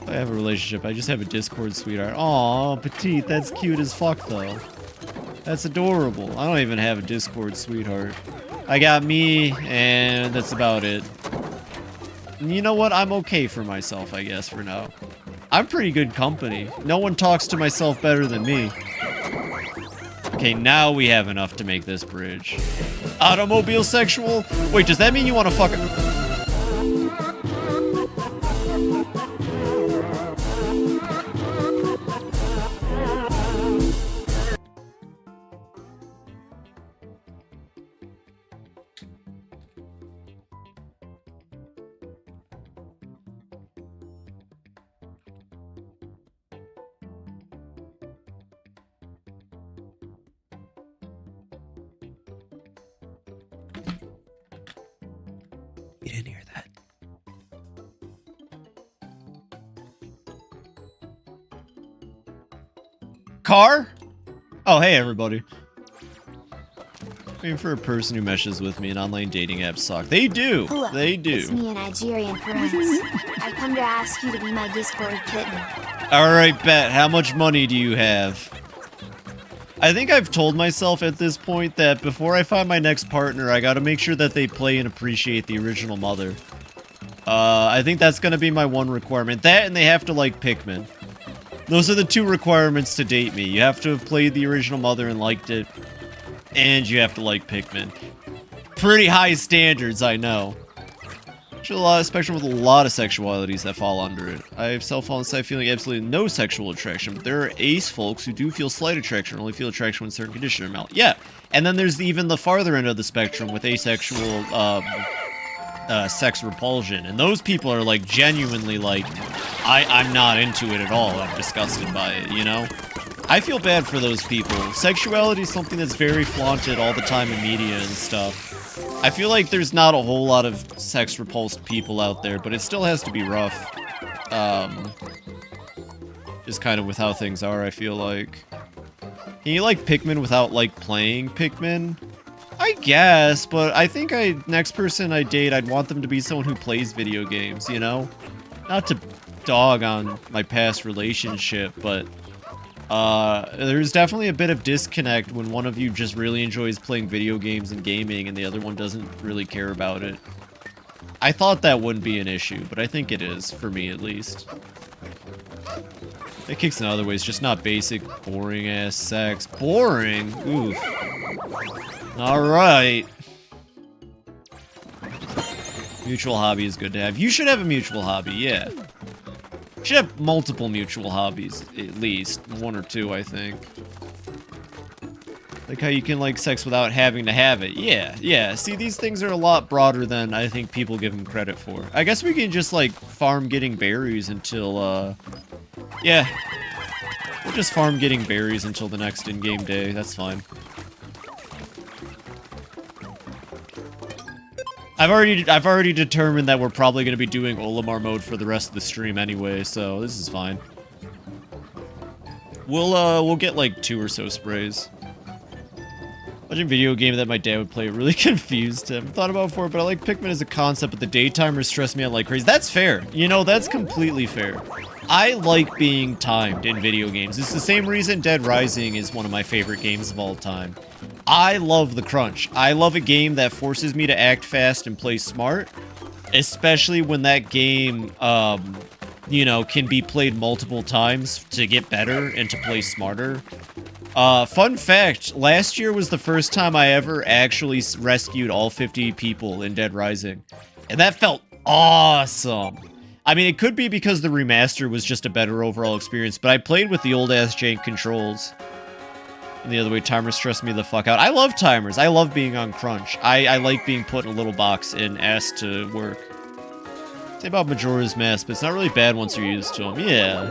I have a relationship. I just have a Discord sweetheart. Aw, petite. That's cute as fuck, though. That's adorable. I don't even have a Discord sweetheart. I got me, and that's about it. And you know what? I'm okay for myself, I guess, for now. I'm pretty good company. No one talks to myself better than me. Okay, now we have enough to make this bridge. Automobile sexual? Wait, does that mean you want to fuck a... You didn't hear that. Car? Oh, hey, everybody. Waiting for a person who meshes with me in online dating apps suck. They do. Hello, They do. It's me, a Nigerian prince. I come to ask you to be my Discord kitten. Alright, bet. How much money do you have? I think I've told myself at this point that before I find my next partner, I gotta make sure that they play and appreciate the original mother. I think that's gonna be my one requirement. That and they have to like Pikmin. Those are the two requirements to date me. You have to have played the original mother and liked it. And you have to like Pikmin. Pretty high standards, I know. There's a lot of spectrum with a lot of sexualities that fall under it. I have self-fall inside feeling absolutely no sexual attraction, but there are ace folks who do feel slight attraction or only feel attraction when certain conditions are met. Yeah, and then there's even the farther end of the spectrum with asexual sex repulsion, and those people are like genuinely like, I'm not into it at all, I'm disgusted by it, you know? I feel bad for those people. Sexuality is something that's very flaunted all the time in media and stuff. I feel like there's not a whole lot of sex-repulsed people out there, but it still has to be rough. Just kind of with how things are, I feel like. Can you like Pikmin without, like, playing Pikmin? I guess, but I think next person I date, I'd want them to be someone who plays video games, you know? Not to dog on my past relationship, but... there's definitely a bit of disconnect when one of you just really enjoys playing video games and gaming and the other one doesn't really care about it. I thought that wouldn't be an issue, but I think it is, for me at least. It kicks in other ways, just not basic, boring-ass sex. Boring? Oof. Alright. Mutual hobby is good to have. You should have a mutual hobby, yeah. Should have multiple mutual hobbies, at least. One or two, I think. Like how you can like sex without having to have it. Yeah. See, these things are a lot broader than I think people give them credit for. I guess we can just like farm getting berries until, yeah. We'll just farm getting berries until the next in-game day. That's fine. I've already determined that we're probably going to be doing Olimar mode for the rest of the stream anyway, so this is fine. We'll get like 2 or so sprays. Watching a video game that my dad would play really confused him. Thought about it before, but I like Pikmin as a concept, but the daytimers stress me out like crazy. That's fair. You know, that's completely fair. I like being timed in video games. It's the same reason Dead Rising is one of my favorite games of all time. I love the crunch. I love a game that forces me to act fast and play smart, especially when that game, you know, can be played multiple times to get better and to play smarter. Fun fact, last year was the first time I ever actually rescued all 50 people in Dead Rising, and that felt awesome. I mean, it could be because the remaster was just a better overall experience, but I played with the old-ass jank controls. And the other way, timers stress me the fuck out. I love timers. I love being on crunch. I like being put in a little box and asked to work. Say about Majora's Mask, but it's not really bad once you're used to them. Yeah.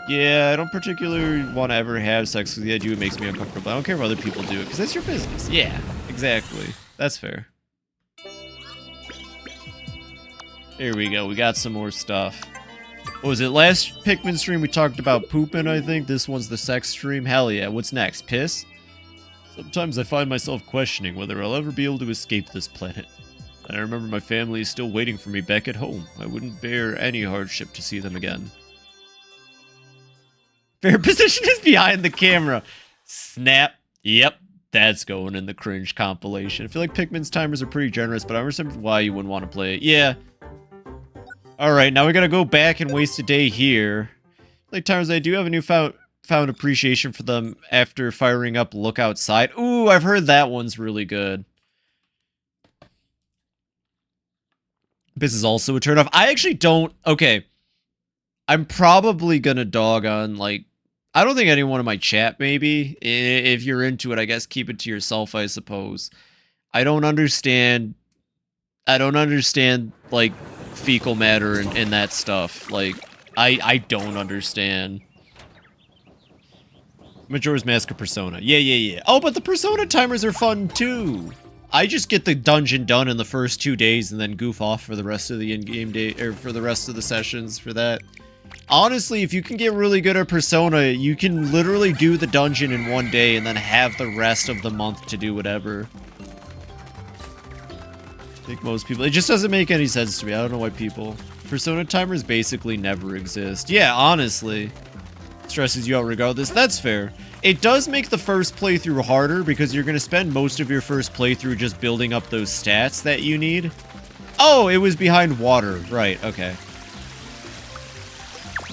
Yeah, I don't particularly want to ever have sex with the idea it makes me uncomfortable. I don't care if other people do it, because that's your business. Yeah, exactly. That's fair. Here we go. We got some more stuff. What was it? Last Pikmin stream we talked about pooping, I think. This one's the sex stream. Hell yeah. What's next? Piss? Sometimes I find myself questioning whether I'll ever be able to escape this planet. And I remember my family is still waiting for me back at home. I wouldn't bear any hardship to see them again. Fair position is behind the camera. Snap. Yep. That's going in the cringe compilation. I feel like Pikmin's timers are pretty generous, but I understand why you wouldn't want to play it. Yeah. Alright, now we gotta go back and waste a day here. Like times I do have a newfound appreciation for them after firing up Look Outside. Ooh, I've heard that one's really good. This is also a turnoff. I actually don't... Okay. I'm probably gonna dog on, like... I don't think anyone in my chat, maybe. If you're into it, I guess keep it to yourself, I suppose. I don't understand, like, fecal matter and that stuff. Like, I don't understand. Majora's Mask Persona. Yeah. Oh, but the Persona timers are fun, too. I just get the dungeon done in the first 2 days and then goof off for the rest of the in-game day, or for the rest of the sessions for that. Honestly, if you can get really good at Persona, you can literally do the dungeon in 1 day and then have the rest of the month to do whatever. I think most people... It just doesn't make any sense to me. I don't know why people... Persona timers basically never exist. Yeah, honestly. Stresses you out regardless. That's fair. It does make the first playthrough harder because you're going to spend most of your first playthrough just building up those stats that you need. Oh, it was behind water. Right, okay.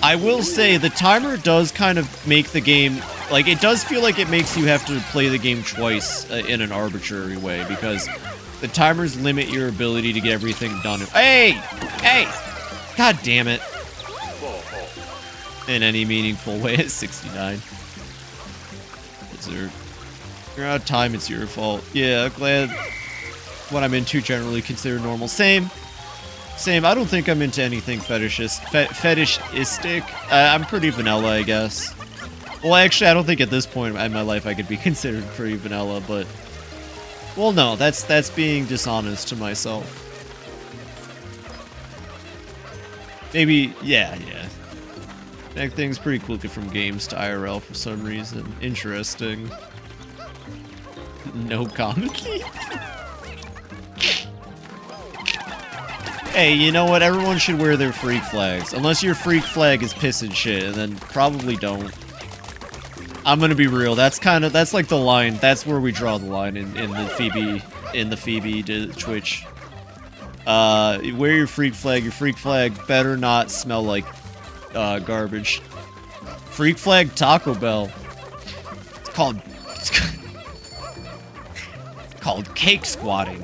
I will say, the timer does kind of make the game... Like, it does feel like it makes you have to play the game twice in an arbitrary way, because the timers limit your ability to get everything done. Hey! Hey! God damn it. In any meaningful way at 69. You're out of time, it's your fault. Yeah, I'm glad what I'm into generally considered normal. Same. I don't think I'm into anything fetishistic. I'm pretty vanilla, I guess. Well, actually, I don't think at this point in my life I could be considered pretty vanilla, but... Well, no, that's being dishonest to myself. Maybe, yeah. That thing's pretty quickly from games to IRL for some reason. Interesting. No comedy? Hey, you know what? Everyone should wear their freak flags. Unless your freak flag is piss and shit, and then probably don't. I'm gonna be real. That's like the line. That's where we draw the line in the Phoebe Twitch. Wear your freak flag. Your freak flag better not smell like garbage. Freak flag Taco Bell. It's called cake squatting.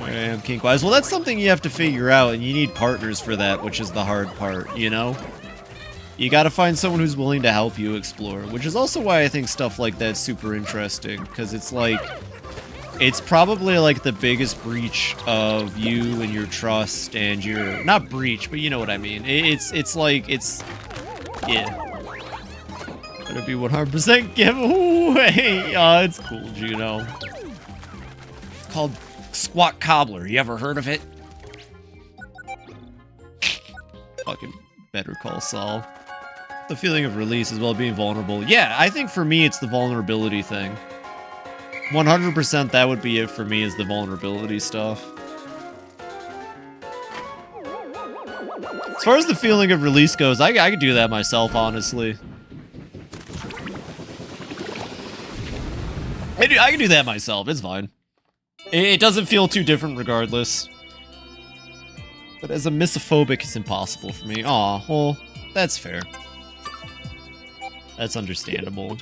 I'm kink-wise. Well, that's something you have to figure out, and you need partners for that, which is the hard part, you know? You gotta find someone who's willing to help you explore, which is also why I think stuff like that's super interesting, because it's like... It's probably, like, the biggest breach of you and your trust and your... Not breach, but you know what I mean. It's like, it's... Yeah. Gotta be 100% giveaway. Oh, it's cool, Juno. It's called... Squat Cobbler, you ever heard of it? Fucking Better Call Saul. The feeling of release as well as being vulnerable. Yeah, I think for me it's the vulnerability thing. 100% that would be it for me, is the vulnerability stuff. As far as the feeling of release goes, I could do that myself, honestly. I can do that myself, it's fine. It doesn't feel too different regardless. But as a misophobic, it's impossible for me. Aw, well, that's fair. That's understandable.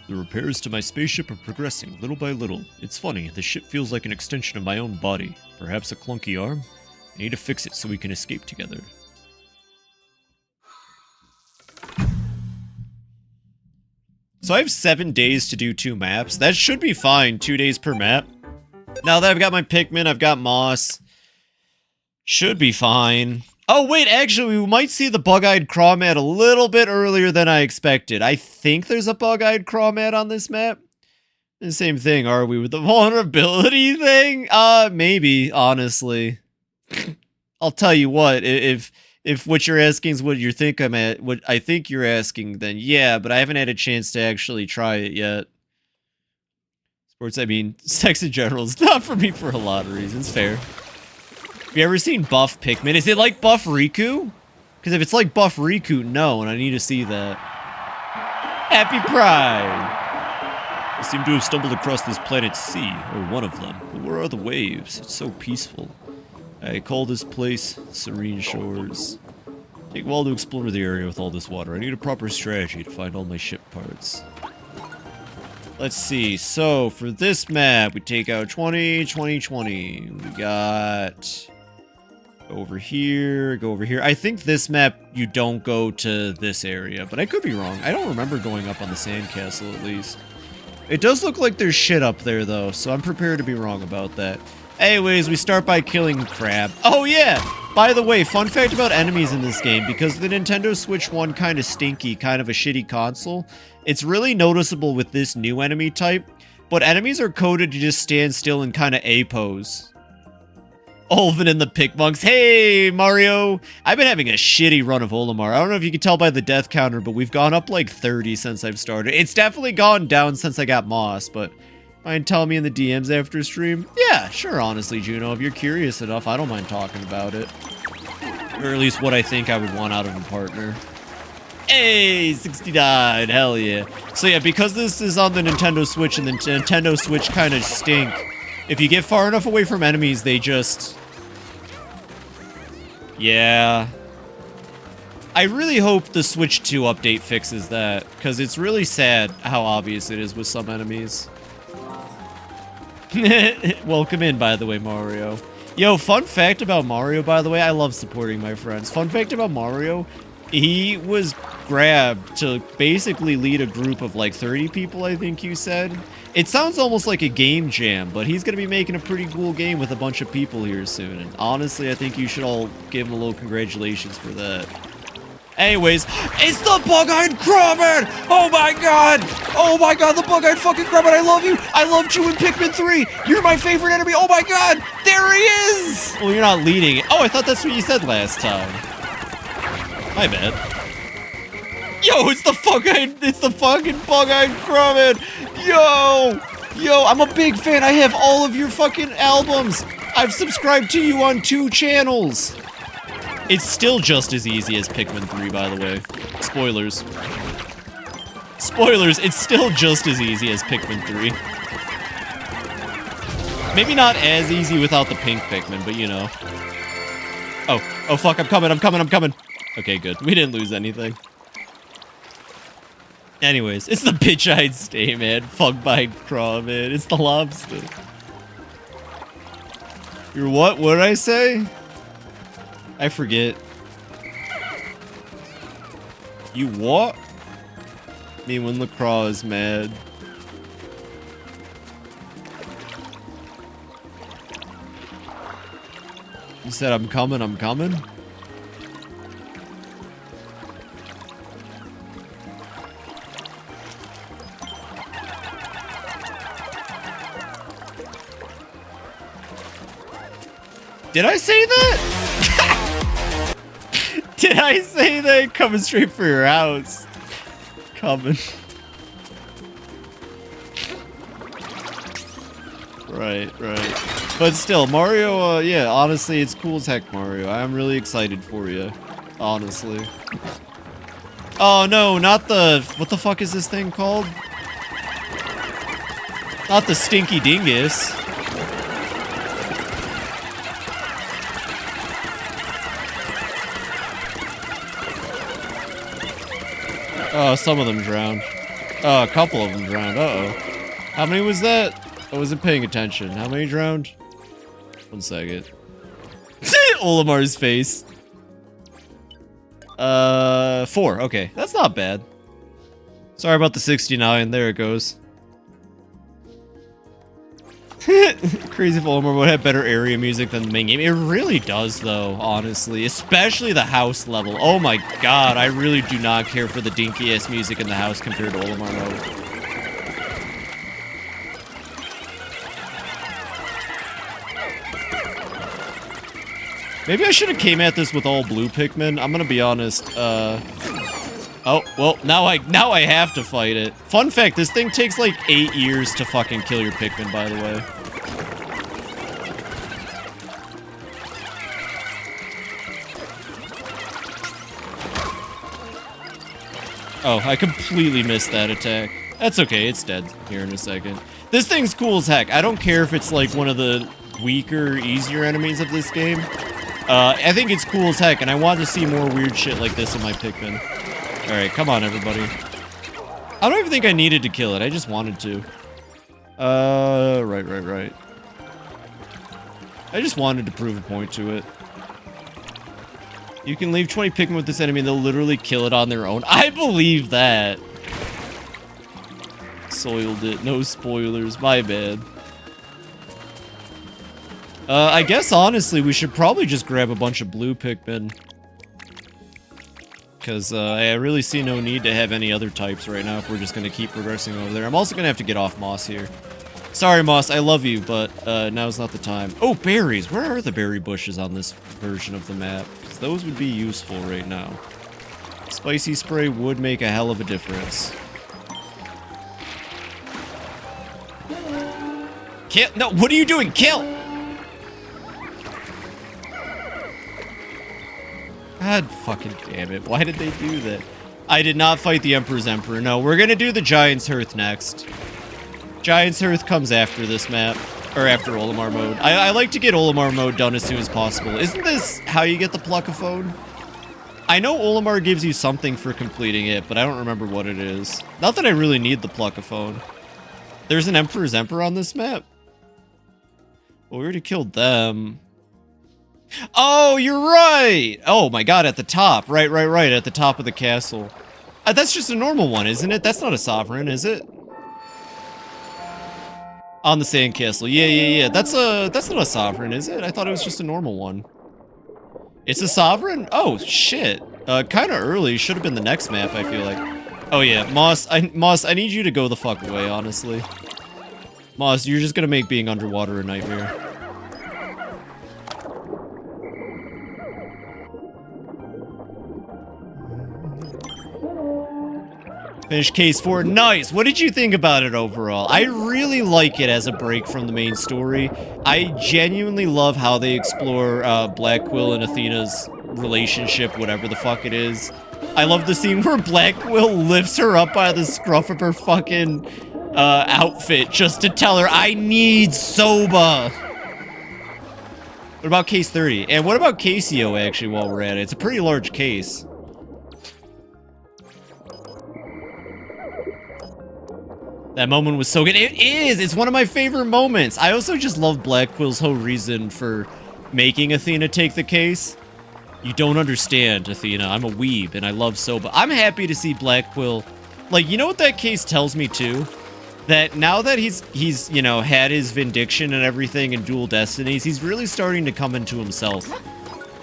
The repairs to my spaceship are progressing little by little. It's funny, the ship feels like an extension of my own body. Perhaps a clunky arm? I need to fix it so we can escape together. So I have 7 days to do 2 maps. That should be fine, 2 days per map. Now that I've got my Pikmin, I've got Moss. Should be fine. Oh wait, actually we might see the bug-eyed crawmad a little bit earlier than I expected. I think there's a bug-eyed crawmad on this map. The same thing, are we, with the vulnerability thing? Maybe, honestly. I'll tell you what, if what you're asking is what you think what I think you're asking, then yeah, but I haven't had a chance to actually try it yet. Sports, I mean, sex in general is not for me for a lot of reasons, fair. Have you ever seen Buff Pikmin? Is it like Buff Riku? Because if it's like Buff Riku, no, and I need to see that. Happy Pride! I seem to have stumbled across this planet's sea, or one of them. But where are the waves? It's so peaceful. I call this place Serene Shores. Take a while to explore the area with all this water. I need a proper strategy to find all my ship parts. Let's see. So, for this map, we take out 20, 20, 20. We got... Go over here, go over here. I think this map, you don't go to this area, but I could be wrong. I don't remember going up on the sandcastle, at least. It does look like there's shit up there, though, so I'm prepared to be wrong about that. Anyways, we start by killing Crab. Oh, yeah! By the way, fun fact about enemies in this game, because the Nintendo Switch 1 kind of stinky, kind of a shitty console, it's really noticeable with this new enemy type, but enemies are coded to just stand still and kind of A-pose. Olvin and the Pikmonths. Hey, Mario! I've been having a shitty run of Olimar. I don't know if you can tell by the death counter, but we've gone up like 30 since I've started. It's definitely gone down since I got Moss, but mind telling me in the DMs after stream? Yeah, sure, honestly, Juno. If you're curious enough, I don't mind talking about it. Or at least what I think I would want out of a partner. Hey, 69, hell yeah. So yeah, because this is on the Nintendo Switch and the Nintendo Switch kind of stink, if you get far enough away from enemies, they just... Yeah. I really hope the Switch 2 update fixes that, because it's really sad how obvious it is with some enemies. Welcome in, by the way, Mario. Yo, fun fact about Mario, by the way, I love supporting my friends. Fun fact about Mario, he was grabbed to basically lead a group of like 30 people, I think you said. It sounds almost like a game jam, but he's going to be making a pretty cool game with a bunch of people here soon. And honestly, I think you should all give him a little congratulations for that. Anyways, it's the bug-eyed crawmad! Oh my god! Oh my god, the bug-eyed fucking crawmad, I love you! I loved you in Pikmin 3! You're my favorite enemy! Oh my god! There he is! Well, you're not leading it. Oh, I thought that's what you said last time. My bad. Yo, it's the fucking bug-eyed crawmad! Yo! Yo, I'm a big fan. I have all of your fucking albums. I've subscribed to you on 2 channels. It's still just as easy as Pikmin 3, by the way. Spoilers. Spoilers, it's still just as easy as Pikmin 3. Maybe not as easy without the pink Pikmin, but you know. Oh fuck, I'm coming. Okay, good. We didn't lose anything. Anyways, it's the bitch-eyed stay, man. Fuck-bite craw, man. It's the lobster. You're what? What did I say? I forget. You what? I mean, when the craw is mad. You said I'm coming. Did I say that? Did I say that? Coming straight for your house. Coming. Right. But still, Mario, yeah, honestly, it's cool as heck, Mario. I'm really excited for you. Honestly. Oh, no, not the... What the fuck is this thing called? Not the Stinky Dingus. Oh, some of them drowned. Oh, a couple of them drowned. Uh-oh. How many was that? I wasn't paying attention. How many drowned? 1 second. Olimar's face. 4. Okay, that's not bad. Sorry about the 69. There it goes. Crazy if Olimar would have better area music than the main game. It really does, though, honestly. Especially the house level. Oh my god, I really do not care for the dinky-ass music in the house compared to Olimar mode. Maybe I should have came at this with all blue Pikmin. I'm gonna be honest. Oh, well, now I have to fight it. Fun fact, this thing takes like 8 years to fucking kill your Pikmin, by the way. Oh, I completely missed that attack. That's okay, it's dead here in a second. This thing's cool as heck. I don't care if it's like one of the weaker, easier enemies of this game. I think it's cool as heck, and I want to see more weird shit like this in my Pikmin. Alright, come on, everybody. I don't even think I needed to kill it, I just wanted to. Right. I just wanted to prove a point to it. You can leave 20 Pikmin with this enemy and they'll literally kill it on their own. I believe that. Soiled it, no spoilers, my bad. I guess, honestly, we should probably just grab a bunch of blue Pikmin. Because I really see no need to have any other types right now if we're just going to keep progressing over there. I'm also going to have to get off Moss here. Sorry, Moss, I love you, but now's not the time. Oh, berries! Where are the berry bushes on this version of the map? Because those would be useful right now. Spicy spray would make a hell of a difference. Kill! No, what are you doing? Kill! God fucking damn it. Why did they do that? I did not fight the Emperor's Emperor. No, we're gonna do the Giant's Hearth next. Giant's Hearth comes after this map. Or after Olimar mode. I like to get Olimar mode done as soon as possible. Isn't this how you get the Pluckaphone? I know Olimar gives you something for completing it, but I don't remember what it is. Not that I really need the Pluckaphone. There's an Emperor's Emperor on this map? Well, we already killed them. Oh, you're right! Oh my god, at the top. Right, at the top of the castle. That's just a normal one, isn't it? That's not a sovereign, is it? On the sandcastle. Yeah. That's not a sovereign, is it? I thought it was just a normal one. It's a sovereign? Oh, shit. Kind of early. Should have been the next map, I feel like. Oh yeah, Moss, I need you to go the fuck away, honestly. Moss, you're just gonna make being underwater a nightmare. Finish case 4. Nice! What did you think about it overall? I really like it as a break from the main story. I genuinely love how they explore Black Quill and Athena's relationship, whatever the fuck it is. I love the scene where Black Quill lifts her up by the scruff of her fucking outfit just to tell her, I need soba! What about case 30? And what about Casio, actually, while we're at it? It's a pretty large case. That moment was so good. It is! It's one of my favorite moments. I also just love Black Quill's whole reason for making Athena take the case. You don't understand, Athena. I'm a weeb, and I love soba. I'm happy to see Black Quill. Like, you know what that case tells me, too? That now that he's you know, had his vindiction and everything in Dual Destinies, he's really starting to come into himself.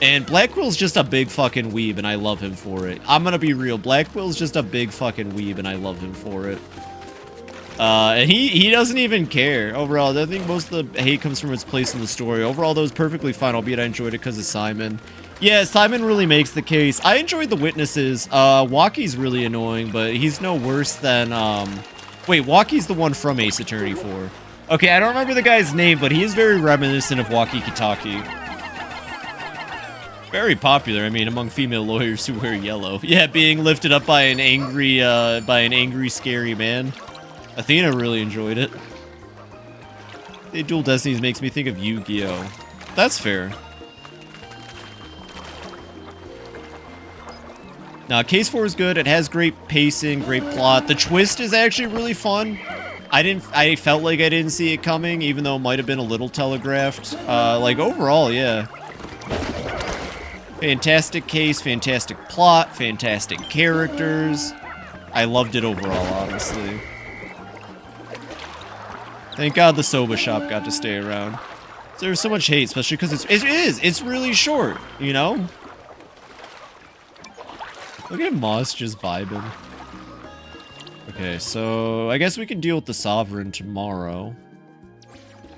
And Black Quill's just a big fucking weeb, and I love him for it. I'm gonna be real. Black Quill's just a big fucking weeb, and I love him for it. And he doesn't even care. Overall, I think most of the hate comes from its place in the story. Overall, that was perfectly fine, albeit I enjoyed it because of Simon. Yeah, Simon really makes the case. I enjoyed the witnesses. Waki's really annoying, but he's no worse than, Wait, Waki's the one from Ace Attorney 4. Okay, I don't remember the guy's name, but he is very reminiscent of Waki Kitaki. Very popular, I mean, among female lawyers who wear yellow. Yeah, being lifted up by an angry, scary man. Athena really enjoyed it. The Dual Destinies makes me think of Yu-Gi-Oh! That's fair. Now, Case 4 is good. It has great pacing, great plot. The twist is actually really fun. I felt like I didn't see it coming, even though it might have been a little telegraphed. Like, overall, yeah. Fantastic case, fantastic plot, fantastic characters. I loved it overall, honestly. Thank God the Soba Shop got to stay around. There's so much hate, especially because it's really short, you know? Look at Moss just vibing. Okay, so I guess we can deal with the Sovereign tomorrow.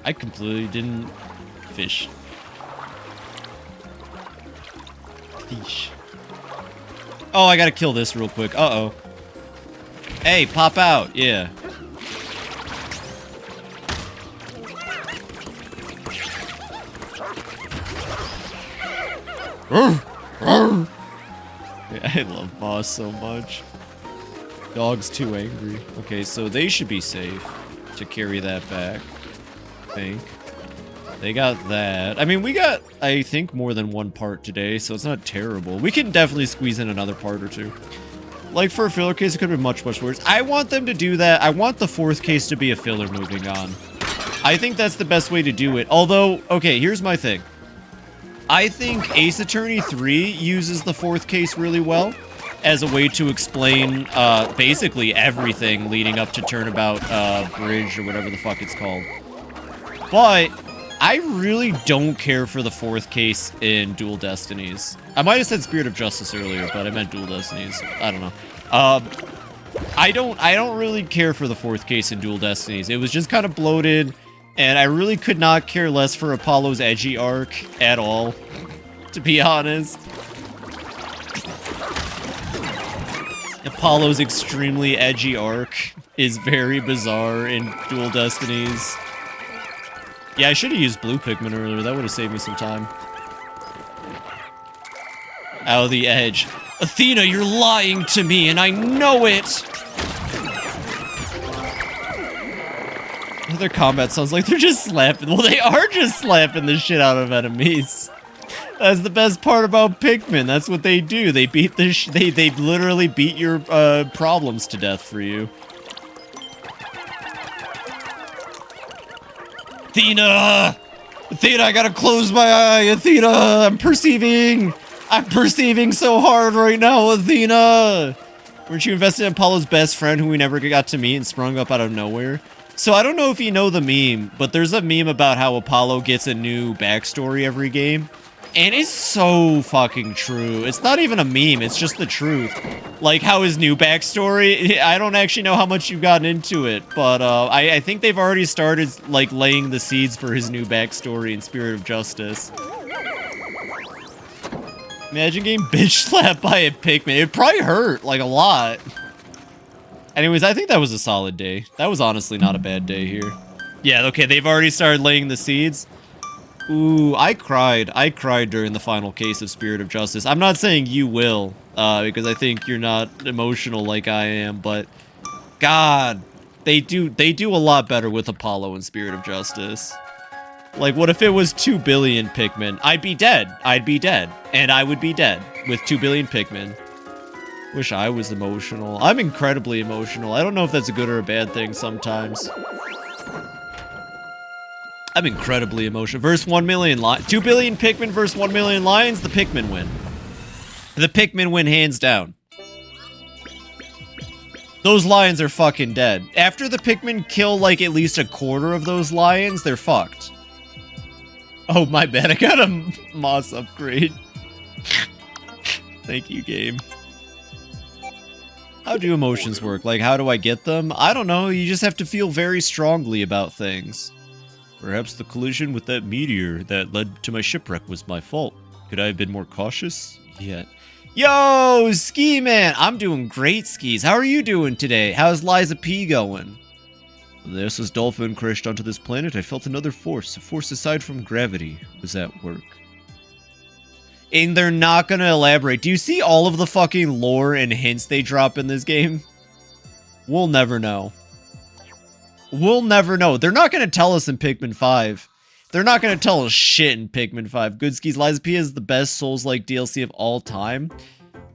I completely didn't fish. Fish. Oh, I gotta kill this real quick. Uh-oh. Hey, pop out. Yeah. I love Boss so much. Dog's too angry. Okay, so they should be safe to carry that back, I think. They got that. I mean, we got, I think, more than one part today, so it's not terrible. We can definitely squeeze in another part or two. Like, for a filler case, it could have been much, much worse. I want them to do that. I want the fourth case to be a filler moving on. I think that's the best way to do it. Although, okay, here's my thing. I think Ace Attorney 3 uses the fourth case really well as a way to explain basically everything leading up to Turnabout Bridge or whatever the fuck it's called. But I really don't care for the fourth case in Dual Destinies. I might have said Spirit of Justice earlier, but I meant Dual Destinies. I don't know. I don't really care for the fourth case in Dual Destinies. It was just kind of bloated. And I really could not care less for Apollo's edgy arc at all, to be honest. Apollo's extremely edgy arc is very bizarre in Dual Destinies. Yeah, I should have used blue Pikmin earlier. That would have saved me some time. Out of the edge. Athena, you're lying to me, and I know it! Their combat sounds like they're just slapping. Well, they are just slapping the shit out of enemies. That's the best part about Pikmin. That's what they do. They beat the they literally beat your problems to death for you. Athena! Athena, I gotta close my eye. Athena, I'm perceiving so hard right now, Athena. Weren't you invested in Apollo's best friend who we never got to meet and sprung up out of nowhere? So I don't know if you know the meme, but there's a meme about how Apollo gets a new backstory every game. And it's so fucking true. It's not even a meme, it's just the truth. Like how his new backstory, I don't actually know how much you've gotten into it, but I think they've already started like laying the seeds for his new backstory in Spirit of Justice. Imagine getting bitch slapped by a Pikmin. It probably hurt, like a lot. Anyways, I think that was a solid day. That was honestly not a bad day here. Yeah, okay, they've already started laying the seeds. Ooh, I cried. I cried during the final case of Spirit of Justice. I'm not saying you will, because I think you're not emotional like I am, but God, they do a lot better with Apollo and Spirit of Justice. Like, what if it was 2 billion Pikmin? I'd be dead. I'd be dead. And I would be dead with 2 billion Pikmin. Wish I was emotional. I'm incredibly emotional. I don't know if that's a good or a bad thing sometimes. I'm incredibly emotional. Versus 1 million lions. 2 billion Pikmin versus 1 million lions, the Pikmin win. The Pikmin win hands down. Those lions are fucking dead. After the Pikmin kill like at least a quarter of those lions, they're fucked. Oh, my bad. I got a moss upgrade. Thank you, game. How do emotions work? Like, how do I get them? I don't know. You just have to feel very strongly about things. Perhaps the collision with that meteor that led to my shipwreck was my fault. Could I have been more cautious? Yeah. Yo, Ski Man! I'm doing great, Skis. How are you doing today? How's Liza P going? When the SS Dolphin crashed onto this planet, I felt another force. A force aside from gravity was at work. And they're not gonna elaborate. Do you see all of the fucking lore and hints they drop in this game? We'll never know. We'll never know. They're not gonna tell us in Pikmin 5. They're not gonna tell us shit in Pikmin 5. Good Skis, Liza P is the best Souls-like DLC of all time.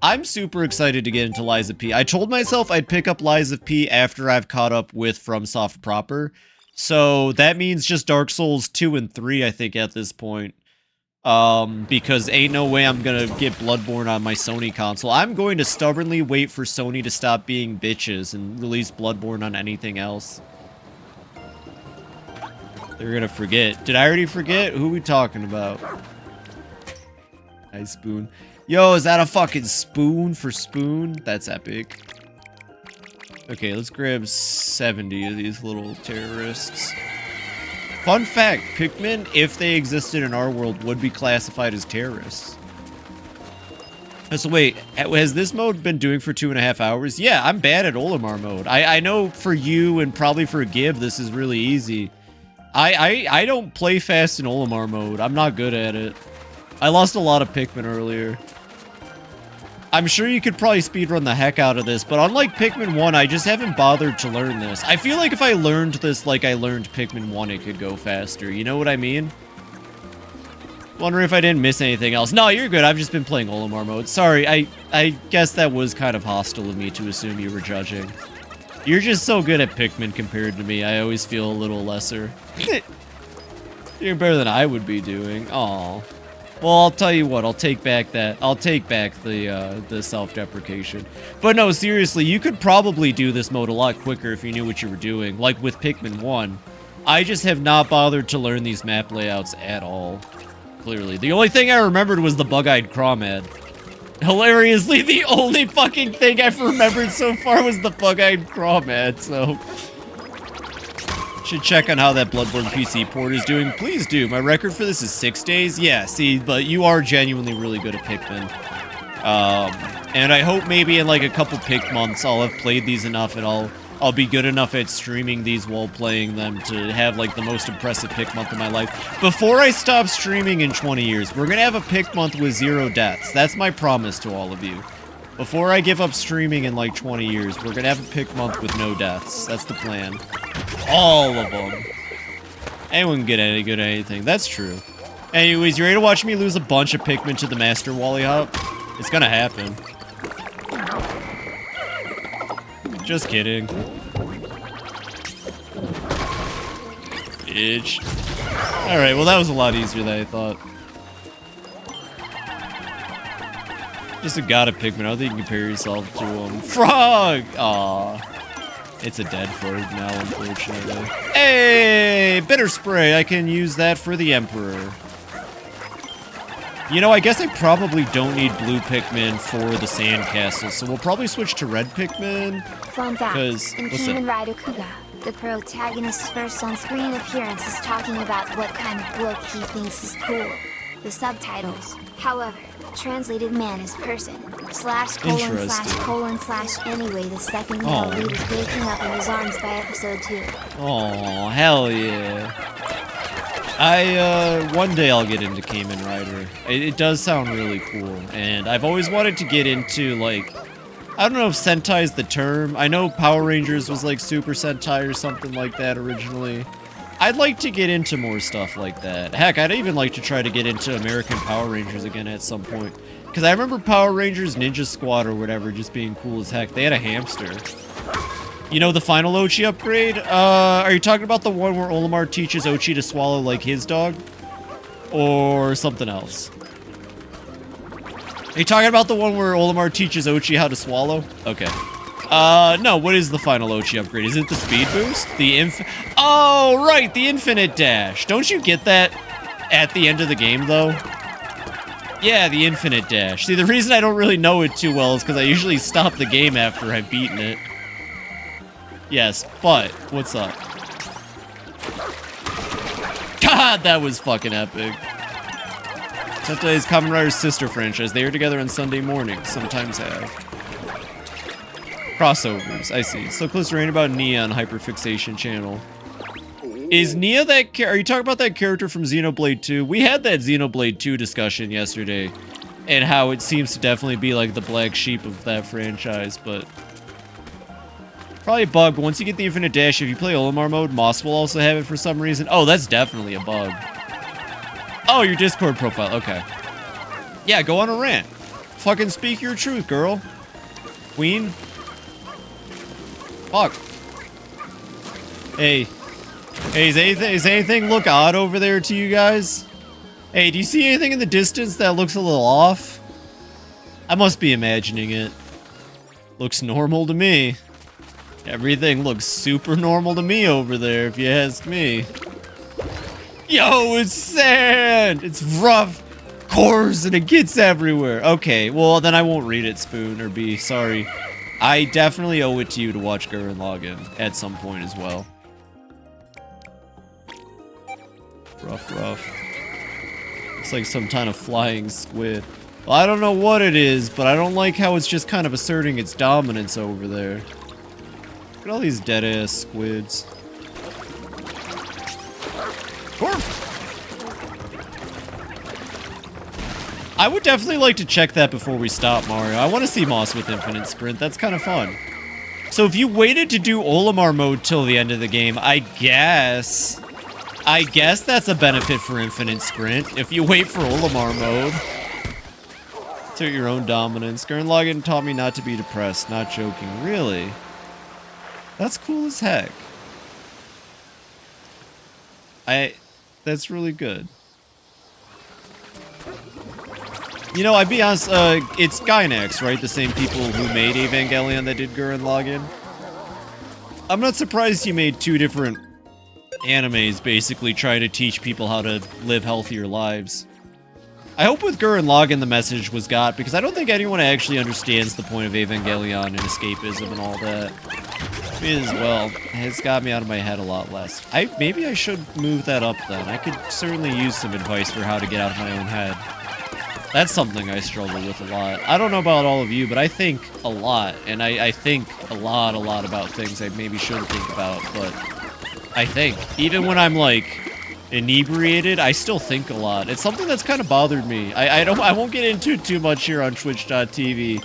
I'm super excited to get into Lies of P. I told myself I'd pick up Lies of P after I've caught up with FromSoft proper. So that means just Dark Souls 2 and 3, I think, at this point. Because ain't no way I'm gonna get Bloodborne on my Sony console. I'm going to stubbornly wait for Sony to stop being bitches and release Bloodborne on anything else. They're gonna forget. Did I already forget? Who are we talking about? Nice spoon. Yo, is that a fucking spoon for spoon? That's epic. Okay, let's grab 70 of these little terrorists. Fun fact, Pikmin, if they existed in our world, would be classified as terrorists. So wait, has this mode been doing for 2.5 hours? Yeah, I'm bad at Olimar mode. I know for you and probably for Gib, this is really easy. I don't play fast in Olimar mode. I'm not good at it. I lost a lot of Pikmin earlier. I'm sure you could probably speedrun the heck out of this, but unlike Pikmin 1, I just haven't bothered to learn this. I feel like if I learned this like I learned Pikmin 1, it could go faster. You know what I mean? Wondering if I didn't miss anything else. No, you're good. I've just been playing Olimar mode. Sorry, I guess that was kind of hostile of me to assume you were judging. You're just so good at Pikmin compared to me. I always feel a little lesser. You're better than I would be doing. Aw. Well, I'll tell you what, I'll take back the self-deprecation. But no, seriously, you could probably do this mode a lot quicker if you knew what you were doing, like with Pikmin 1. I just have not bothered to learn these map layouts at all, clearly. The only thing I remembered was the bug-eyed Crawmad. Hilariously, the only fucking thing I've remembered so far was the bug-eyed Crawmad, so... Should check on how that Bloodborne PC port is doing. Please do. My record for this is 6 days. Yeah, see, but you are genuinely really good at Pikmin. And I hope maybe in like a couple Pikmonths I'll have played these enough and I'll be good enough at streaming these while playing them to have like the most impressive Pikmonth of my life. Before I stop streaming in 20 years, we're gonna have a Pikmonth with 0 deaths. That's my promise to all of you. Before I give up streaming in like 20 years, we're gonna have a Pikmonth with no deaths. That's the plan. All of them. Anyone can get any good at anything. That's true. Anyways, you ready to watch me lose a bunch of Pikmin to the Master Wally Hop? It's gonna happen. Just kidding. Bitch. Alright, well that was a lot easier than I thought. Just a god of Pikmin. I don't think you can compare yourself to him. Frog! Aw. It's a dead frog now, unfortunately. Hey! Bitter spray! I can use that for the Emperor. You know, I guess I probably don't need blue Pikmin for the Sandcastle, so we'll probably switch to red Pikmin. Fun fact, in what's Kamen that? Rider Kuga, the protagonist's first on-screen appearance is talking about what kind of bloke he thinks is cool. The subtitles, however, translated man is person, /:// anyway the second male lead is waking up in his arms by episode 2. Oh, hell yeah. One day I'll get into Kamen Rider. It does sound really cool, and I've always wanted to get into, like, I don't know if Sentai is the term. I know Power Rangers was like Super Sentai or something like that originally. I'd like to get into more stuff like that. Heck, I'd even like to try to get into American Power Rangers again at some point. Because I remember Power Rangers Ninja Squad or whatever just being cool as heck. They had a hamster. You know the final Ochi upgrade? Are you talking about the one where Olimar teaches Ochi to swallow like his dog? Or something else? Are you talking about the one where Olimar teaches Ochi how to swallow? Okay. No, what is the final Ochi upgrade? Is it the speed boost? Oh, right, the infinite dash. Don't you get that at the end of the game, though? Yeah, the infinite dash. See, the reason I don't really know it too well is because I usually stop the game after I've beaten it. Yes, but, what's up? God, that was fucking epic. Sentai is Kamen Rider's sister franchise. They are together on Sunday mornings. Sometimes have. Crossovers, I see. So close to rain about Nia on Hyperfixation channel. Is Nia that are you talking about that character from Xenoblade 2? We had that Xenoblade 2 discussion yesterday, and how it seems to definitely be like the black sheep of that franchise, but probably a bug, but once you get the infinite dash, if you play Olimar mode, Moss will also have it for some reason. Oh, that's definitely a bug. Oh, your Discord profile, okay. Yeah, go on a rant. Fucking speak your truth, girl. Queen. Fuck. Hey. Hey, is anything look odd over there to you guys? Hey, do you see anything in the distance that looks a little off? I must be imagining it. Looks normal to me. Everything looks super normal to me over there, if you ask me. Yo, it's sand! It's rough cores and it gets everywhere. Okay, well then I won't read it, Spoon, or B, sorry. I definitely owe it to you to watch Gurren Lagann at some point as well. Rough. It's like some kind of flying squid. Well, I don't know what it is, but I don't like how it's just kind of asserting its dominance over there. Look at all these dead-ass squids. I would definitely like to check that before we stop, Mario. I want to see Moss with Infinite Sprint. That's kind of fun. So if you waited to do Olimar mode till the end of the game, I guess that's a benefit for Infinite Sprint. If you wait for Olimar mode. Assert your own dominance. Gurren Lagann taught me not to be depressed. Not joking. Really? That's cool as heck. That's really good. You know, I'd be honest, it's Gainax, right? The same people who made Evangelion that did Gurren Lagann. I'm not surprised you made two different animes basically trying to teach people how to live healthier lives. I hope with Gurren Lagann the message was got, because I don't think anyone actually understands the point of Evangelion and escapism and all that. Me as well. It's got me out of my head a lot less. Maybe I should move that up then. I could certainly use some advice for how to get out of my own head. That's something I struggle with a lot. I don't know about all of you, but I think a lot. And I think a lot about things I maybe shouldn't think about, but I think. Even when I'm, like, inebriated, I still think a lot. It's something that's kind of bothered me. I won't get into it too much here on Twitch.tv,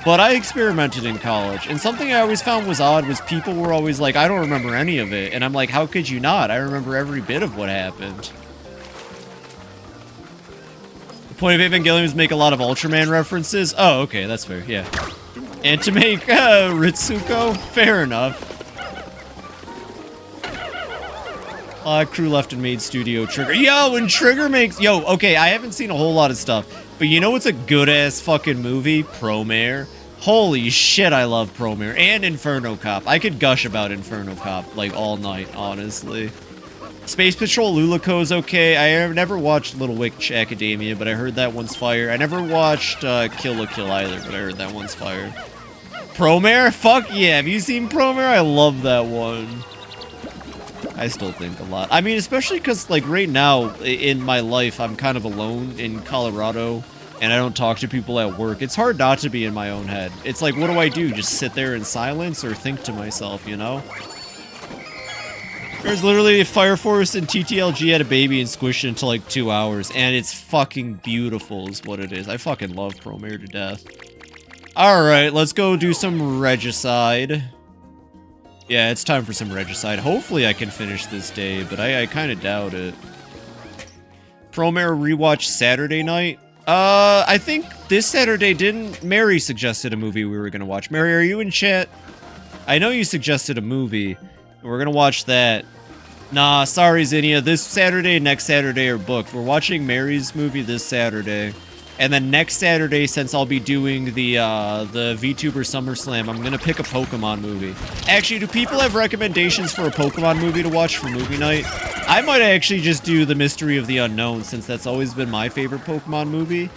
but I experimented in college, and something I always found was odd was people were always like, I don't remember any of it, and I'm like, how could you not? I remember every bit of what happened. The point of Evangelion is make a lot of Ultraman references. Oh, okay, that's fair, yeah. And to make Ritsuko, fair enough. Crew left and made Studio Trigger. Yo, and Trigger makes... Yo, okay, I haven't seen a whole lot of stuff, but you know what's a good-ass fucking movie? Promare. Holy shit, I love Promare. And Inferno Cop. I could gush about Inferno Cop, like, all night, honestly. Space Patrol Lulaco's okay. I have never watched Little Witch Academia, but I heard that one's fire. I never watched Kill la Kill either, but I heard that one's fire. Promare? Fuck yeah. Have you seen Promare? I love that one. I still think a lot. I mean, especially because, like, right now in my life, I'm kind of alone in Colorado, and I don't talk to people at work. It's hard not to be in my own head. It's like, what do I do? Just sit there in silence or think to myself, you know? There's literally a Fire Force and TTLG had a baby and squished it into like 2 hours, and it's fucking beautiful is what it is. I fucking love Promare to death. Alright, let's go do some Regicide. Yeah, it's time for some Regicide. Hopefully I can finish this day, but I kind of doubt it. Promare rewatch Saturday night? I think this Saturday Mary suggested a movie we were gonna watch. Mary, are you in chat? I know you suggested a movie. We're gonna watch that. Nah, sorry Zinnia, this Saturday and next Saturday are booked. We're watching Mary's movie this Saturday. And then next Saturday, since I'll be doing the VTuber SummerSlam, I'm gonna pick a Pokemon movie. Actually, do people have recommendations for a Pokemon movie to watch for movie night? I might actually just do The Mystery of the Unknown, since that's always been my favorite Pokemon movie.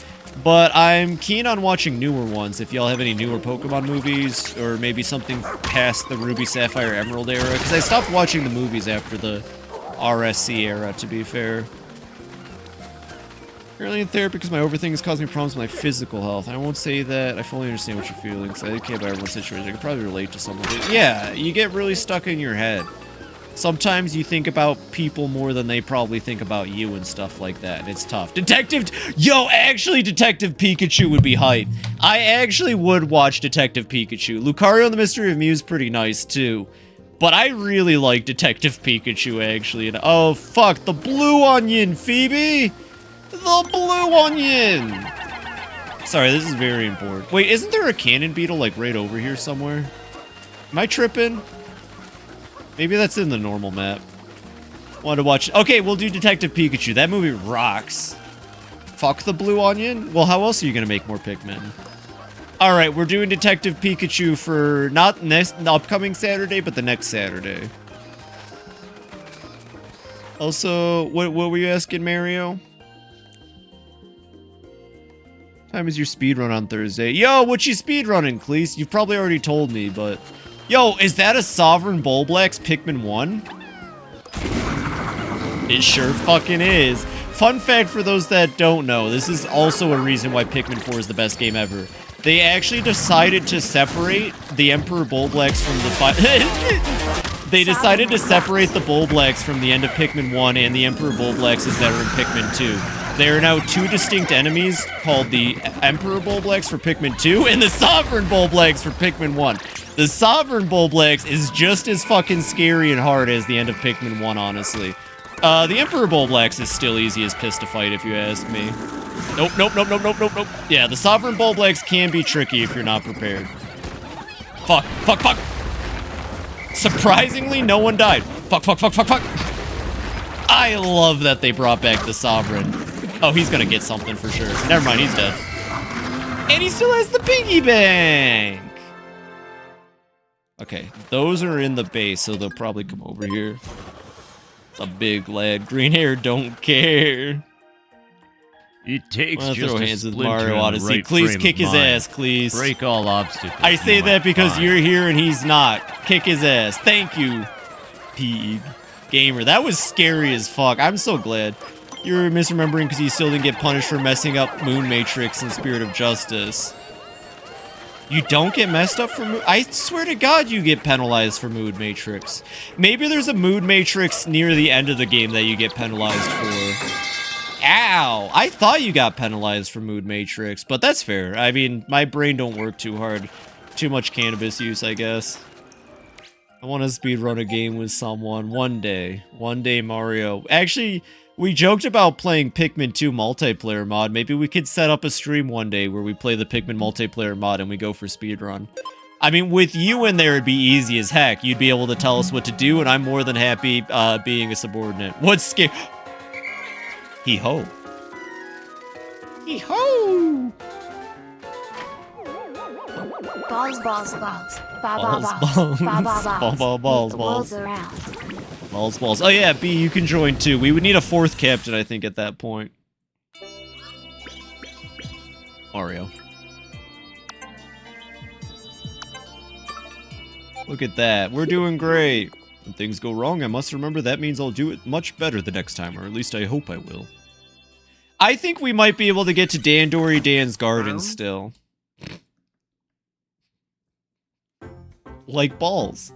But I'm keen on watching newer ones, if y'all have any newer Pokemon movies, or maybe something past the Ruby, Sapphire, Emerald era, because I stopped watching the movies after the RSC era, to be fair. Currently in therapy because my overthinking is causing me problems with my physical health. I won't say that I fully understand what you're feeling, because I care about everyone's situation. I could probably relate to someone. Yeah, you get really stuck in your head. Sometimes you think about people more than they probably think about you and stuff like that, and it's tough. Yo, actually, Detective Pikachu would be hype. I actually would watch Detective Pikachu. Lucario and the Mystery of Mew is pretty nice, too. But I really like Detective Pikachu, actually. And oh, fuck, the blue onion, Phoebe! The blue onion! Sorry, this is very important. Wait, isn't there a cannon beetle, like, right over here somewhere? Am I tripping? Maybe that's in the normal map. Wanted to watch... Okay, we'll do Detective Pikachu. That movie rocks. Fuck the blue onion? Well, how else are you gonna make more Pikmin? Alright, we're doing Detective Pikachu for not the upcoming Saturday, but the next Saturday. Also, what were you asking, Mario? Time is your speedrun on Thursday? Yo, what you speedrunning, Cleese? You've probably already told me, but... Yo, is that a Sovereign Bulblax Pikmin 1? It sure fucking is. Fun fact for those that don't know, this is also a reason why Pikmin 4 is the best game ever. They actually decided to separate the Emperor Bulblax from the... They decided to separate the Bulblax from the end of Pikmin 1 and the Emperor Bulblaxes that are in Pikmin 2. There are now two distinct enemies called the Emperor Bulblax for Pikmin 2 and the Sovereign Bulblax for Pikmin 1. The Sovereign Bulblax is just as fucking scary and hard as the end of Pikmin 1, honestly. The Emperor Bulblax is still easy as piss to fight, if you ask me. Nope. Yeah, the Sovereign Bulblax can be tricky if you're not prepared. Fuck. Surprisingly, no one died. Fuck. I love that they brought back the Sovereign. Oh, he's gonna get something for sure. Never mind, he's dead. And he still has the piggy bank! Okay, those are in the base, so they'll probably come over here. It's a big lad. Green hair don't care. It takes I'm gonna just throw a hands with splinter Mario in the Odyssey. right Please frame kick of his mind. ass, please. Break all obstacles. I say you that might because find. you're here and he's not. Kick his ass. Thank you, Pig. Gamer. That was scary as fuck. I'm so glad. You're misremembering because you still didn't get punished for messing up Moon Matrix and Spirit of Justice. You don't get messed up for Moon... I swear to God you get penalized for Moon Matrix. Maybe there's a Moon Matrix near the end of the game that you get penalized for. Ow! I thought you got penalized for Moon Matrix, but that's fair. I mean, my brain don't work too hard. Too much cannabis use, I guess. I want to speedrun a game with someone one day. One day, Mario. Actually, we joked about playing Pikmin 2 multiplayer mod. Maybe we could set up a stream one day where we play the Pikmin multiplayer mod and we go for speedrun. I mean, with you in there, it'd be easy as heck. You'd be able to tell us what to do, and I'm more than happy being a subordinate. What's scary? Hee-ho. Hee-ho! Balls. Ba Balls, ba balls. Balls. The world's around. Balls. Oh yeah, B, you can join too. We would need a fourth captain, I think, at that point. Mario. Look at that. We're doing great. When things go wrong, I must remember that means I'll do it much better the next time, or at least I hope I will. I think we might be able to get to Dandori Dan's garden still. Like balls.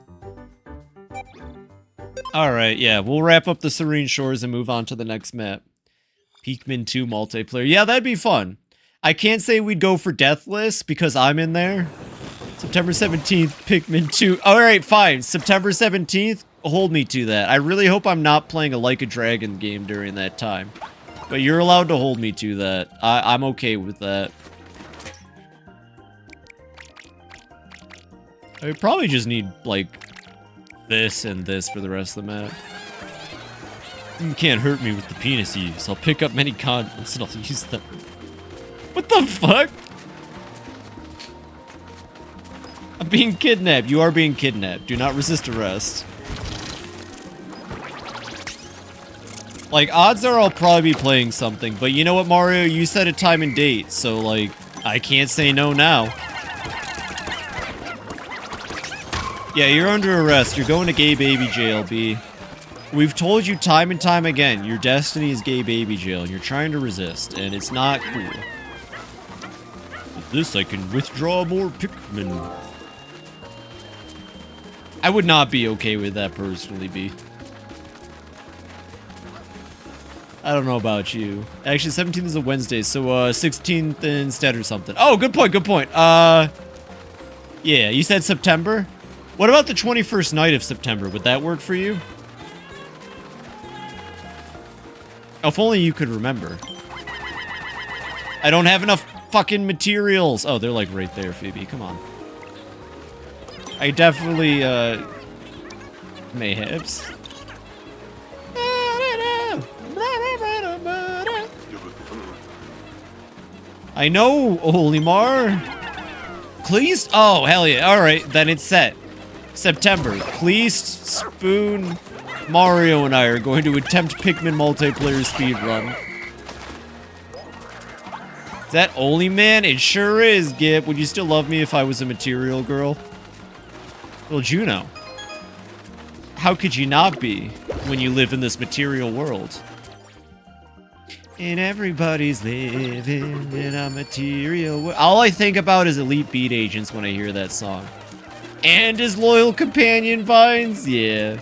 Alright, yeah, we'll wrap up the Serene Shores and move on to the next map. Pikmin 2 multiplayer. Yeah, that'd be fun. I can't say we'd go for Deathless because I'm in there. September 17th, Pikmin 2. Alright, fine. September 17th, hold me to that. I really hope I'm not playing a Like a Dragon game during that time. But you're allowed to hold me to that. I'm okay with that. I would probably just need, like, this and this for the rest of the map. You can't hurt me with the penis use. I'll pick up many condoms and I'll use them. What the fuck? I'm being kidnapped. You are being kidnapped. Do not resist arrest. Like, odds are I'll probably be playing something, but you know what, Mario? You set a time and date, so, like, I can't say no now. Yeah, you're under arrest. You're going to gay baby jail, B. We've told you time and time again, your destiny is gay baby jail, and you're trying to resist, and it's not cool. With this, I can withdraw more Pikmin. I would not be okay with that personally, B. I don't know about you. Actually, 17th is a Wednesday, so 16th instead or something. Oh, good point, good point. Yeah, you said September? What about the 21st night of September? Would that work for you? If only you could remember. I don't have enough... fucking materials. Oh, they're like right there, Phoebe. Come on. I definitely, may have. I know, Olimar. Cleast? Oh, hell yeah. Alright, then it's set. September. Cleast, Spoon, Mario, and I are going to attempt Pikmin multiplayer speedrun. Is that Olimar? It sure is, Gip. Would you still love me if I was a material girl? Well, Juno. How could you not be when you live in this material world? And everybody's living in a material world. All I think about is Elite Beat Agents when I hear that song. And his loyal companion Vines? Yeah.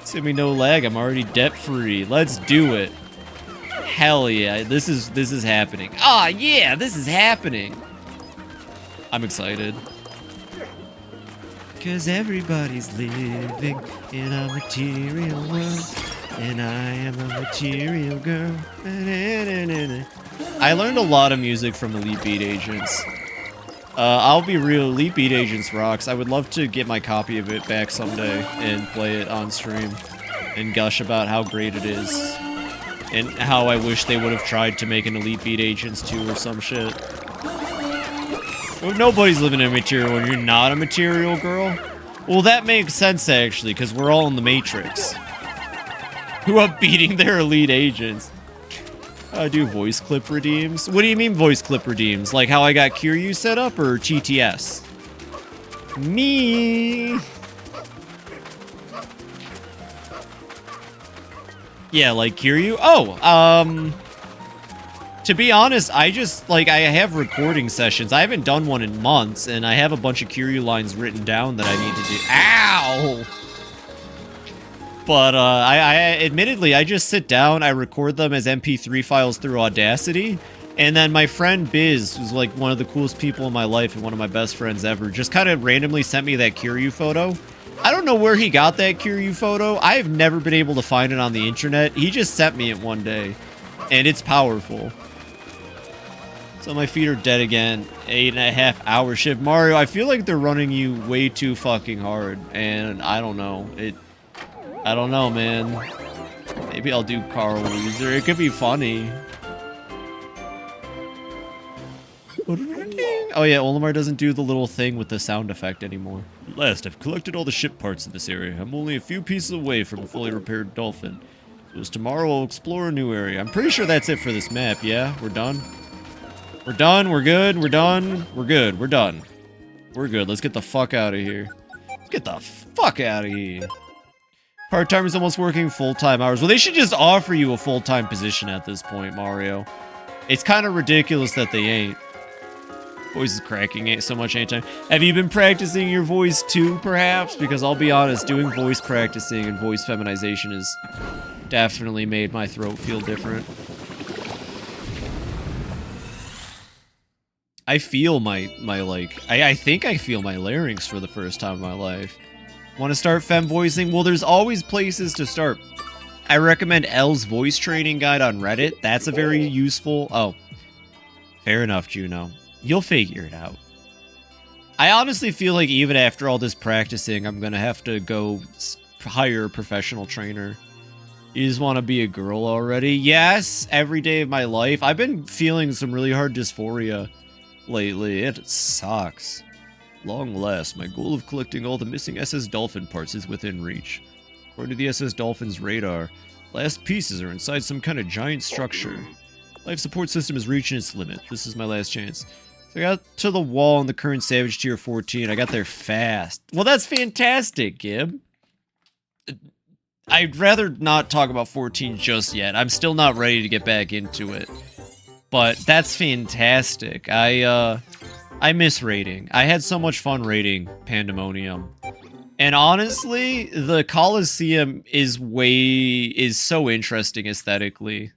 Send me no lag, I'm already debt-free. Let's do it. Hell yeah, this is happening. Ah, yeah, this is happening. I'm excited. Cause everybody's living in a material world. And I am a material girl. I learned a lot of music from Elite Beat Agents. I'll be real, Elite Beat Agents rocks. I would love to get my copy of it back someday and play it on stream and gush about how great it is. And how I wish they would have tried to make an Elite Beat Agents 2 or some shit. Well, nobody's living in a material when you're not a material girl. Well, that makes sense actually, because we're all in the Matrix. Who are beating their elite agents. Do voice clip redeems? What do you mean voice clip redeems? Like how I got Kiryu set up or TTS? Me. Yeah, like Kiryu? Oh, to be honest, I just, like, I have recording sessions. I haven't done one in months, and I have a bunch of Kiryu lines written down that I need to do. Ow! But, admittedly, I just sit down, I record them as MP3 files through Audacity, and then my friend Biz, who's like one of the coolest people in my life and one of my best friends ever, just kind of randomly sent me that Kiryu photo. I don't know where he got that Kiryu photo. I have never been able to find it on the internet. He just sent me it one day, and it's powerful. So my feet are dead again. 8.5 hour shift. Mario, I feel like they're running you way too fucking hard, and I don't know. I don't know, man. Maybe I'll do Carl Weezer. It could be funny. Oh yeah, Olimar doesn't do the little thing with the sound effect anymore. At last, I've collected all the ship parts in this area. I'm only a few pieces away from a fully repaired dolphin. So as tomorrow, I'll explore a new area. I'm pretty sure that's it for this map, yeah? We're done? We're done, we're good, we're done, we're good, we're done. We're good, let's get the fuck out of here. Let's get the fuck out of here. Part-timers almost working full-time hours. Well, they should just offer you a full-time position at this point, Mario. It's kind of ridiculous that they ain't. Voice is cracking ain't so much anytime. Have you been practicing your voice too, perhaps? Because I'll be honest, doing voice practicing and voice feminization has definitely made my throat feel different. I feel my like, I think I feel my larynx for the first time in my life. Want to start fem voicing? Well, there's always places to start. I recommend Elle's voice training guide on Reddit. That's a very useful... Oh. Fair enough, Juno. You'll figure it out. I honestly feel like even after all this practicing, I'm gonna have to go hire a professional trainer. You just want to be a girl already? Yes, every day of my life. I've been feeling some really hard dysphoria lately. It sucks. Long last, my goal of collecting all the missing SS Dolphin parts is within reach. According to the SS Dolphin's radar, last pieces are inside some kind of giant structure. Life support system is reaching its limit. This is my last chance. So I got to the wall in the current Savage Tier 14. I got there fast. Well, that's fantastic, Gib. I'd rather not talk about 14 just yet. I'm still not ready to get back into it. But that's fantastic. I miss raiding. I had so much fun raiding Pandemonium. And honestly, the Coliseum is so interesting aesthetically.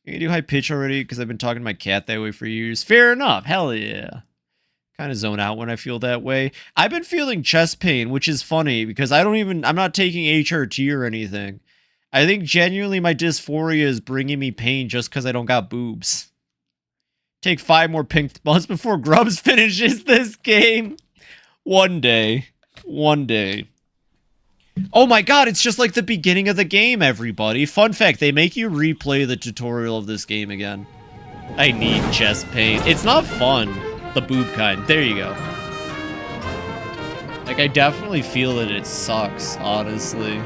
You can do high pitch already because I've been talking to my cat that way for years. Fair enough. Hell yeah. Kind of zone out when I feel that way. I've been feeling chest pain, which is funny because I'm not taking HRT or anything. I think genuinely my dysphoria is bringing me pain just because I don't got boobs. Take 5 more pink months before Grubs finishes this game. One day. One day. Oh my god, it's just like the beginning of the game, everybody. Fun fact, they make you replay the tutorial of this game again. I need chest pain. It's not fun. The boob kind. There you go. Like, I definitely feel that it sucks, honestly.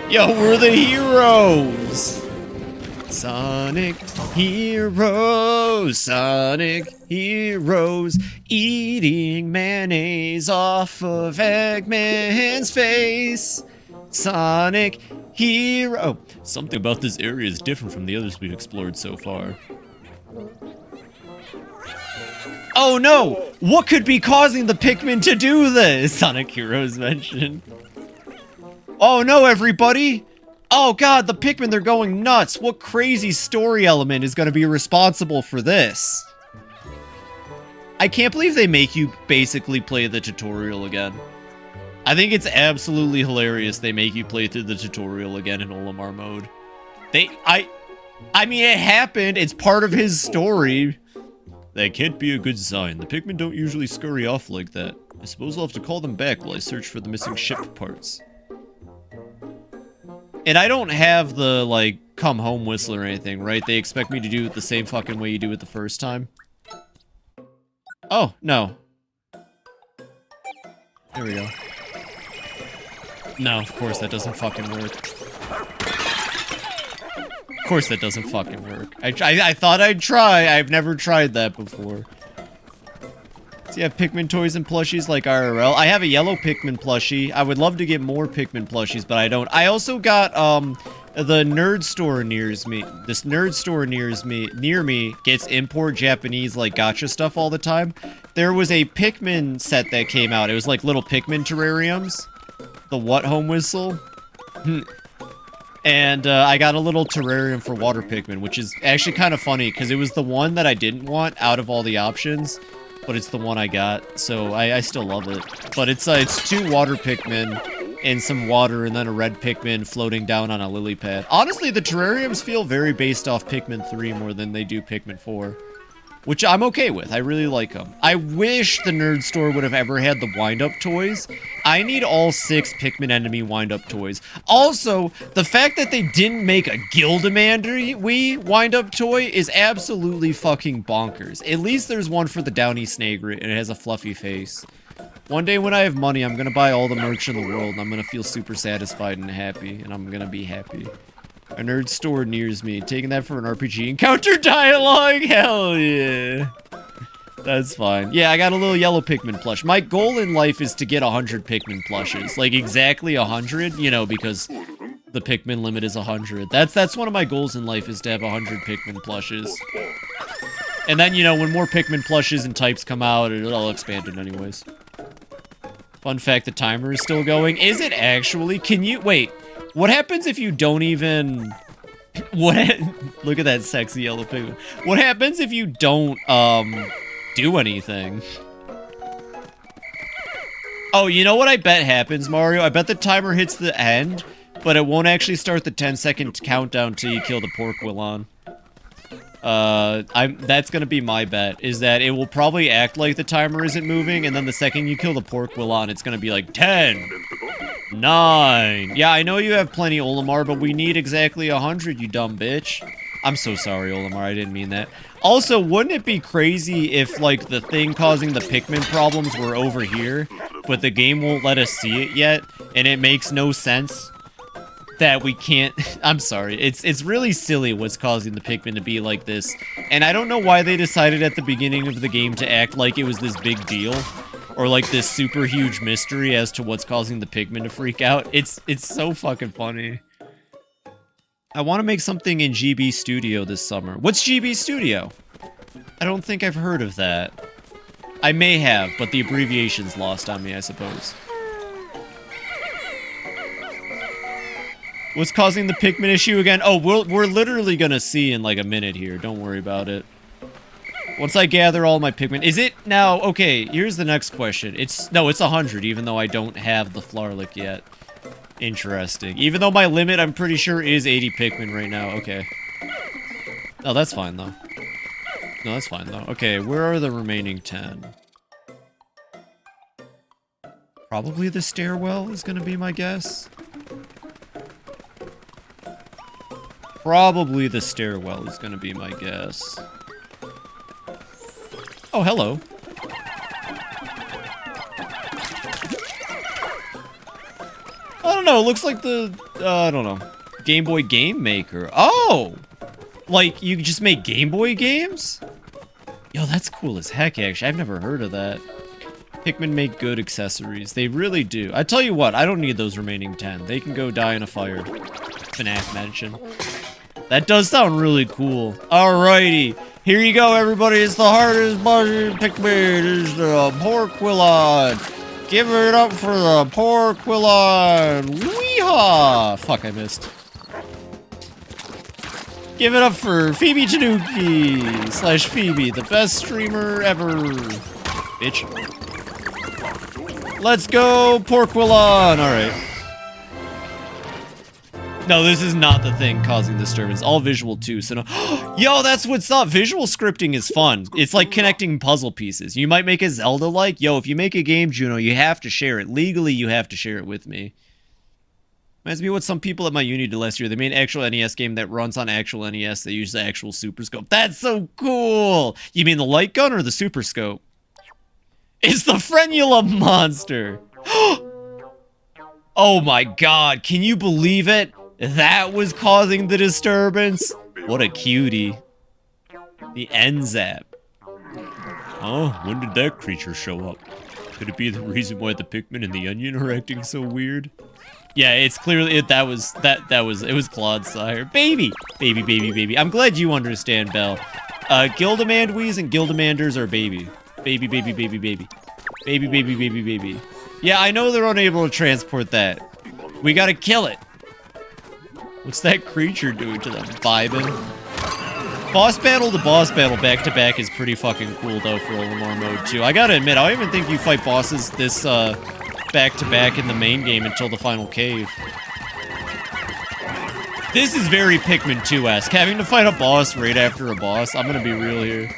Yo, we're the heroes! Sonic Heroes, Sonic Heroes, eating mayonnaise off of Eggman's face. Sonic Hero. Oh, something about this area is different from the others we've explored so far. Oh no! What could be causing the Pikmin to do this? Sonic Heroes mentioned. Oh no, everybody! Oh god, the Pikmin, they're going nuts! What crazy story element is gonna be responsible for this? I can't believe they make you basically play the tutorial again. I think it's absolutely hilarious they make you play through the tutorial again in Olimar mode. I mean, it happened, it's part of his story. That can't be a good sign. The Pikmin don't usually scurry off like that. I suppose I'll have to call them back while I search for the missing ship parts. And I don't have the, like, come home whistle or anything, right? They expect me to do it the same fucking way you do it the first time. Oh, no. There we go. No, of course that doesn't fucking work. Of course that doesn't fucking work. I thought I'd try. I've never tried that before. So you have Pikmin toys and plushies like IRL. I have a yellow Pikmin plushie. I would love to get more Pikmin plushies, but I don't. I also got the nerd store near me. This nerd store near me gets import Japanese like gacha stuff all the time. There was a Pikmin set that came out. It was like little Pikmin terrariums. The what home whistle? And I got a little terrarium for water Pikmin, which is actually kind of funny because it was the one that I didn't want out of all the options. But it's the one I got, so I still love it. But it's 2 water Pikmin and some water and then a red Pikmin floating down on a lily pad. Honestly, the terrariums feel very based off Pikmin 3 more than they do Pikmin 4. Which I'm okay with. I really like them. I wish the nerd store would have ever had the wind-up toys. I need all 6 Pikmin enemy wind-up toys. Also, the fact that they didn't make a Gildamander Wii wind-up toy is absolutely fucking bonkers. At least there's one for the Downy Snagrit, and it has a fluffy face. One day when I have money, I'm gonna buy all the merch in the world, and I'm gonna feel super satisfied and happy, and I'm gonna be happy. A nerd store nears me. Taking that for an RPG encounter dialogue? Hell yeah. That's fine. Yeah, I got a little yellow Pikmin plush. My goal in life is to get 100 Pikmin plushes. Like, exactly 100, you know, because the Pikmin limit is 100. That's one of my goals in life, is to have 100 Pikmin plushes. And then, you know, when more Pikmin plushes and types come out, it'll expand it anyways. Fun fact, the timer is still going. Is it actually? Can you... Wait. What happens if you don't even... Look at that sexy yellow Pikmin. What happens if you don't, do anything? Oh, you know what I bet happens, Mario? I bet the timer hits the end, but it won't actually start the 10-second countdown till you kill the Porkwillon. That's gonna be my bet, is that it will probably act like the timer isn't moving, and then the second you kill the Porkwillon, it's gonna be like 10, 9. Yeah, I know you have plenty, Olimar, but we need exactly 100, you dumb bitch. I'm so sorry, Olimar, I didn't mean that. Also, wouldn't it be crazy if, like, the thing causing the Pikmin problems were over here, but the game won't let us see it yet, and it makes no sense that we can't... I'm sorry, it's really silly what's causing the Pikmin to be like this, and I don't know why they decided at the beginning of the game to act like it was this big deal. Or like this super huge mystery as to what's causing the Pikmin to freak out. It's so fucking funny. I want to make something in GB Studio this summer. What's GB Studio? I don't think I've heard of that. I may have, but the abbreviation's lost on me, I suppose. What's causing the Pikmin issue again? Oh, we're literally gonna see in like a minute here. Don't worry about it. Once I gather all my Pikmin... Is it... Now, okay, here's the next question. No, it's 100, even though I don't have the Flarlick yet. Interesting. Even though my limit, I'm pretty sure, is 80 Pikmin right now. Okay. Oh, that's fine, though. No, that's fine though. Okay, where are the remaining 10? Probably the stairwell is gonna be my guess. Probably the stairwell is gonna be my guess. Oh, hello. I don't know, it looks like the, I don't know, Game Boy Game Maker. Oh! Like, you just make Game Boy games? Yo, that's cool as heck, actually. I've never heard of that. Pikmin make good accessories. They really do. I tell you what, I don't need those remaining 10. They can go die in a fire. FNAF mention. That does sound really cool. Alrighty. Here you go, everybody. It's the hardest button Pikmin. It's the Porquillon. Give it up for the Porquillon. Weehaw! Fuck, I missed. Give it up for FibiTanuki / Phoebe, the best streamer ever. Bitch. Let's go, Porquillon! Alright. No, this is not the thing causing disturbance. All visual too, so no. Yo, that's what's up. Visual scripting is fun. It's like connecting puzzle pieces. You might make a Zelda-like. Yo, if you make a game, Juno, you have to share it. Legally, you have to share it with me. Reminds me of what some people at my uni did last year. They made an actual NES game that runs on actual NES. They use the actual Super Scope. That's so cool! You mean the light gun or the Super Scope? It's the Frenula monster! Oh my god, can you believe it? That was causing the disturbance? What a cutie. The NZAP. Oh, when did that creature show up? Could it be the reason why the Pikmin and the Onion are acting so weird? Yeah, it's clearly it was Claude's sire. Baby! Baby, baby, baby. I'm glad you understand, Belle. Gildamandwees and Gildamanders are baby. Baby, baby, baby, baby. Baby, baby, baby, baby. Yeah, I know they're unable to transport that. We gotta kill it. What's that creature doing to them? Vibing? Boss battle to boss battle back to back is pretty fucking cool though for Olimar mode too. I gotta admit, I don't even think you fight bosses this back to back in the main game until the final cave. This is very Pikmin 2-esque. Having to fight a boss right after a boss. I'm gonna be real here.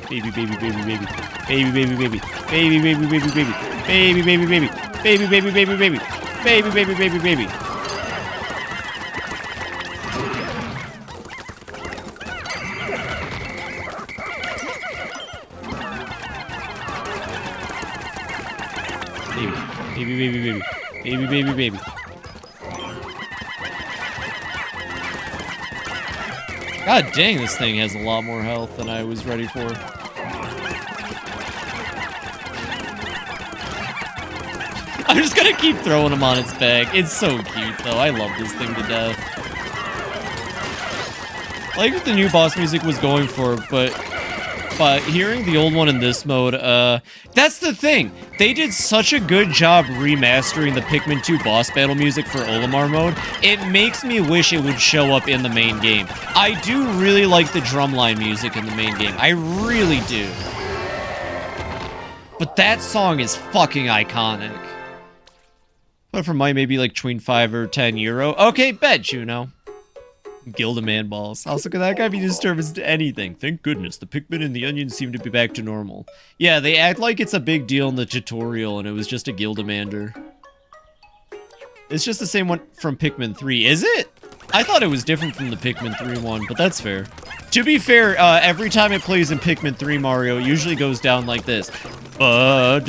Baby, baby, baby, baby. Baby, baby, baby. Baby, baby, baby, baby. Baby, baby, baby. Baby, baby, baby, baby. Baby, baby, baby, baby. Baby, baby, baby. Baby, baby, baby. God dang, this thing has a lot more health than I was ready for. I'm just gonna keep throwing him on its back. It's so cute, though. I love this thing to death. I like what the new boss music was going for, but hearing the old one in this mode, that's the thing. They did such a good job remastering the Pikmin 2 boss battle music for Olimar mode. It makes me wish it would show up in the main game. I do really like the drumline music in the main game. I really do. But that song is fucking iconic. But for mine, maybe like between 5 or 10 euro. Okay, bet, Juno. Gildaman balls. Also, could that guy be disturbance to anything? Thank goodness, the Pikmin and the Onion seem to be back to normal. Yeah, they act like it's a big deal in the tutorial, and it was just a Gildamander. It's just the same one from Pikmin 3, is it? I thought it was different from the Pikmin 3 one, but that's fair. To be fair, every time it plays in Pikmin 3 Mario, it usually goes down like this. And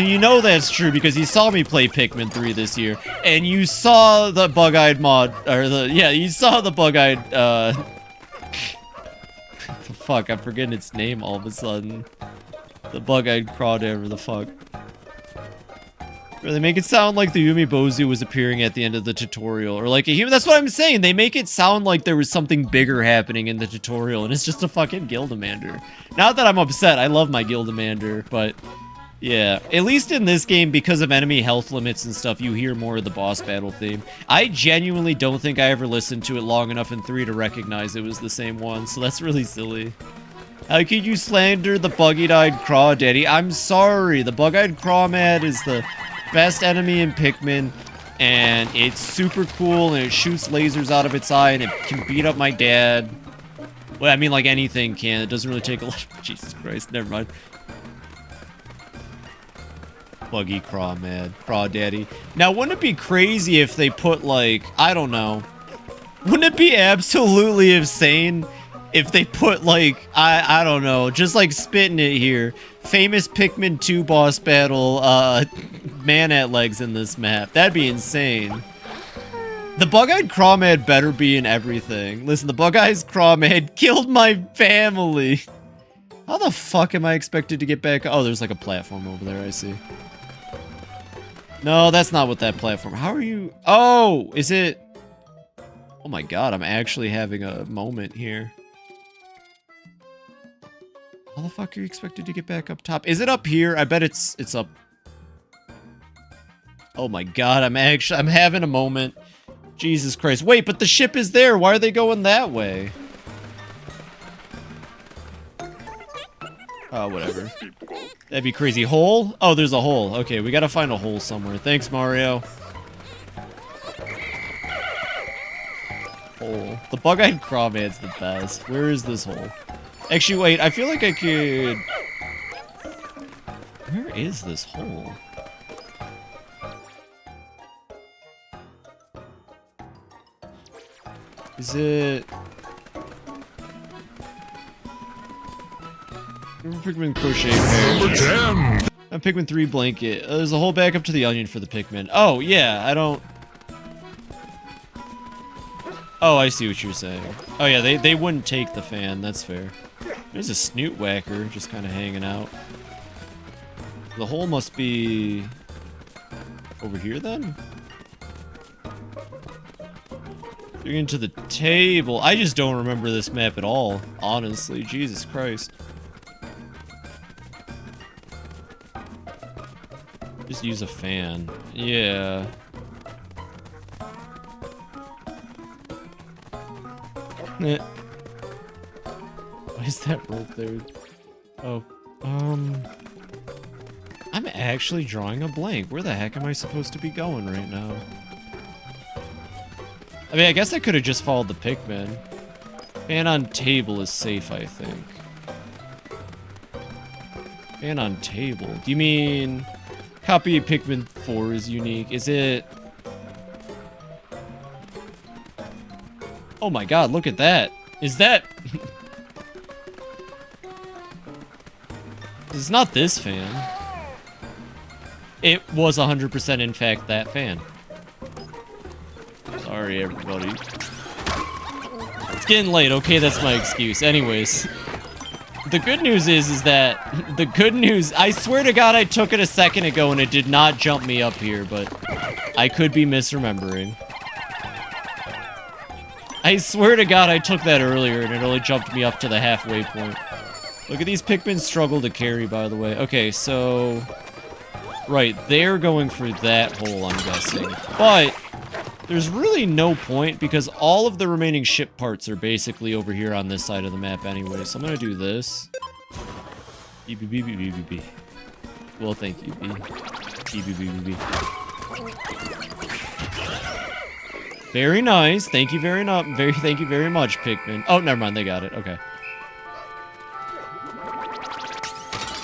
you know that's true because you saw me play Pikmin 3 this year, and you saw the bug-eyed mod, or you saw the bug-eyed, fuck, I'm forgetting its name all of a sudden. The bug-eyed crawdad, the fuck. Or they make it sound like the Yumi Bozu was appearing at the end of the tutorial, or like a human. That's what I'm saying. They make it sound like there was something bigger happening in the tutorial, and it's just a fucking Gildamander. Not that I'm upset. I love my Gildamander, but yeah. At least in this game, because of enemy health limits and stuff, you hear more of the boss battle theme. I genuinely don't think I ever listened to it long enough in 3 to recognize it was the same one, so that's really silly. How could you slander the buggy-eyed crawdaddy? I'm sorry. The bug-eyed crawmad is the best enemy in Pikmin. and it's super cool, and it shoots lasers out of its eye, and it can beat up my dad. Well, I mean, like anything can. It doesn't really take a lot. Jesus Christ, never mind. Buggy Craw Daddy. Now, wouldn't it be crazy if they put, like, I don't know. Wouldn't it be absolutely insane if they put, like, I don't know, just like spitting it here. Famous Pikmin 2 boss battle, man-at legs in this map. That'd be insane. The Bug-Eyed Crawmad better be in everything. Listen, the Bug-Eyed Crawmad killed my family. How the fuck am I expected to get back? Oh, there's like a platform over there, I see. No, that's not what that platform. How are you? Oh, is it? Oh my god, I'm actually having a moment here. How the fuck are you expected to get back up top? Is it up here? I bet it's up. Oh my god, I'm having a moment. Jesus Christ. Wait, but the ship is there. Why are they going that way? Oh, whatever. That'd be crazy. Hole? Oh, there's a hole. Okay, we gotta find a hole somewhere. Thanks, Mario. Hole. The Bug-Eyed Crawmad's the best. Where is this hole? Actually, wait. I feel like I could... Where is this hole? Is it... Pikmin crochet pair. Number 10! A Pikmin 3 blanket. There's a hole back up to the onion for the Pikmin. Oh, yeah, I don't... Oh, I see what you're saying. Oh, yeah, they wouldn't take the fan. That's fair. There's a snoot whacker just kind of hanging out. The hole must be... over here, then? Into the table. I just don't remember this map at all, honestly. Jesus Christ. Just use a fan. Yeah. Why is that rope there? Oh, I'm actually drawing a blank. Where the heck am I supposed to be going right now? I mean, I guess I could have just followed the Pikmin. Fan on table is safe, I think. Fan on table. Do you mean copy of Pikmin 4 is unique? Is it... Oh my god, look at that. Is that... It's not this fan. It was 100% in fact that fan. Sorry, everybody. It's getting late. Okay, that's my excuse. Anyways, the good news is that the good news. I swear to God, I took it a second ago and it did not jump me up here, but I could be misremembering. I swear to God, I took that earlier and it only jumped me up to the halfway point. Look at these Pikmin struggle to carry, by the way. Okay, so right, they're going for that hole, I'm guessing, but. There's really no point because all of the remaining ship parts are basically over here on this side of the map anyway. So I'm gonna do this. Beep, beep, beep, beep, beep, beep. Well, thank you, B. Beep, beep, beep, beep. Very nice. Thank you very much. Thank you very much, Pikmin. Oh, never mind. They got it. Okay.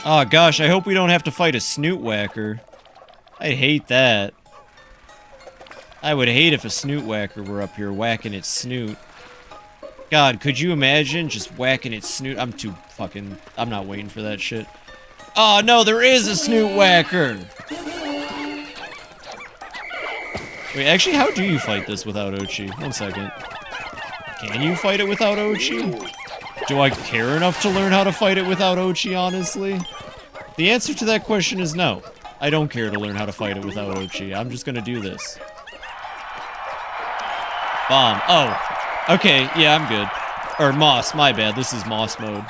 Oh gosh, I hope we don't have to fight a snoot whacker. I hate that. I would hate if a snoot whacker were up here whacking its snoot. God, could you imagine just whacking its snoot? I'm too fucking... I'm not waiting for that shit. Oh, no, there is a snoot whacker! Wait, actually, how do you fight this without Ochi? 1 second. Can you fight it without Ochi? Do I care enough to learn how to fight it without Ochi, honestly? The answer to that question is no. I don't care to learn how to fight it without Ochi. I'm just gonna do this. Bomb. Oh. Okay, yeah, I'm good. Or Moss, my bad. This is Moss mode.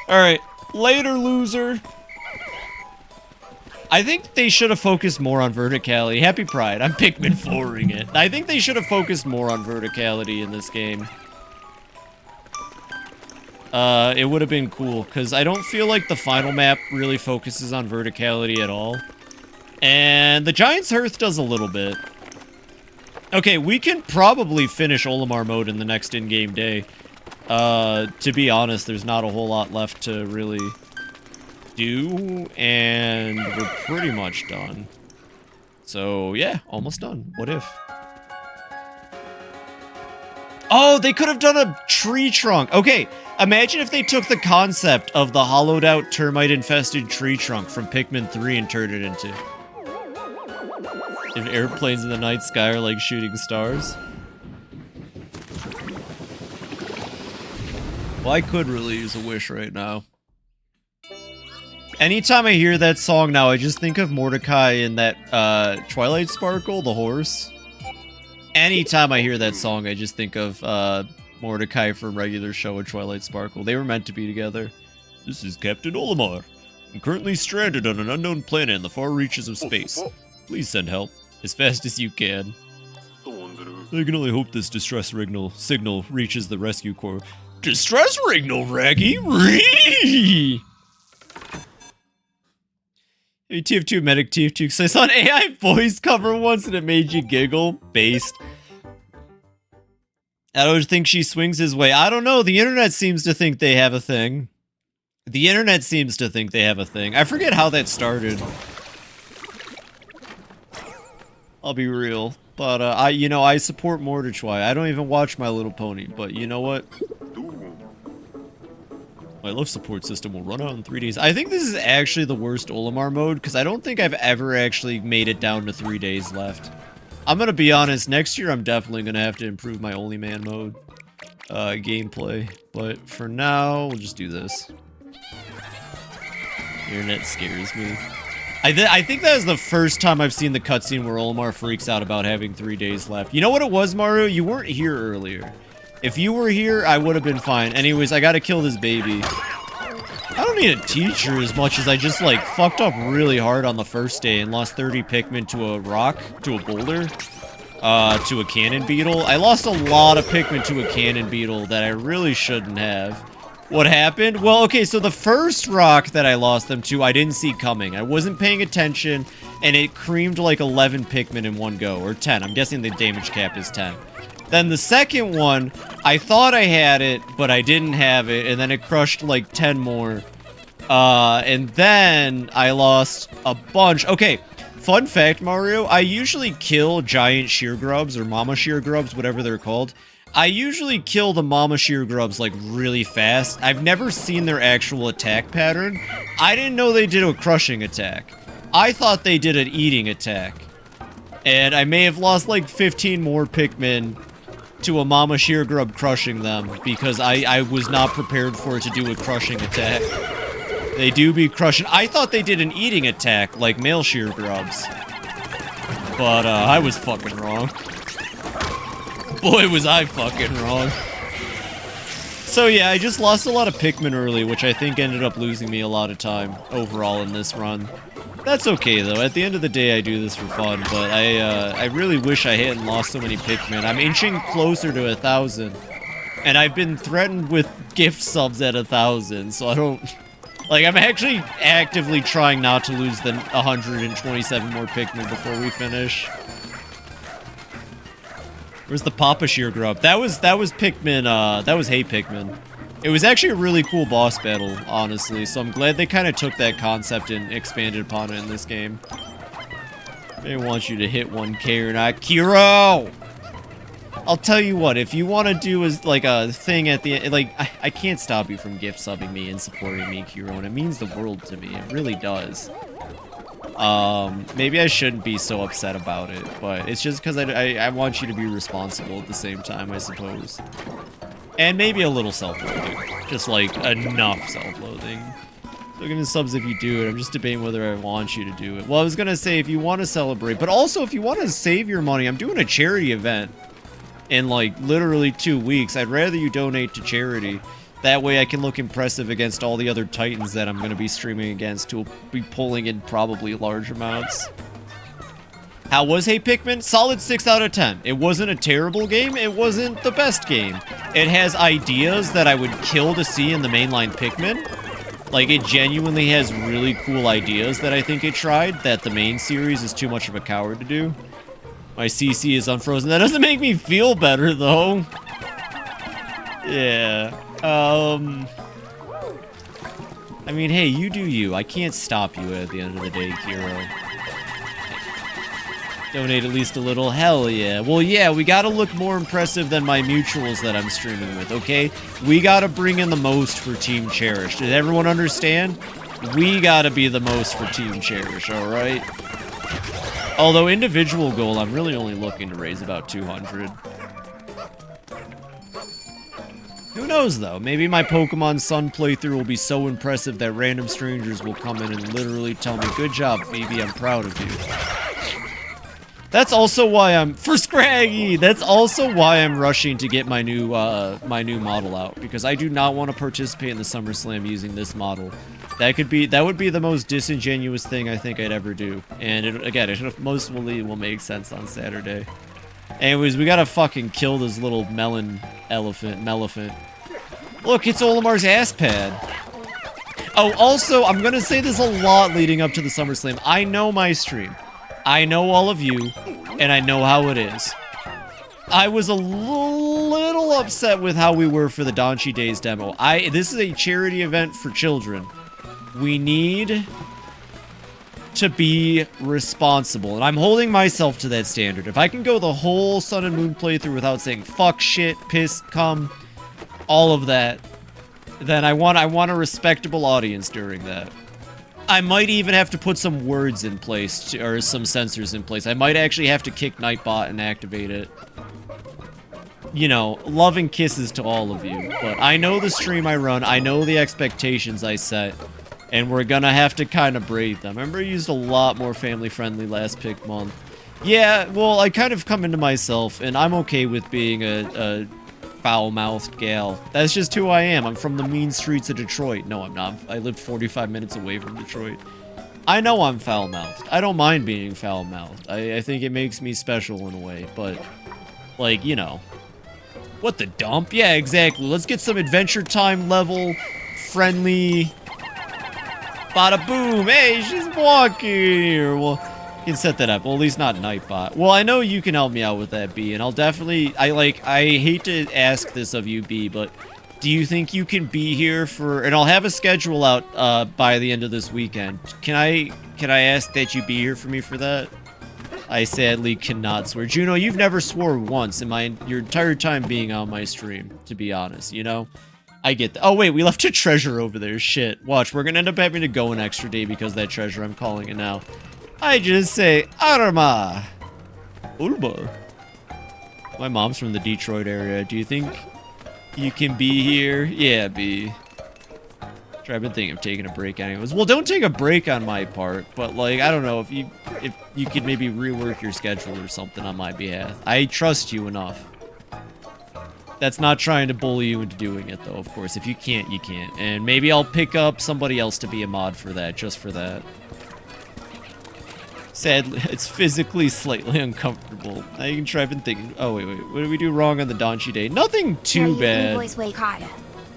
Alright. Later, loser. I think they should have focused more on verticality. Happy Pride. I'm Pikmin 4ing it. I think they should have focused more on verticality in this game. It would have been cool, because I don't feel like the final map really focuses on verticality at all. And the Giant's Hearth does a little bit. Okay, we can probably finish Olimar mode in the next in-game day. To be honest, there's not a whole lot left to really do, and we're pretty much done. So, yeah, almost done. What if? Oh, they could have done a tree trunk. Okay, imagine if they took the concept of the hollowed-out, termite-infested tree trunk from Pikmonth 3 and turned it into... If airplanes in the night sky are like shooting stars. Well, I could really use a wish right now. Anytime I hear that song now, I just think of Mordecai in that Twilight Sparkle, the horse. Anytime I hear that song, I just think of Mordecai from regular show of Twilight Sparkle. They were meant to be together. This is Captain Olimar. I'm currently stranded on an unknown planet in the far reaches of space. Please send help as fast as you can. I can only hope this distress signal reaches the rescue corps. Distress signal, Raggy? Ree! Hey, TF2 Medic TF2, so I saw an AI voice cover once and it made you giggle. Based. I don't think she swings his way. I don't know. The internet seems to think they have a thing. The internet seems to think they have a thing. I forget how that started. I'll be real. But, I support Mordecai. I don't even watch My Little Pony, but you know what? My love support system will run out in 3 days. I think this is actually the worst Olimar mode, because I don't think I've ever actually made it down to 3 days left. I'm gonna be honest, next year I'm definitely gonna have to improve my Only Man mode gameplay. But for now, we'll just do this. The internet scares me. I think that was the first time I've seen the cutscene where Olimar freaks out about having 3 days left. You know what it was, Mario? You weren't here earlier. If you were here, I would have been fine. Anyways, I gotta kill this baby. I don't need a teacher as much as I just, like, fucked up really hard on the first day and lost 30 Pikmin to a rock, to a boulder, to a cannon beetle. I lost a lot of Pikmin to a cannon beetle that I really shouldn't have. What happened? Well, okay, so the first rock that I lost them to, I didn't see coming. I wasn't paying attention, and it creamed like 11 Pikmin in one go, or 10. I'm guessing the damage cap is 10. Then the second one, I thought I had it, but I didn't have it, and then it crushed like 10 more. And then I lost a bunch. Okay, fun fact, Mario, I usually kill giant shear grubs, or mama shear grubs, whatever they're called. I usually kill the mama shear grubs like really fast. I've never seen their actual attack pattern. I didn't know they did a crushing attack. I thought they did an eating attack. And I may have lost like 15 more Pikmin to a mama shear grub crushing them because I was not prepared for it to do a crushing attack. They do be crushing. I thought they did an eating attack like male shear grubs. But I was fucking wrong. Boy, was I fucking wrong. So yeah, I just lost a lot of Pikmin early, which I think ended up losing me a lot of time overall in this run. That's okay though, at the end of the day I do this for fun, but I really wish I hadn't lost so many Pikmin. I'm inching closer to 1,000, and I've been threatened with gift subs at 1,000, so I don't... Like, I'm actually actively trying not to lose the 127 more Pikmin before we finish. Where's the Papa Shear Grub? That was Pikmin, that was Hey Pikmin. It was actually a really cool boss battle, honestly, so I'm glad they kind of took that concept and expanded upon it in this game. They want you to hit 1K or not. Kiro! I'll tell you what, if you want to do like a thing at the end, like, I can't stop you from gift subbing me and supporting me, Kiro, and it means the world to me. It really does. Maybe I shouldn't be so upset about it, but it's just because I want you to be responsible at the same time, I suppose. And maybe a little self-loathing. Just, like, enough self-loathing. So give me subs if you do it. I'm just debating whether I want you to do it. Well, I was gonna say if you want to celebrate, but also if you want to save your money, I'm doing a charity event in, like, literally 2 weeks. I'd rather you donate to charity. That way I can look impressive against all the other titans that I'm going to be streaming against, who will be pulling in probably large amounts. How was Hey Pikmin? Solid 6 out of 10. It wasn't a terrible game. It wasn't the best game. It has ideas that I would kill to see in the mainline Pikmin. Like, it genuinely has really cool ideas that I think it tried, that the main series is too much of a coward to do. My CC is unfrozen. That doesn't make me feel better, though. Yeah. I mean, hey, you do you. I can't stop you at the end of the day, Kiro. Donate at least a little. Hell yeah. Well, yeah, we gotta look more impressive than my mutuals that I'm streaming with, okay? We gotta bring in the most for Team Cherish. Does everyone understand? We gotta be the most for Team Cherish, alright? Although individual goal, I'm really only looking to raise about 200. Who knows, though? Maybe my Pokemon Sun playthrough will be so impressive that random strangers will come in and literally tell me, "Good job, Phoebe, I'm proud of you." That's also why I'm... For Scraggy! That's also why I'm rushing to get my new model out. Because I do not want to participate in the SummerSlam using this model. That would be the most disingenuous thing I think I'd ever do. And it mostly will make sense on Saturday. Anyways, we gotta fucking kill this little Melephant. Look, it's Olimar's ass pad. Oh, also, I'm gonna say this a lot leading up to the SummerSlam. I know my stream. I know all of you, and I know how it is. I was a little upset with how we were for the Donchi Days demo. This is a charity event for children. We need to be responsible, and I'm holding myself to that standard. If I can go the whole Sun and Moon playthrough without saying fuck, shit, piss, cum, all of that, then I want a respectable audience during that. I might even have to put some words in place, or some sensors in place. I might actually have to kick Nightbot and activate it. You know, love and kisses to all of you. But I know the stream I run, I know the expectations I set, and we're gonna have to kind of brave them. I remember I used a lot more family-friendly last Pikmonth. Yeah, well, I kind of come into myself, and I'm okay with being a foul-mouthed gal. That's just who I am. I'm from the mean streets of Detroit. No, I'm not. I lived 45 minutes away from Detroit. I know I'm foul-mouthed. I don't mind being foul-mouthed. I think it makes me special in a way, but, like, you know. What the dump? Yeah, exactly. Let's get some Adventure Time level, friendly... Bada boom! Hey, she's walking here! Well, you can set that up. Well, at least not Nightbot. Well, I know you can help me out with that, B, and I'll definitely... I hate to ask this of you, B, but do you think you can be here for... And I'll have a schedule out by the end of this weekend. Can I ask that you be here for me for that? I sadly cannot swear. Juno, you've never swore once in your entire time being on my stream, to be honest, you know? I get that. Oh, wait, we left a treasure over there. Shit. Watch, we're gonna end up having to go an extra day because of that treasure. I'm calling it now. I just say, Arma! Olimar. My mom's from the Detroit area. Do you think you can be here? Yeah, B. I've been thinking of taking a break anyways. Well, don't take a break on my part, but, like, I don't know, if you could maybe rework your schedule or something on my behalf. I trust you enough. That's not trying to bully you into doing it, though, of course. If you can't, you can't. And maybe I'll pick up somebody else to be a mod for that, just for that. Sadly, it's physically slightly uncomfortable. I can try and thinking. Oh, wait. What did we do wrong on the Donchi Day? Nothing too bad.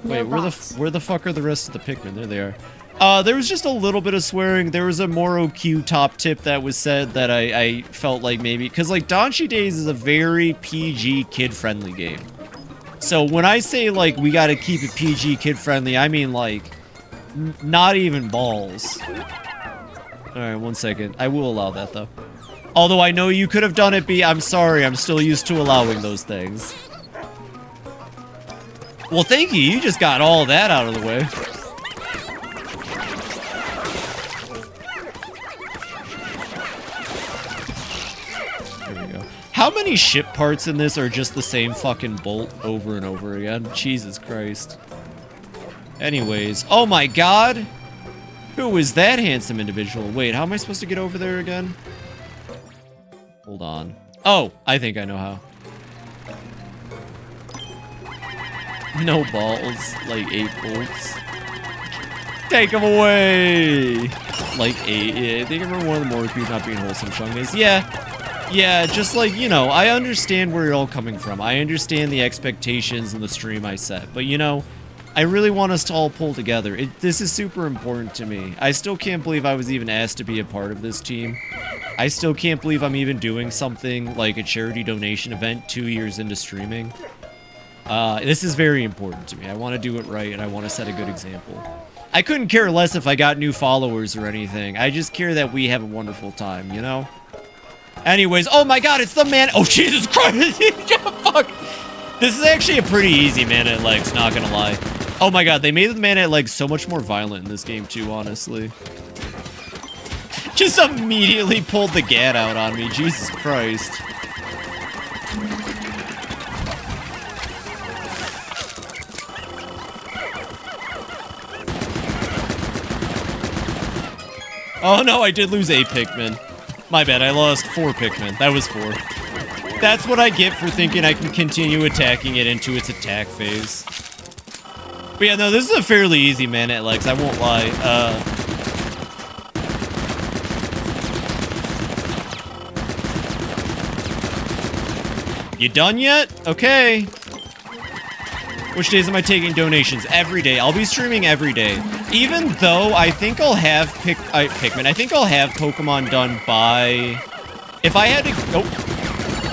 Wait, where the fuck are the rest of the Pikmin? There they are. There was just a little bit of swearing. There was a Moro Q top tip that was said that I felt like maybe... Because, like, Donchi Days is a very PG, kid-friendly game. So when I say, like, we gotta keep it PG, kid-friendly, I mean, like, not even balls. Alright, 1 second. I will allow that, though. Although I know you could have done it, B. I'm sorry. I'm still used to allowing those things. Well, thank you. You just got all that out of the way. There we go. How many ship parts in this are just the same fucking bolt over and over again? Jesus Christ. Anyways. Oh my god! Who is that handsome individual? Wait, how am I supposed to get over there again? Hold on. Oh, I think I know how. No balls, like 8 bolts. Take them away! Like 8, yeah, I think I remember one of the more cute not being wholesome chung is. Yeah, just like, you know, I understand where you're all coming from. I understand the expectations in the stream I set. But, you know, I really want us to all pull together. This is super important to me. I still can't believe I was even asked to be a part of this team. I still can't believe I'm even doing something like a charity donation event 2 years into streaming. This is very important to me. I want to do it right, and I want to set a good example. I couldn't care less if I got new followers or anything. I just care that we have a wonderful time, you know? Anyways, oh my god, it's the man- Oh, Jesus Christ! Fuck! This is actually a pretty easy man at legs, not gonna lie. Oh my god, they made the man at legs so much more violent in this game too, honestly. Just immediately pulled the gat out on me, Jesus Christ. Oh no, I did lose a Pikmin. My bad, I lost 4 Pikmin. That was 4. That's what I get for thinking I can continue attacking it into its attack phase. But yeah, no, this is a fairly easy man at legs, I won't lie. You done yet? Okay. Which days am I taking donations? Every day. I'll be streaming every day. Even though I think I'll have Pikmin. I think I'll have Pokemon done by... If I had to... Nope.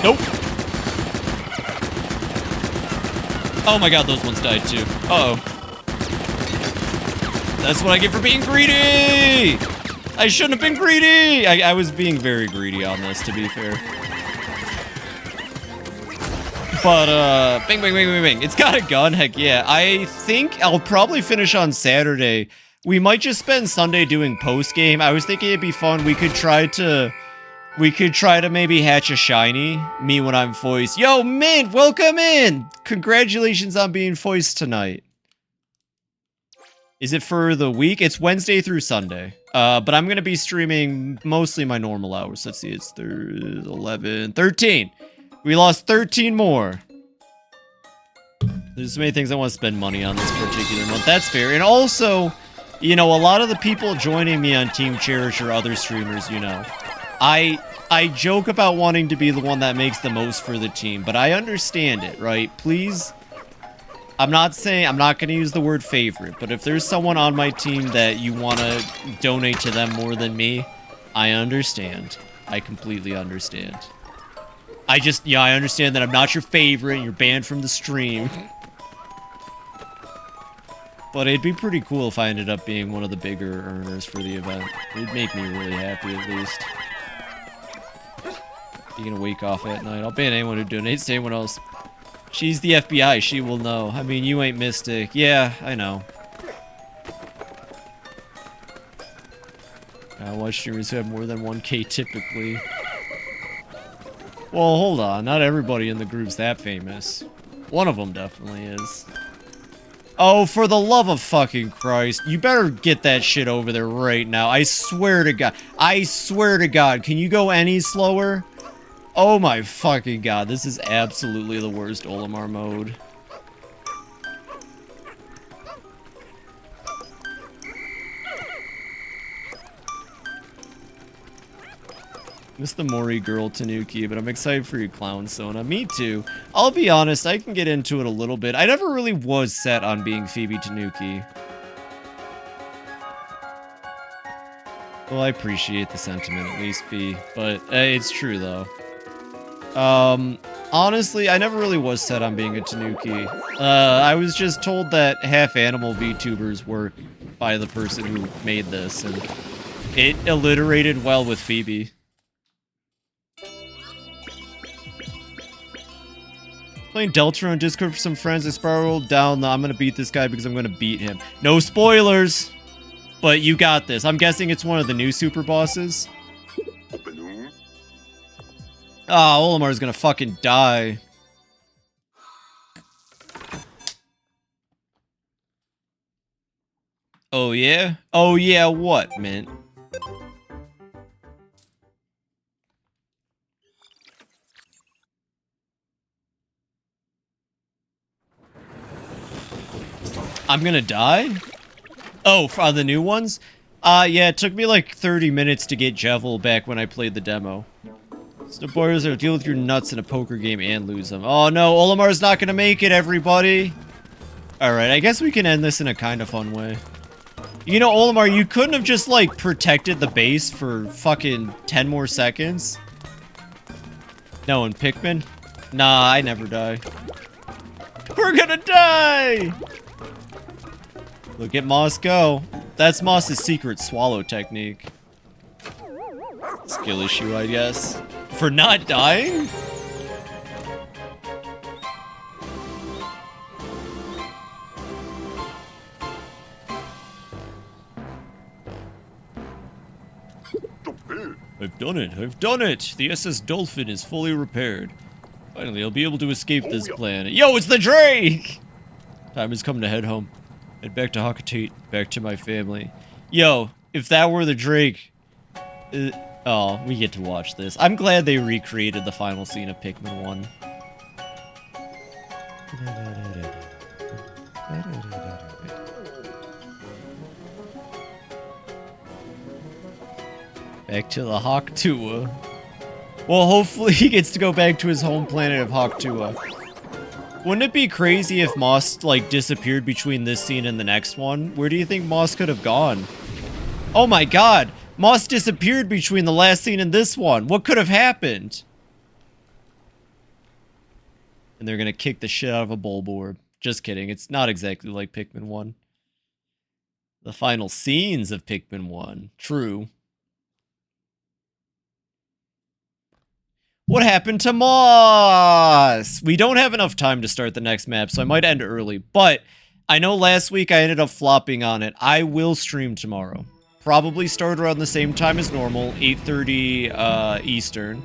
Nope. Oh my god, those ones died too. Uh-oh. That's what I get for being greedy! I shouldn't have been greedy! I was being very greedy on this, to be fair. But, bing, bing, bing, bing, bing. It's got a gun, heck yeah. I think I'll probably finish on Saturday. We might just spend Sunday doing post-game. I was thinking it'd be fun. We could try to maybe hatch a shiny. Me when I'm foist. Yo, Mint, welcome in! Congratulations on being foist tonight. Is it for the week? It's Wednesday through Sunday. But I'm gonna be streaming mostly my normal hours. Let's see, it's 11, 13. We lost 13 more. There's so many things I want to spend money on this particular month. That's fair. And also, you know, a lot of the people joining me on Team Cherish are other streamers, you know. I joke about wanting to be the one that makes the most for the team, but I understand it, right? Please, I'm not going to use the word favorite, but if there's someone on my team that you want to donate to them more than me, I understand. I completely understand. I understand that I'm not your favorite and you're banned from the stream. But it'd be pretty cool if I ended up being one of the bigger earners for the event. It'd make me really happy, at least. You're gonna wake off at night. I'll ban anyone who donates to anyone else. She's the FBI, she will know. I mean, you ain't Mystic. Yeah, I know. I watch streamers who have more than 1K typically. Well, hold on. Not everybody in the group's that famous. One of them definitely is. Oh, for the love of fucking Christ. You better get that shit over there right now. I swear to God. I swear to God. Can you go any slower? Oh my fucking God. This is absolutely the worst Olimar mode. Miss the Mori girl Tanuki, but I'm excited for your clown Sona. Me too. I'll be honest, I can get into it a little bit. I never really was set on being FibiTanuki. Well, I appreciate the sentiment, at least, B. But it's true, though. Honestly, I never really was set on being a Tanuki. I was just told that half-animal VTubers work by the person who made this, and it alliterated well with Phoebe. Playing Delta on Discord for some friends. I spiraled down I'm gonna beat this guy because I'm gonna beat him. No spoilers! But you got this. I'm guessing it's one of the new super bosses. Ah, oh, Olimar's gonna fucking die. Oh yeah? Oh yeah, what, Mint? I'm gonna die? Oh, for the new ones? Yeah, it took me like 30 minutes to get Jevil back when I played the demo. Snowboarders are deal with your nuts in a poker game and lose them. Oh no, Olimar's not gonna make it, everybody! Alright, I guess we can end this in a kind of fun way. You know, Olimar, you couldn't have just, like, protected the base for fucking 10 more seconds? No, in Pikmin? Nah, I never die. We're gonna die! Look at Moss go. That's Moss's secret swallow technique. Skill issue, I guess. For not dying? I've done it. I've done it. The SS Dolphin is fully repaired. Finally, I'll be able to escape this planet. Yo, it's the Drake! Time has come to head home. Head back to Hakatate, back to my family. Yo, if that were the Drake... oh, we get to watch this. I'm glad they recreated the final scene of Pikmin 1. Back to the Hawktua. Well, hopefully he gets to go back to his home planet of Hawktua. Wouldn't it be crazy if Moss, like, disappeared between this scene and the next one? Where do you think Moss could have gone? Oh my god! Moss disappeared between the last scene and this one! What could have happened? And they're gonna kick the shit out of a Bulborb. Just kidding, it's not exactly like Pikmin 1. The final scenes of Pikmin 1. True. What happened to Moss? We don't have enough time to start the next map, so I might end early. But I know last week I ended up flopping on it. I will stream tomorrow. Probably start around the same time as normal, 8:30 Eastern.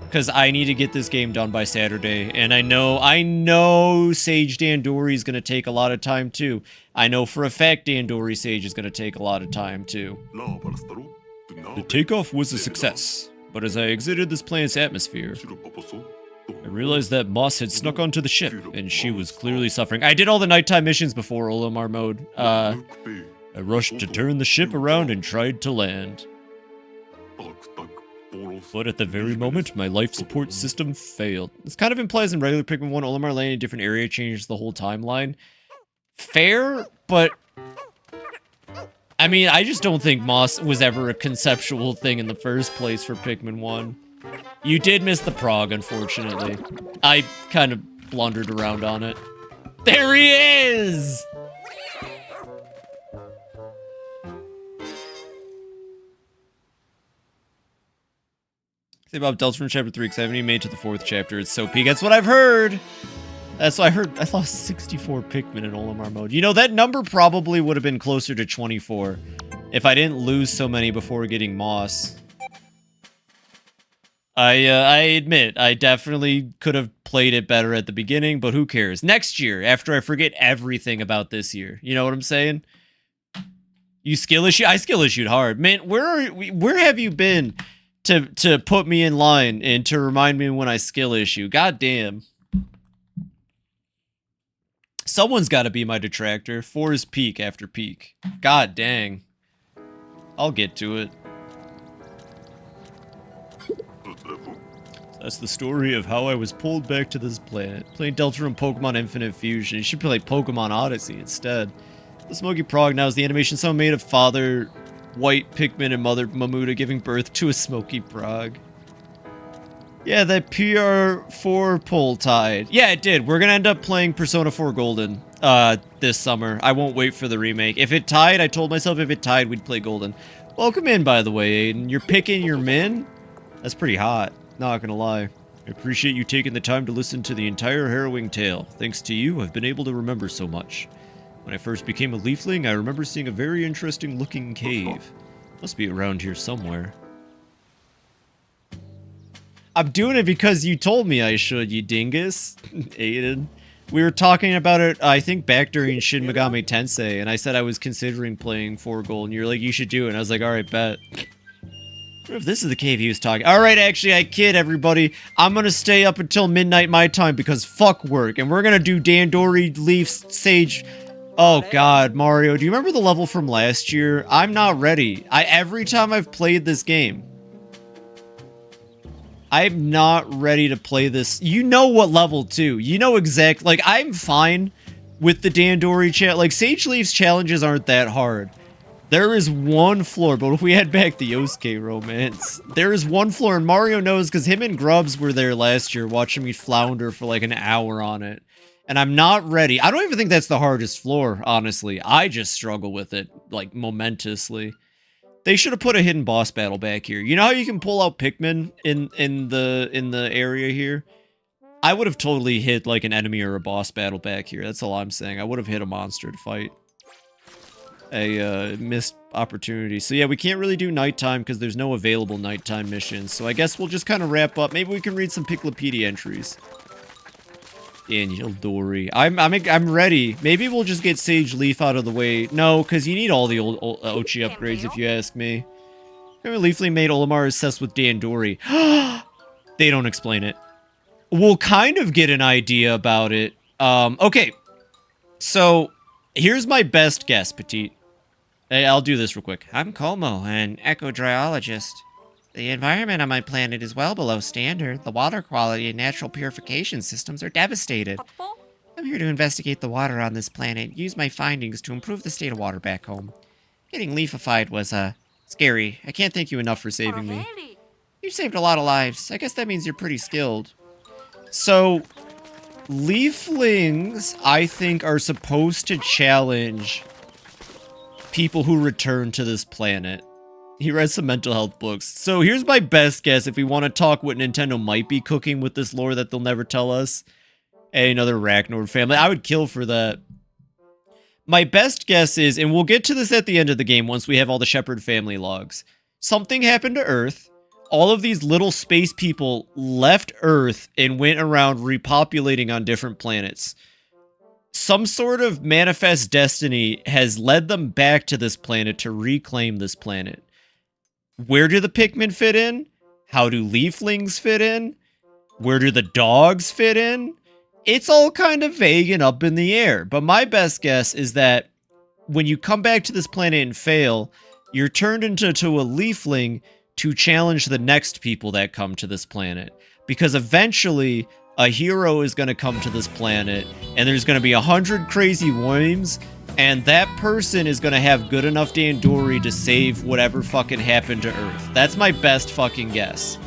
Because I need to get this game done by Saturday. And I know Sage Dandori is going to take a lot of time too. I know for a fact Dandori Sage is going to take a lot of time too. The takeoff was a success. But as I exited this planet's atmosphere, I realized that Moss had snuck onto the ship, and she was clearly suffering. I did all the nighttime missions before Olimar mode. I rushed to turn the ship around and tried to land. But at the very moment, my life support system failed. This kind of implies in regular Pikmin 1, Olimar landing in a different area changes the whole timeline. Fair, but... I mean, I just don't think Moss was ever a conceptual thing in the first place for Pikmin 1. You did miss the Prog, unfortunately. I kind of blundered around on it. There he is! Say about Delta from Chapter 3, because I haven't even made it to the 4th chapter. It's so peak. That's what I've heard! That's what I heard. I lost 64 Pikmin in Olimar mode. You know, that number probably would have been closer to 24 if I didn't lose so many before getting Moss. I admit, I definitely could have played it better at the beginning, but who cares? Next year, after I forget everything about this year. You know what I'm saying? You skill issue? I skill issued hard. Man, where have you been to put me in line and to remind me when I skill issue? God damn. Someone's got to be my detractor. 4 is peak after peak. God dang. I'll get to it. That's the story of how I was pulled back to this planet. Playing Deltarune Pokemon Infinite Fusion. You should play Pokemon Odyssey instead. The Smoky Prog now is the animation someone made of Father White Pikmin and Mother Mamuda giving birth to a Smoky Prog. Yeah, that PR4 pull tied. Yeah, it did. We're gonna end up playing Persona 4 Golden this summer. I won't wait for the remake. If it tied, I told myself if it tied, we'd play Golden. Welcome in, by the way, Aiden. You're picking your min? That's pretty hot. Not gonna lie. I appreciate you taking the time to listen to the entire harrowing tale. Thanks to you, I've been able to remember so much. When I first became a leafling, I remember seeing a very interesting looking cave. Must be around here somewhere. I'm doing it because you told me I should, you dingus. Aiden. We were talking about it, I think, back during Shin Megami Tensei, and I said I was considering playing 4 Gold, and you're like, you should do it, and I was like, alright, bet. If this is the cave he was talking. Alright, actually, I kid, everybody. I'm gonna stay up until midnight my time, because fuck work, and we're gonna do Dandori, Leaf, Sage... Oh god, Mario, do you remember the level from last year? I'm not ready. Every time I've played this game, I'm not ready to play this. You know what level, too. You know exact... Like, I'm fine with the Dandori challenge. Like, Sage Leaf's challenges aren't that hard. There is one floor, but if we head back to Yosuke romance, there is one floor, and Mario knows because him and Grubbs were there last year watching me flounder for like an hour on it. And I'm not ready. I don't even think that's the hardest floor, honestly. I just struggle with it, like, momentously. They should have put a hidden boss battle back here. You know how you can pull out Pikmin in the area here? I would have totally hit, like, an enemy or a boss battle back here. That's all I'm saying. I would have hit a monster to fight. A missed opportunity. So yeah, we can't really do nighttime because there's no available nighttime missions. So I guess we'll just kind of wrap up. Maybe we can read some Piklopedia entries. Daniel Dory. I'm ready. Maybe we'll just get Sage Leaf out of the way. No, because you need all the old Ochi upgrades if you ask me. Leafling made Olimar obsessed with Dandori. They don't explain it. We'll kind of get an idea about it. Okay. So, here's my best guess, Petite. Hey, I'll do this real quick. I'm Como, an ecodryologist. The environment on my planet is well below standard. The water quality and natural purification systems are devastated. I'm here to investigate the water on this planet, use my findings to improve the state of water back home. Getting leafified was, scary. I can't thank you enough for saving me. You saved a lot of lives. I guess that means you're pretty skilled. So, leaflings, I think, are supposed to challenge people who return to this planet. He read some mental health books. So here's my best guess if we want to talk what Nintendo might be cooking with this lore that they'll never tell us. Hey, another Arachnord family. I would kill for that. My best guess is, and we'll get to this at the end of the game once we have all the Shepherd family logs. Something happened to Earth. All of these little space people left Earth and went around repopulating on different planets. Some sort of manifest destiny has led them back to this planet to reclaim this planet. Where do the Pikmin fit in? How do leaflings fit in? Where do the dogs fit in? It's all kind of vague and up in the air. But my best guess is that when you come back to this planet and fail, you're turned into a leafling to challenge the next people that come to this planet. Because eventually, a hero is going to come to this planet, and there's going to be 100 crazy worms, and that person is going to have good enough Dandori to save whatever fucking happened to Earth. That's my best fucking guess.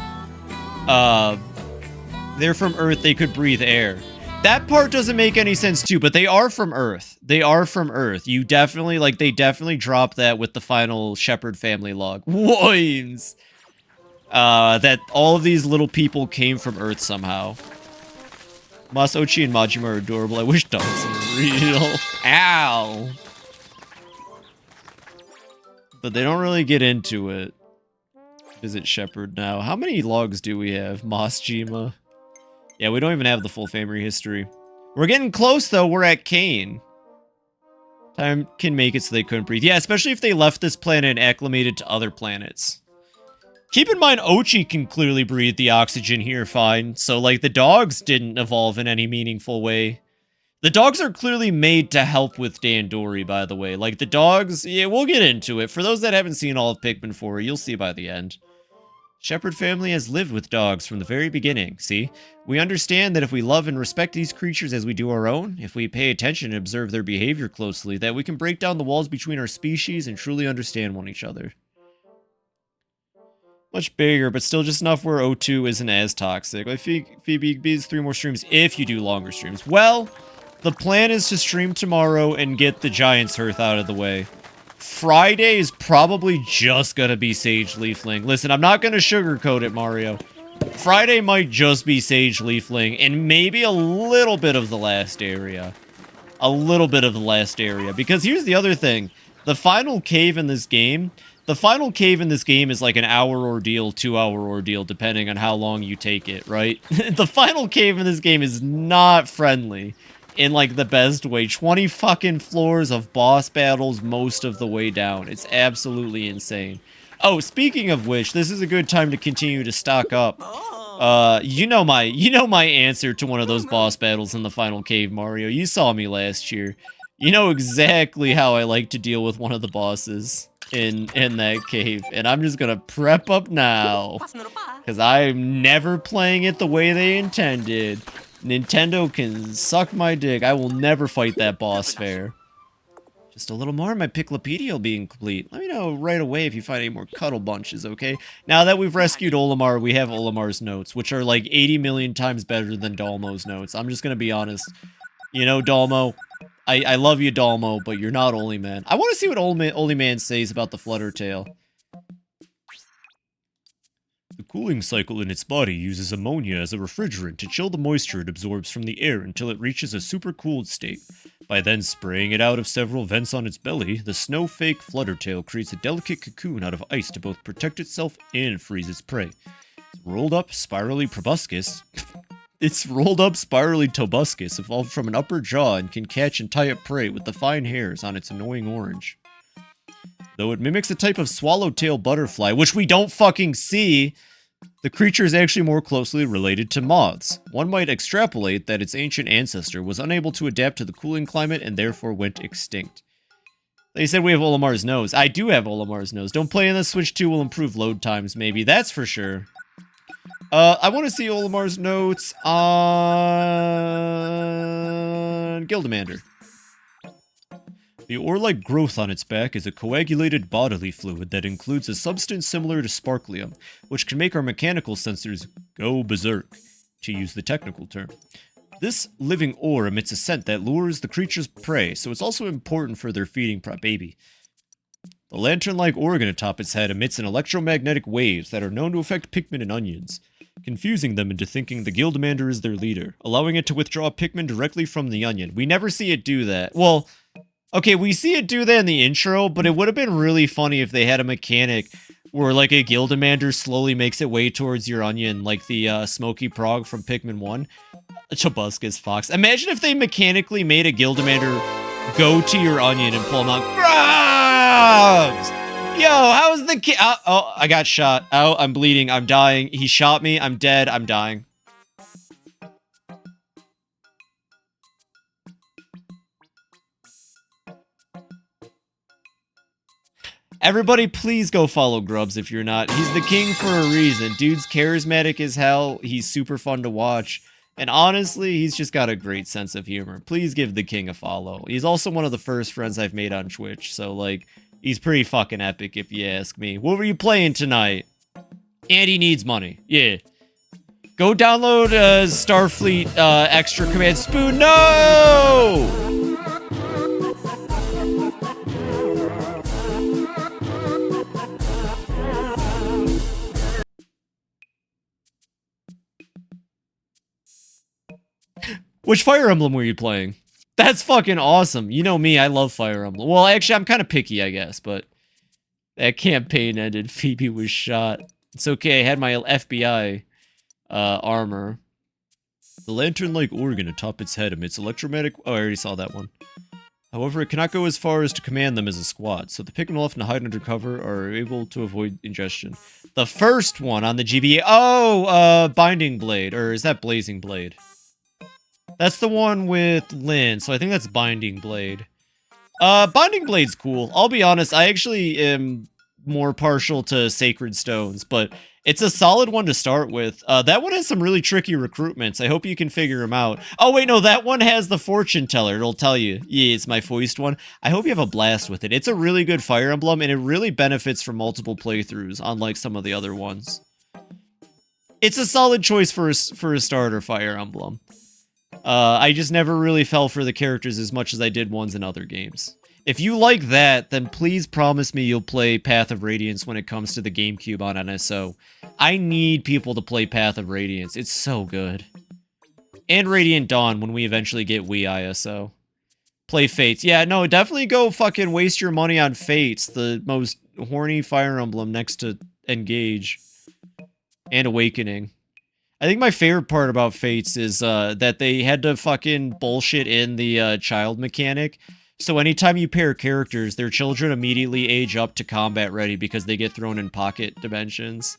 They're from Earth, they could breathe air. That part doesn't make any sense too, but they are from Earth. They are from Earth. You definitely, like, they definitely dropped that with the final Shepherd family log. Worms! That all of these little people came from Earth somehow. Masochi and Majima are adorable. I wish dogs were real. Ow! But they don't really get into it. Visit Shepherd now. How many logs do we have? Masjima. Yeah, we don't even have the full family history. We're getting close, though. We're at Kane. Time can make it so they couldn't breathe. Yeah, especially if they left this planet and acclimated to other planets. Keep in mind, Ochi can clearly breathe the oxygen here fine. So, like, the dogs didn't evolve in any meaningful way. The dogs are clearly made to help with Dandori, by the way. Like, the dogs, yeah, we'll get into it. For those that haven't seen all of Pikmin 4, you'll see by the end. Shepherd family has lived with dogs from the very beginning, see? We understand that if we love and respect these creatures as we do our own, if we pay attention and observe their behavior closely, that we can break down the walls between our species and truly understand one each other. Much bigger, but still just enough where O2 isn't as toxic. Like, Phoebe beats 3 more streams if you do longer streams. Well, the plan is to stream tomorrow and get the Giant's Hearth out of the way. Friday is probably just gonna be Sage Leafling. Listen, I'm not gonna sugarcoat it, Mario. Friday might just be Sage Leafling, and maybe a little bit of the last area. A little bit of the last area. Because here's the other thing. The final cave in this game... The final cave in this game is like an hour ordeal, 2-hour ordeal, depending on how long you take it, right? The final cave in this game is not friendly in, like, the best way. 20 fucking floors of boss battles most of the way down. It's absolutely insane. Oh, speaking of which, this is a good time to continue to stock up. You know my answer to one of those boss battles in the final cave, Mario. You saw me last year. You know exactly how I like to deal with one of the bosses in that cave, and I'm just gonna prep up now because I'm never playing it the way they intended. Nintendo can suck my dick. I will never fight that boss fair. Just a little more, my Piclopedia will be incomplete. Let me know right away if you find any more cuddle bunches, okay? Now that we've rescued Olimar, we have Olimar's notes, which are like 80 million times better than Dalmo's notes. I'm just gonna be honest. You know, Dalmo, I love you, Dalmo, but you're not Oliman. I want to see what Oliman says about the Fluttertail. The cooling cycle in its body uses ammonia as a refrigerant to chill the moisture it absorbs from the air until it reaches a supercooled state. By then spraying it out of several vents on its belly, the snowflake Fluttertail creates a delicate cocoon out of ice to both protect itself and freeze its prey. Its rolled up, spirally proboscis evolved from an upper jaw and can catch and tie up prey with the fine hairs on its annoying orange. Though it mimics a type of swallowtail butterfly, which we don't fucking see, the creature is actually more closely related to moths. One might extrapolate that its ancient ancestor was unable to adapt to the cooling climate and therefore went extinct. They said we have Olimar's nose. I do have Olimar's nose. Don't play in the Switch 2 will improve load times, maybe. That's for sure. I want to see Olimar's notes on Gildamander. The ore-like growth on its back is a coagulated bodily fluid that includes a substance similar to sparklium, which can make our mechanical sensors go berserk, to use the technical term. This living ore emits a scent that lures the creature's prey, so it's also important for their feeding baby. The lantern-like organ atop its head emits an electromagnetic waves that are known to affect Pikmin and onions, confusing them into thinking the Gildamander is their leader, allowing it to withdraw Pikmin directly from the onion. We never see it do that. Well, okay, we see it do that in the intro, but it would have been really funny if they had a mechanic where, like, a Gildamander slowly makes its way towards your onion, like the Smoky Prog from Pikmin 1. Chubuscus Fox. Imagine if they mechanically made a Gildamander go to your onion and pull him out. Grabs! Yo, how's the kid? Oh, I got shot. Oh, I'm bleeding. I'm dying. He shot me. I'm dead. I'm dying. Everybody, please go follow Grubs if you're not. He's the king for a reason. Dude's charismatic as hell. He's super fun to watch. And honestly, he's just got a great sense of humor. Please give the king a follow. He's also one of the first friends I've made on Twitch. So, like, he's pretty fucking epic if you ask me. What were you playing tonight? And he needs money. Yeah. Go download Starfleet extra command spoon. No! Which Fire Emblem were you playing? That's fucking awesome. You know me, I love Fire Emblem. Well, actually, I'm kind of picky, I guess, but that campaign ended. Phoebe was shot. It's okay, I had my FBI armor. The lantern-like organ atop its head emits electromagnetic... Oh, I already saw that one. However, it cannot go as far as to command them as a squad, so the Pikmin left to hide under cover are able to avoid ingestion. The first one on the GBA... Oh, Binding Blade, or is that Blazing Blade? That's the one with Lynn, so I think that's Binding Blade. Binding Blade's cool. I'll be honest, I actually am more partial to Sacred Stones, but it's a solid one to start with. That one has some really tricky recruitments. I hope you can figure them out. Oh, wait, no, that one has the Fortune Teller. It'll tell you. Yeah, it's my foist one. I hope you have a blast with it. It's a really good Fire Emblem, and it really benefits from multiple playthroughs, unlike some of the other ones. It's a solid choice for a starter Fire Emblem. I just never really fell for the characters as much as I did ones in other games. If you like that, then please promise me you'll play Path of Radiance when it comes to the GameCube on NSO. I need people to play Path of Radiance. It's so good. And Radiant Dawn when we eventually get Wii ISO. Play Fates. Yeah, no, definitely go fucking waste your money on Fates, the most horny Fire Emblem next to Engage. And Awakening. I think my favorite part about Fates is that they had to fucking bullshit in the child mechanic. So anytime you pair characters, their children immediately age up to combat ready because they get thrown in pocket dimensions.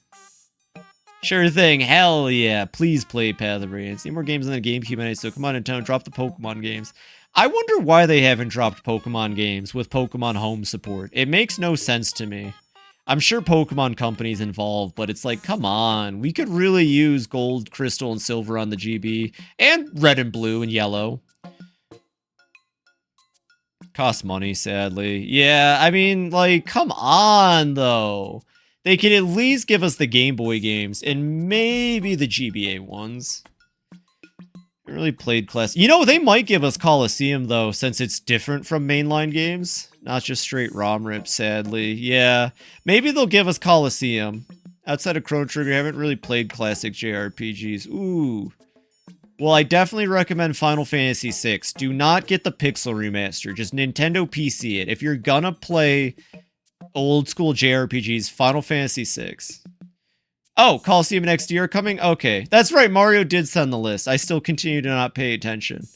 Sure thing, hell yeah. Please play Path of Radiance. Need more games on the GameCube, so come on in town, drop the Pokemon games. I wonder why they haven't dropped Pokemon games with Pokemon Home support. It makes no sense to me. I'm sure Pokemon Company's involved, but it's like, come on. We could really use gold, crystal, and silver on the GB. And red and blue and yellow. Costs money, sadly. Yeah, I mean, like, come on, though. They could at least give us the Game Boy games and maybe the GBA ones. I really played Class. You know, they might give us Coliseum, though, since it's different from mainline games. Not just straight ROM rips, sadly. Yeah, maybe they'll give us Coliseum. Outside of Chrono Trigger, I haven't really played classic JRPGs. Ooh. Well, I definitely recommend Final Fantasy VI. Do not get the Pixel remaster. Just Nintendo PC it. If you're gonna play old school JRPGs, Final Fantasy VI. Oh, Coliseum and XD are coming? Okay. That's right, Mario did send the list. I still continue to not pay attention.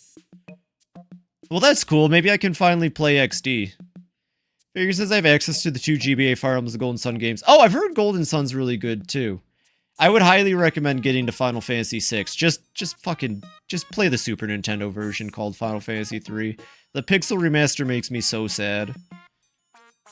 Well, that's cool. Maybe I can finally play XD. Figure says I have access to the 2 GBA Fire Emblems and Golden Sun games. Oh, I've heard Golden Sun's really good, too. I would highly recommend getting to Final Fantasy VI. Just play the Super Nintendo version called Final Fantasy III. The Pixel remaster makes me so sad.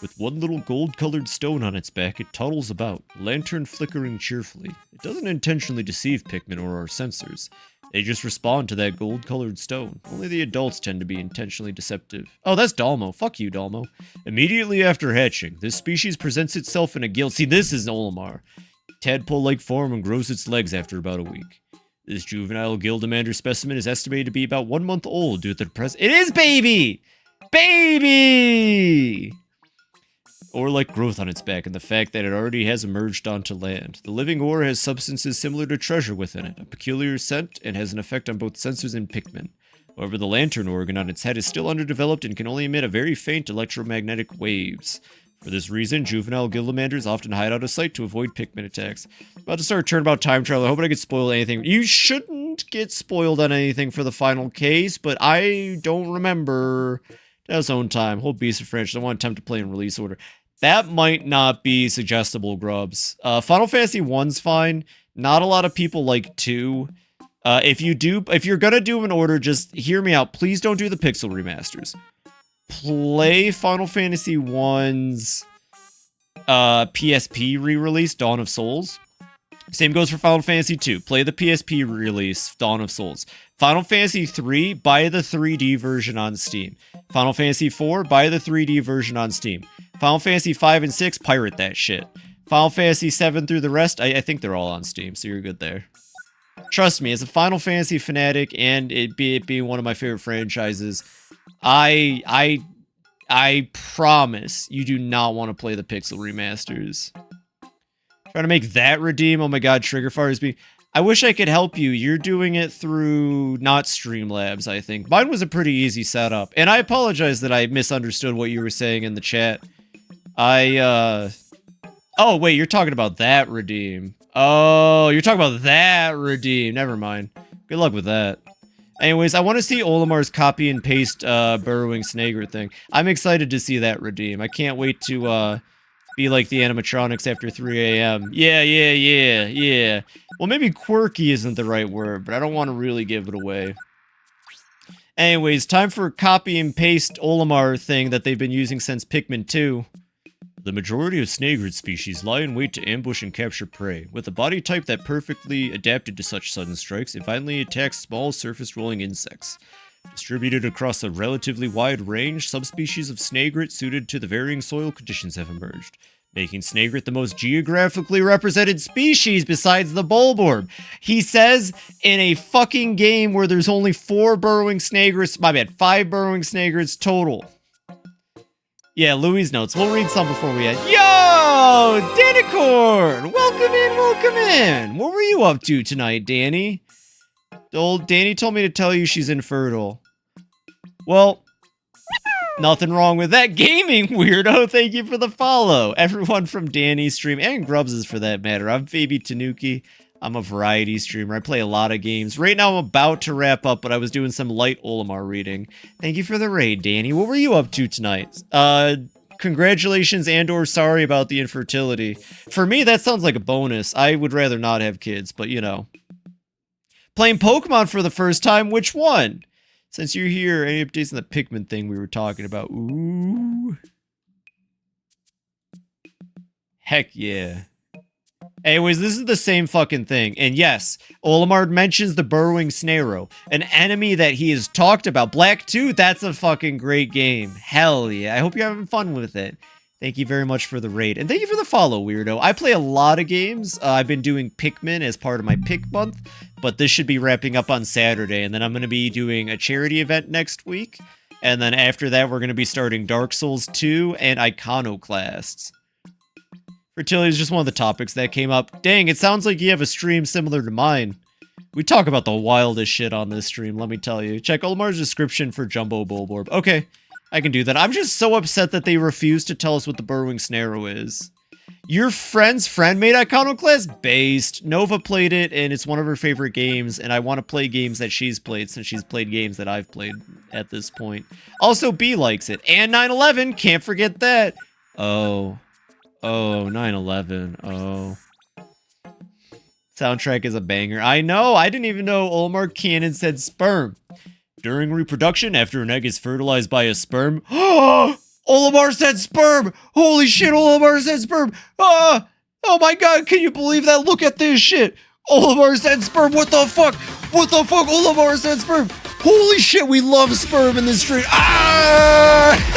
With one little gold-colored stone on its back, it toddles about, lantern flickering cheerfully. It doesn't intentionally deceive Pikmin or our sensors. They just respond to that gold-colored stone. Only the adults tend to be intentionally deceptive. Oh, that's Dalmo. Fuck you, Dalmo. Immediately after hatching, this species presents itself in a gill. See, this is Olimar. Tadpole-like form and grows its legs after about a week. This juvenile Gildamander specimen is estimated to be about 1 month old due to the present. It is baby! Baby! Ore-like growth on its back and the fact that it already has emerged onto land. The living ore has substances similar to treasure within it, a peculiar scent, and has an effect on both sensors and Pikmin. However, the lantern organ on its head is still underdeveloped and can only emit a very faint electromagnetic waves. For this reason, juvenile Gildamanders often hide out of sight to avoid Pikmin attacks. About to start a turnabout time trial. I hope I don't get spoiled on anything. You shouldn't get spoiled on anything for the final case, but I don't remember. That's own time. Whole beast of French. I want to attempt to play in release order. That might not be suggestible, Grubs. Final Fantasy 1's fine. Not a lot of people like 2. If you're gonna do an order, just hear me out. Please don't do the Pixel remasters. Play Final Fantasy 1's PSP re-release, Dawn of Souls. Same goes for Final Fantasy 2. Play the PSP release, Dawn of Souls. Final Fantasy 3, buy the 3D version on Steam. Final Fantasy 4, buy the 3D version on Steam. Final Fantasy 5 and 6, pirate that shit. Final Fantasy 7 through the rest, I think they're all on Steam, so you're good there. Trust me, as a Final Fantasy fanatic, and it being one of my favorite franchises, I promise you do not want to play the Pixel remasters. Trying to make that redeem. Oh my god, Triggerfire is being... I wish I could help you. You're doing it through not Streamlabs, I think. Mine was a pretty easy setup. And I apologize that I misunderstood what you were saying in the chat. Oh, wait, you're talking about that redeem. Oh, you're talking about that redeem. Never mind. Good luck with that. Anyways, I want to see Olimar's copy and paste burrowing Snagger thing. I'm excited to see that redeem. I can't wait to be like the animatronics after 3 a.m. Yeah. Well, maybe quirky isn't the right word, but I don't want to really give it away. Anyways, time for copy and paste Olimar thing that they've been using since Pikmin 2. The majority of snagrid species lie in wait to ambush and capture prey. With a body type that perfectly adapted to such sudden strikes, it violently attacks small surface-rolling insects. Distributed across a relatively wide range, subspecies of snagrid suited to the varying soil conditions have emerged, making snagrid the most geographically represented species besides the bulborb. He says in a fucking game where there's only 4 burrowing snagrids, my bad, 5 burrowing snagrids total. Yeah, Louis' notes. We'll read some before we end. Yo! Danicorn! Welcome in! What were you up to tonight, Danny? Old Danny told me to tell you she's infertile. Well, nothing wrong with that. Gaming weirdo, thank you for the follow. Everyone from Danny's stream, and Grubs' for that matter. I'm FibiTanuki. I'm a variety streamer. I play a lot of games. Right now I'm about to wrap up, but I was doing some light Olimar reading. Thank you for the raid, Danny. What were you up to tonight? Congratulations and or sorry about the infertility. For me, that sounds like a bonus. I would rather not have kids, but you know. Playing Pokemon for the first time, which one? Since you're here, any updates on the Pikmin thing we were talking about? Ooh. Heck yeah. Anyways, this is the same fucking thing. And yes, Olimar mentions the burrowing snarrow, an enemy that he has talked about. Black 2, that's a fucking great game. Hell yeah. I hope you're having fun with it. Thank you very much for the raid. And thank you for the follow, weirdo. I play a lot of games. I've been doing Pikmin as part of my Pikmonth, but this should be wrapping up on Saturday. And then I'm going to be doing a charity event next week. And then after that, we're going to be starting Dark Souls 2 and Iconoclasts. Fertility is just one of the topics that came up. Dang, it sounds like you have a stream similar to mine. We talk about the wildest shit on this stream, let me tell you. Check Olimar's description for Jumbo Bulborb. Okay, I can do that. I'm just so upset that they refuse to tell us what the burrowing snarrow is. Your friend's friend made Iconoclast? Based. Nova played it, and it's one of her favorite games, and I want to play games that she's played since she's played games that I've played at this point. Also, B likes it. And 9/11, can't forget that. Oh, 9/11. Oh. Soundtrack is a banger. I know, I didn't even know Olimar Cannon said sperm. During reproduction, after an egg is fertilized by a sperm. Olimar said sperm! Holy shit, Olimar said sperm! Oh my god, can you believe that? Look at this shit! Olimar said sperm, what the fuck? What the fuck? Olimar said sperm! Holy shit, we love sperm in this stream! Ah!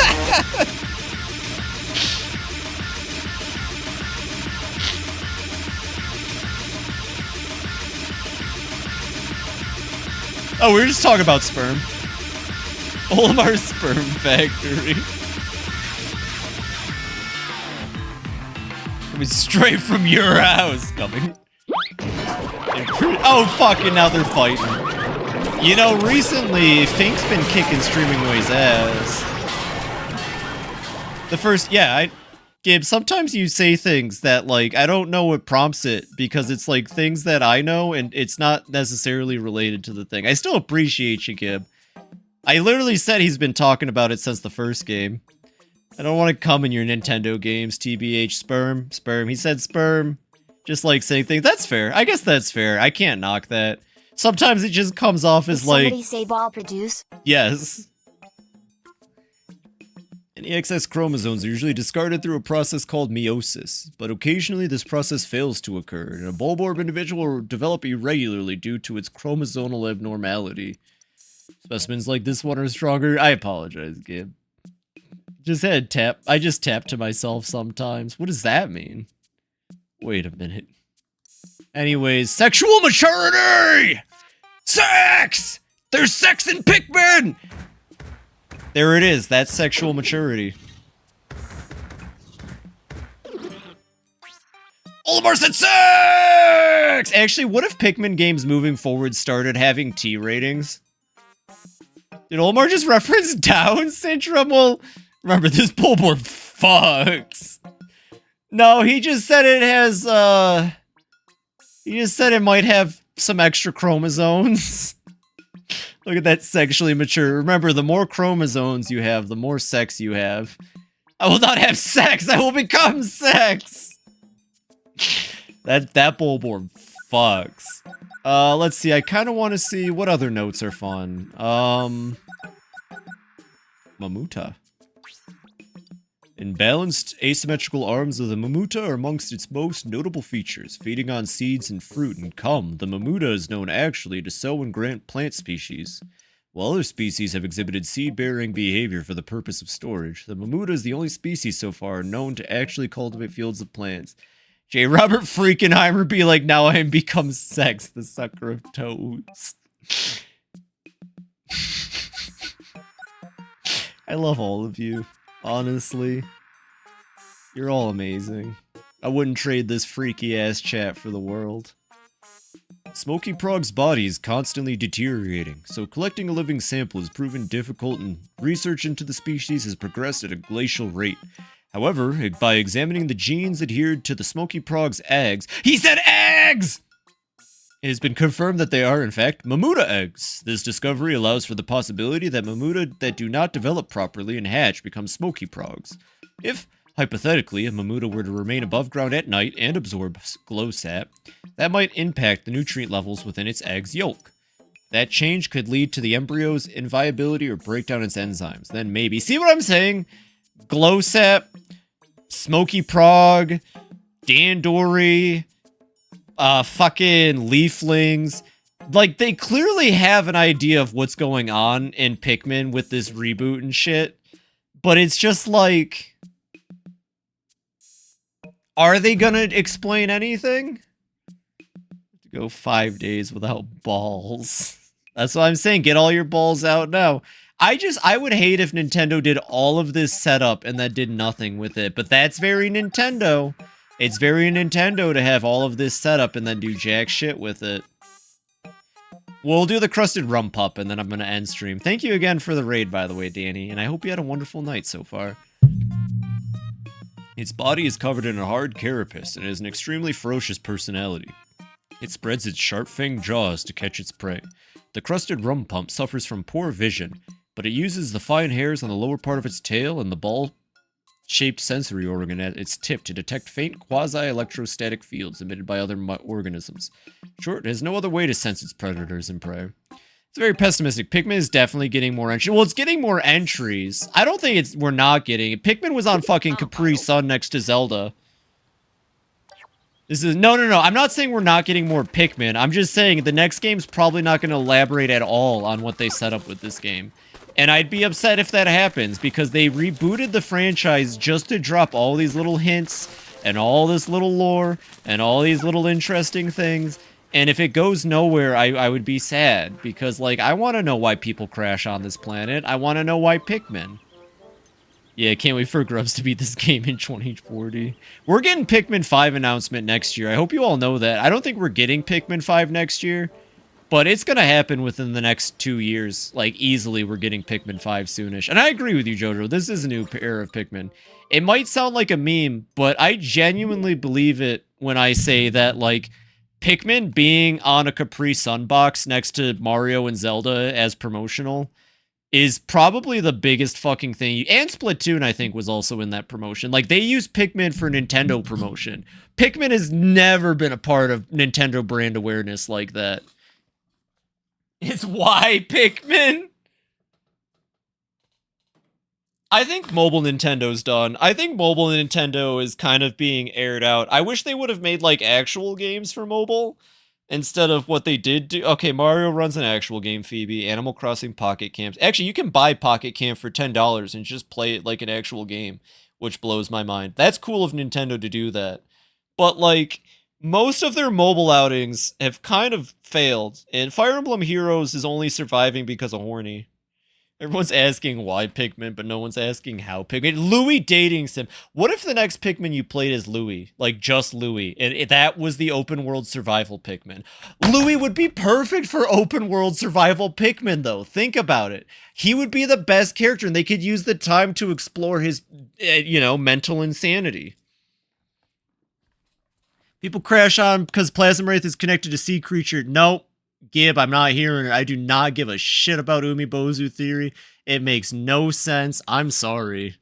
Oh, we were just talking about sperm. Olimar's sperm factory. Coming straight from your house. Coming. Oh, fucking now they're fighting. You know, recently, Fink's been kicking Streaming Way's ass. The first, yeah, Gib, sometimes you say things that, like, I don't know what prompts it, because it's, like, things that I know, and it's not necessarily related to the thing. I still appreciate you, Gib. I literally said he's been talking about it since the first game. I don't want to come in your Nintendo games, TBH, sperm, sperm. He said sperm. Just, like, saying things. That's fair. I guess that's fair. I can't knock that. Sometimes it just comes off as, like... Somebody say ball produce? Yes. Any excess chromosomes are usually discarded through a process called meiosis, but occasionally this process fails to occur, and a Bulborb individual will develop irregularly due to its chromosomal abnormality. Specimens like this one are stronger. I apologize, Gib. I just tap to myself sometimes. What does that mean? Wait a minute. Anyways, sexual maturity! Sex! There's sex in Pikmin! There it is, that's sexual maturity. Olimar said sex! Actually, what if Pikmin games moving forward started having T ratings? Did Olimar just reference Down syndrome? Well, remember, this Bulborb fucks. No, he just said it has, he just said it might have some extra chromosomes. Look at that sexually mature. Remember, the more chromosomes you have, the more sex you have. I will not have sex. I will become sex. That Bulborb fucks. Let's see. I kind of want to see what other notes are fun. Mamuta. Imbalanced asymmetrical arms of the Mamuta are amongst its most notable features, feeding on seeds and fruit and cum. The Mamuta is known actually to sow and grant plant species. While other species have exhibited seed-bearing behavior for the purpose of storage, the Mamuta is the only species so far known to actually cultivate fields of plants. J. Robert Freakenheimer be like, now I am become sex, the sucker of toads. I love all of you. Honestly, you're all amazing. I wouldn't trade this freaky-ass chat for the world. Smoky Prog's body is constantly deteriorating, so collecting a living sample has proven difficult and research into the species has progressed at a glacial rate. However, by examining the genes adhered to the Smoky Prog's eggs— he said eggs! It has been confirmed that they are, in fact, Mamuta eggs. This discovery allows for the possibility that Mamuta that do not develop properly and hatch become Smoky Progs. If, hypothetically, a Mamuta were to remain above ground at night and absorb glow sap, that might impact the nutrient levels within its egg's yolk. That change could lead to the embryo's inviability or break down its enzymes. Then maybe— see what I'm saying? Glow sap, Smoky Prog, Dandori, fucking Leaflings. Like, they clearly have an idea of what's going on in Pikmin with this reboot and shit. But it's just like... Are they gonna explain anything? Go 5 days without balls. That's what I'm saying. Get all your balls out now. I would hate if Nintendo did all of this setup and then did nothing with it. But that's very Nintendo. It's very Nintendo to have all of this setup and then do jack shit with it. We'll do the Crusted Rum Pup and then I'm going to end stream. Thank you again for the raid, by the way, Danny. And I hope you had a wonderful night so far. Its body is covered in a hard carapace and has an extremely ferocious personality. It spreads its sharp-fanged jaws to catch its prey. The Crusted Rum Pump suffers from poor vision, but it uses the fine hairs on the lower part of its tail and the ball-shaped sensory organ at its tip to detect faint quasi-electrostatic fields emitted by other organisms. Short, it has no other way to sense its predators and prey. It's very pessimistic. Pikmin is definitely getting more entries. Well, it's getting more entries. I don't think we're not getting it. Pikmin was on fucking Capri Sun next to Zelda. This is no. I'm not saying we're not getting more Pikmin. I'm just saying the next game's probably not going to elaborate at all on what they set up with this game. And I'd be upset if that happens because they rebooted the franchise just to drop all these little hints and all this little lore and all these little interesting things. And if it goes nowhere, I would be sad because, like, I want to know why people crash on this planet. I want to know why Pikmin. Yeah, can't wait for Grubs to beat this game in 2040. We're getting Pikmin 5 announcement next year. I hope you all know that. I don't think we're getting Pikmin 5 next year, but it's going to happen within the next 2 years. Like, easily, we're getting Pikmin 5 soonish. And I agree with you, Jojo. This is a new era of Pikmin. It might sound like a meme, but I genuinely believe it when I say that, like, Pikmin being on a Capri Sun box next to Mario and Zelda as promotional is probably the biggest fucking thing. And Splatoon, I think, was also in that promotion. Like, they use Pikmin for Nintendo promotion. Pikmin has never been a part of Nintendo brand awareness like that. It's why Pikmin? I think mobile Nintendo's done. I think mobile Nintendo is kind of being aired out. I wish they would have made, like, actual games for mobile instead of what they did do. Okay, Mario runs an actual game, Phoebe. Animal Crossing Pocket Camps. Actually, you can buy Pocket Camp for $10 and just play it like an actual game, which blows my mind. That's cool of Nintendo to do that. But, like, most of their mobile outings have kind of failed, and Fire Emblem Heroes is only surviving because of horny. Everyone's asking why Pikmin, but no one's asking how Pikmin. Louis dating sim. What if the next Pikmin you played is Louis? Like, just Louis. And that was the open world survival Pikmin. Louis would be perfect for open world survival Pikmin, though. Think about it. He would be the best character, and they could use the time to explore his, mental insanity. People crash on because Plasma Wraith is connected to Sea Creature. Nope. Gib, I'm not hearing it. I do not give a shit about Umibozu theory. It makes no sense. I'm sorry.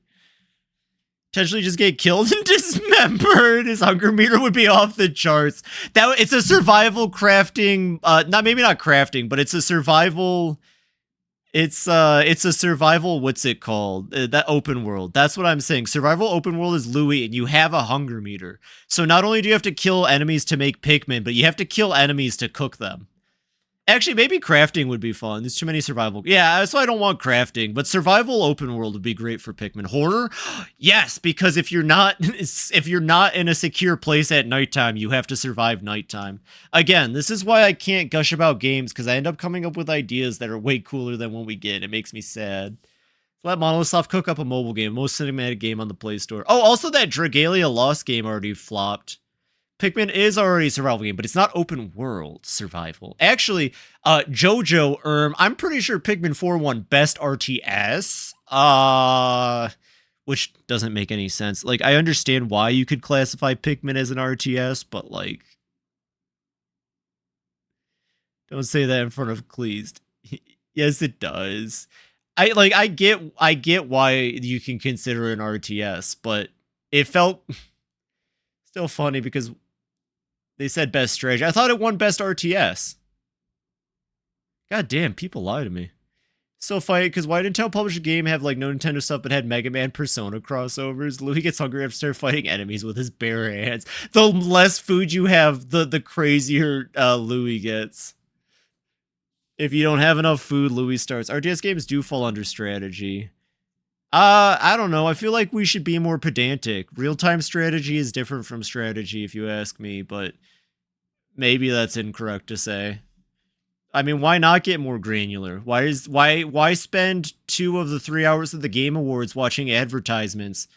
Potentially just get killed and dismembered. His hunger meter would be off the charts. It's a survival crafting, maybe not crafting, but it's a survival. It's a survival. What's it called? That open world. That's what I'm saying. Survival open world is Louis, and you have a hunger meter. So not only do you have to kill enemies to make Pikmin, but you have to kill enemies to cook them. Actually, maybe crafting would be fun. There's too many survival. Yeah, that's why I don't want crafting. But survival open world would be great for Pikmin. Horror? Yes, because if you're not in a secure place at nighttime, you have to survive nighttime. Again, this is why I can't gush about games, because I end up coming up with ideas that are way cooler than what we get. It makes me sad. Let Monolith Soft cook up a mobile game. Most cinematic game on the Play Store. Oh, also that Dragalia Lost game already flopped. Pikmin is already a survival game, but it's not open world survival. Actually, Jojo, I'm pretty sure Pikmin 4 won Best RTS. Which doesn't make any sense. Like, I understand why you could classify Pikmin as an RTS, but, like, don't say that in front of Cleased. Yes, it does. I get why you can consider it an RTS, but it felt still funny because they said best strategy. I thought it won best RTS. God damn, people lie to me. So fight, because why didn't Nintendo publish a game have like no Nintendo stuff but had Mega Man Persona crossovers? Louis gets hungry after start fighting enemies with his bare hands. The less food you have, the crazier Louis gets. If you don't have enough food, Louis starts. RTS games do fall under strategy. I don't know. I feel like we should be more pedantic. Real-time strategy is different from strategy, if you ask me, but maybe that's incorrect to say. I mean, why not get more granular? Why spend 2 of the 3 hours of the Game Awards watching advertisements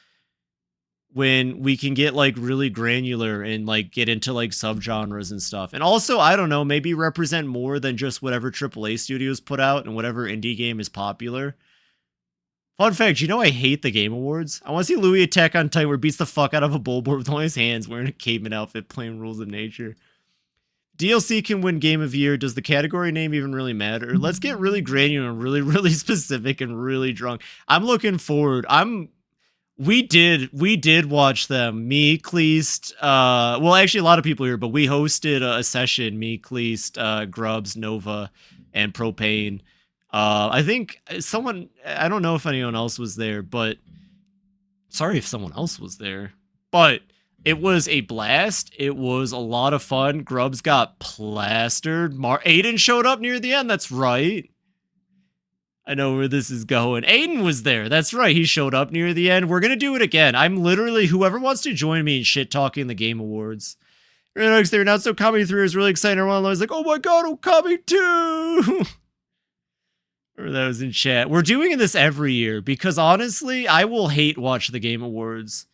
when we can get like really granular and like get into like subgenres and stuff? And also, I don't know, maybe represent more than just whatever AAA studios put out and whatever indie game is popular. Fun fact, you know I hate the Game Awards. I want to see Louis Attack on Titan where he beats the fuck out of a bullboard with only his hands, wearing a caveman outfit, playing Rules of Nature. DLC can win Game of Year. Does the category name even really matter? Let's get really granular and really, really specific and really drunk. I'm looking forward. We did watch them. Me, Cleast, well, actually a lot of people here, but we hosted a session, me, Cleast, Grubs, Nova, and Propane. I think I don't know if anyone else was there, but sorry if someone else was there, but it was a blast. It was a lot of fun. Grubs got plastered. Aiden showed up near the end. That's right. I know where this is going. Aiden was there. That's right. He showed up near the end. We're going to do it again. I'm literally, whoever wants to join me in shit talking the Game Awards. They announced Okami 3 was really exciting. Everyone was like, oh my god, Okami 2! Or that was in chat. We're doing this every year because honestly, I will hate watch the Game Awards.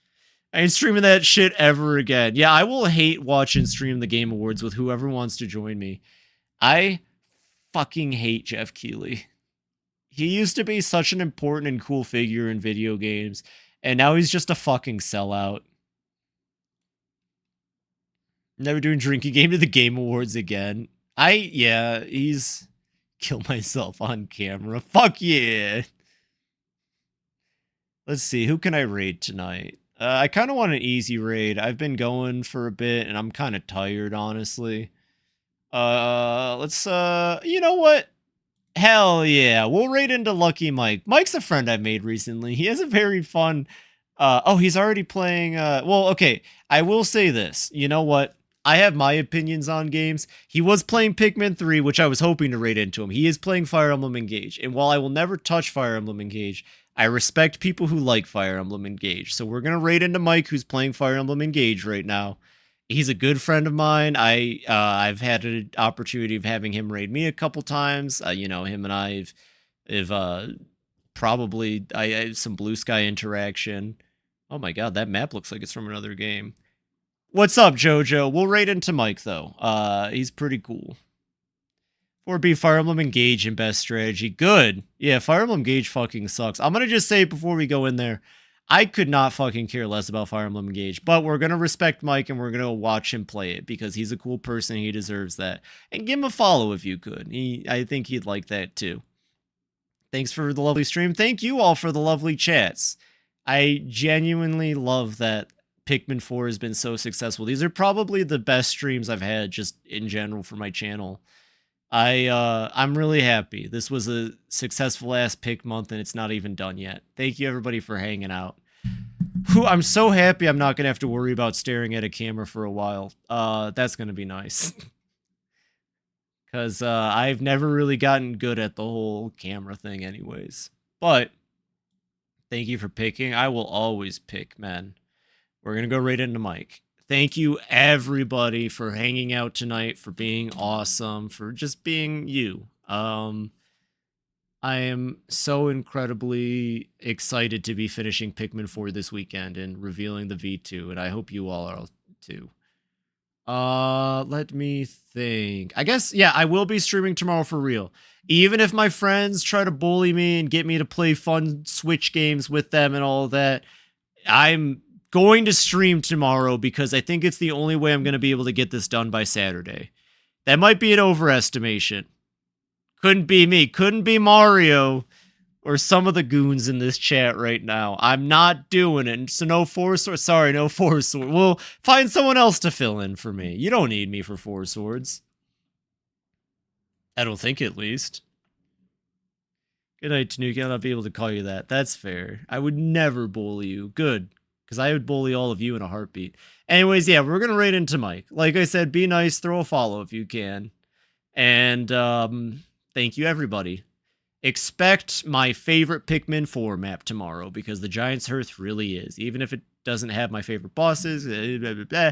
I ain't streaming that shit ever again. Yeah, I will hate watch and stream the Game Awards with whoever wants to join me. I fucking hate Jeff Keighley. He used to be such an important and cool figure in video games, and now he's just a fucking sellout. Never doing drinking game to the Game Awards again. Yeah, he's... Kill myself on camera. Fuck yeah! Let's see, who can I raid tonight? I kind of want an easy raid. I've been going for a bit, and I'm kind of tired, honestly. Let's, you know what? Hell yeah, we'll raid into Lucky Mike. Mike's a friend I made recently. He has a very fun... oh, he's already playing... well, okay, I will say this. You know what? I have my opinions on games. He was playing Pikmin 3, which I was hoping to raid into him. He is playing Fire Emblem Engage, and while I will never touch Fire Emblem Engage, I respect people who like Fire Emblem Engage. So we're going to raid into Mike, who's playing Fire Emblem Engage right now. He's a good friend of mine. I've had an opportunity of having him raid me a couple times. You know, him and I have probably some Blue Sky interaction. Oh my god, that map looks like it's from another game. What's up, Jojo? We'll raid into Mike, though. He's pretty cool. 4B, Fire Emblem Engage and best strategy. Good. Yeah, Fire Emblem Engage fucking sucks. I'm gonna just say before we go in there, I could not fucking care less about Fire Emblem Engage, but we're gonna respect Mike and we're gonna watch him play it because he's a cool person and he deserves that. And give him a follow if you could. I think he'd like that too. Thanks for the lovely stream. Thank you all for the lovely chats. I genuinely love that Pikmin 4 has been so successful. These are probably the best streams I've had just in general for my channel. I'm really happy. This was a successful ass Pikmonth and it's not even done yet. Thank you everybody for hanging out. I'm so happy I'm not gonna have to worry about staring at a camera for a while. That's gonna be nice. Cause I've never really gotten good at the whole camera thing anyways. But thank you for picking. I will always pick, man. We're going to go right into Mike. Thank you, everybody, for hanging out tonight, for being awesome, for just being you. I am so incredibly excited to be finishing Pikmin 4 this weekend and revealing the V2, and I hope you all are too. Let me think. I guess, yeah, I will be streaming tomorrow for real. Even if my friends try to bully me and get me to play fun Switch games with them and all that, I'm going to stream tomorrow because I think it's the only way I'm going to be able to get this done by Saturday. That might be an overestimation. Couldn't be me. Couldn't be Mario or some of the goons in this chat right now. I'm not doing it. So no Four Swords. Sorry, no Four Swords. We'll find someone else to fill in for me. You don't need me for Four Swords. I don't think, at least. Good night, Tanuki. I'll not be able to call you that. That's fair. I would never bully you. Good. Because I would bully all of you in a heartbeat. Anyways, yeah, we're going to raid into Mike. Like I said, be nice. Throw a follow if you can. And thank you, everybody. Expect my favorite Pikmin 4 map tomorrow, because the Giant's Hearth really is. Even if it doesn't have my favorite bosses. Blah, blah, blah.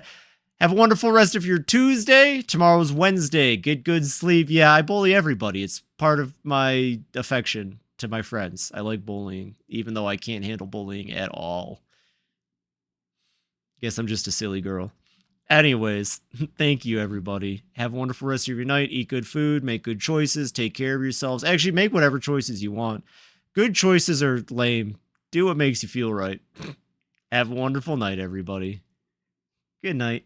Have a wonderful rest of your Tuesday. Tomorrow's Wednesday. Get good sleep. Yeah, I bully everybody. It's part of my affection to my friends. I like bullying, even though I can't handle bullying at all. Guess I'm just a silly girl. Anyways, thank you, everybody. Have a wonderful rest of your night. Eat good food. Make good choices. Take care of yourselves. Actually, make whatever choices you want. Good choices are lame. Do what makes you feel right. Have a wonderful night, everybody. Good night.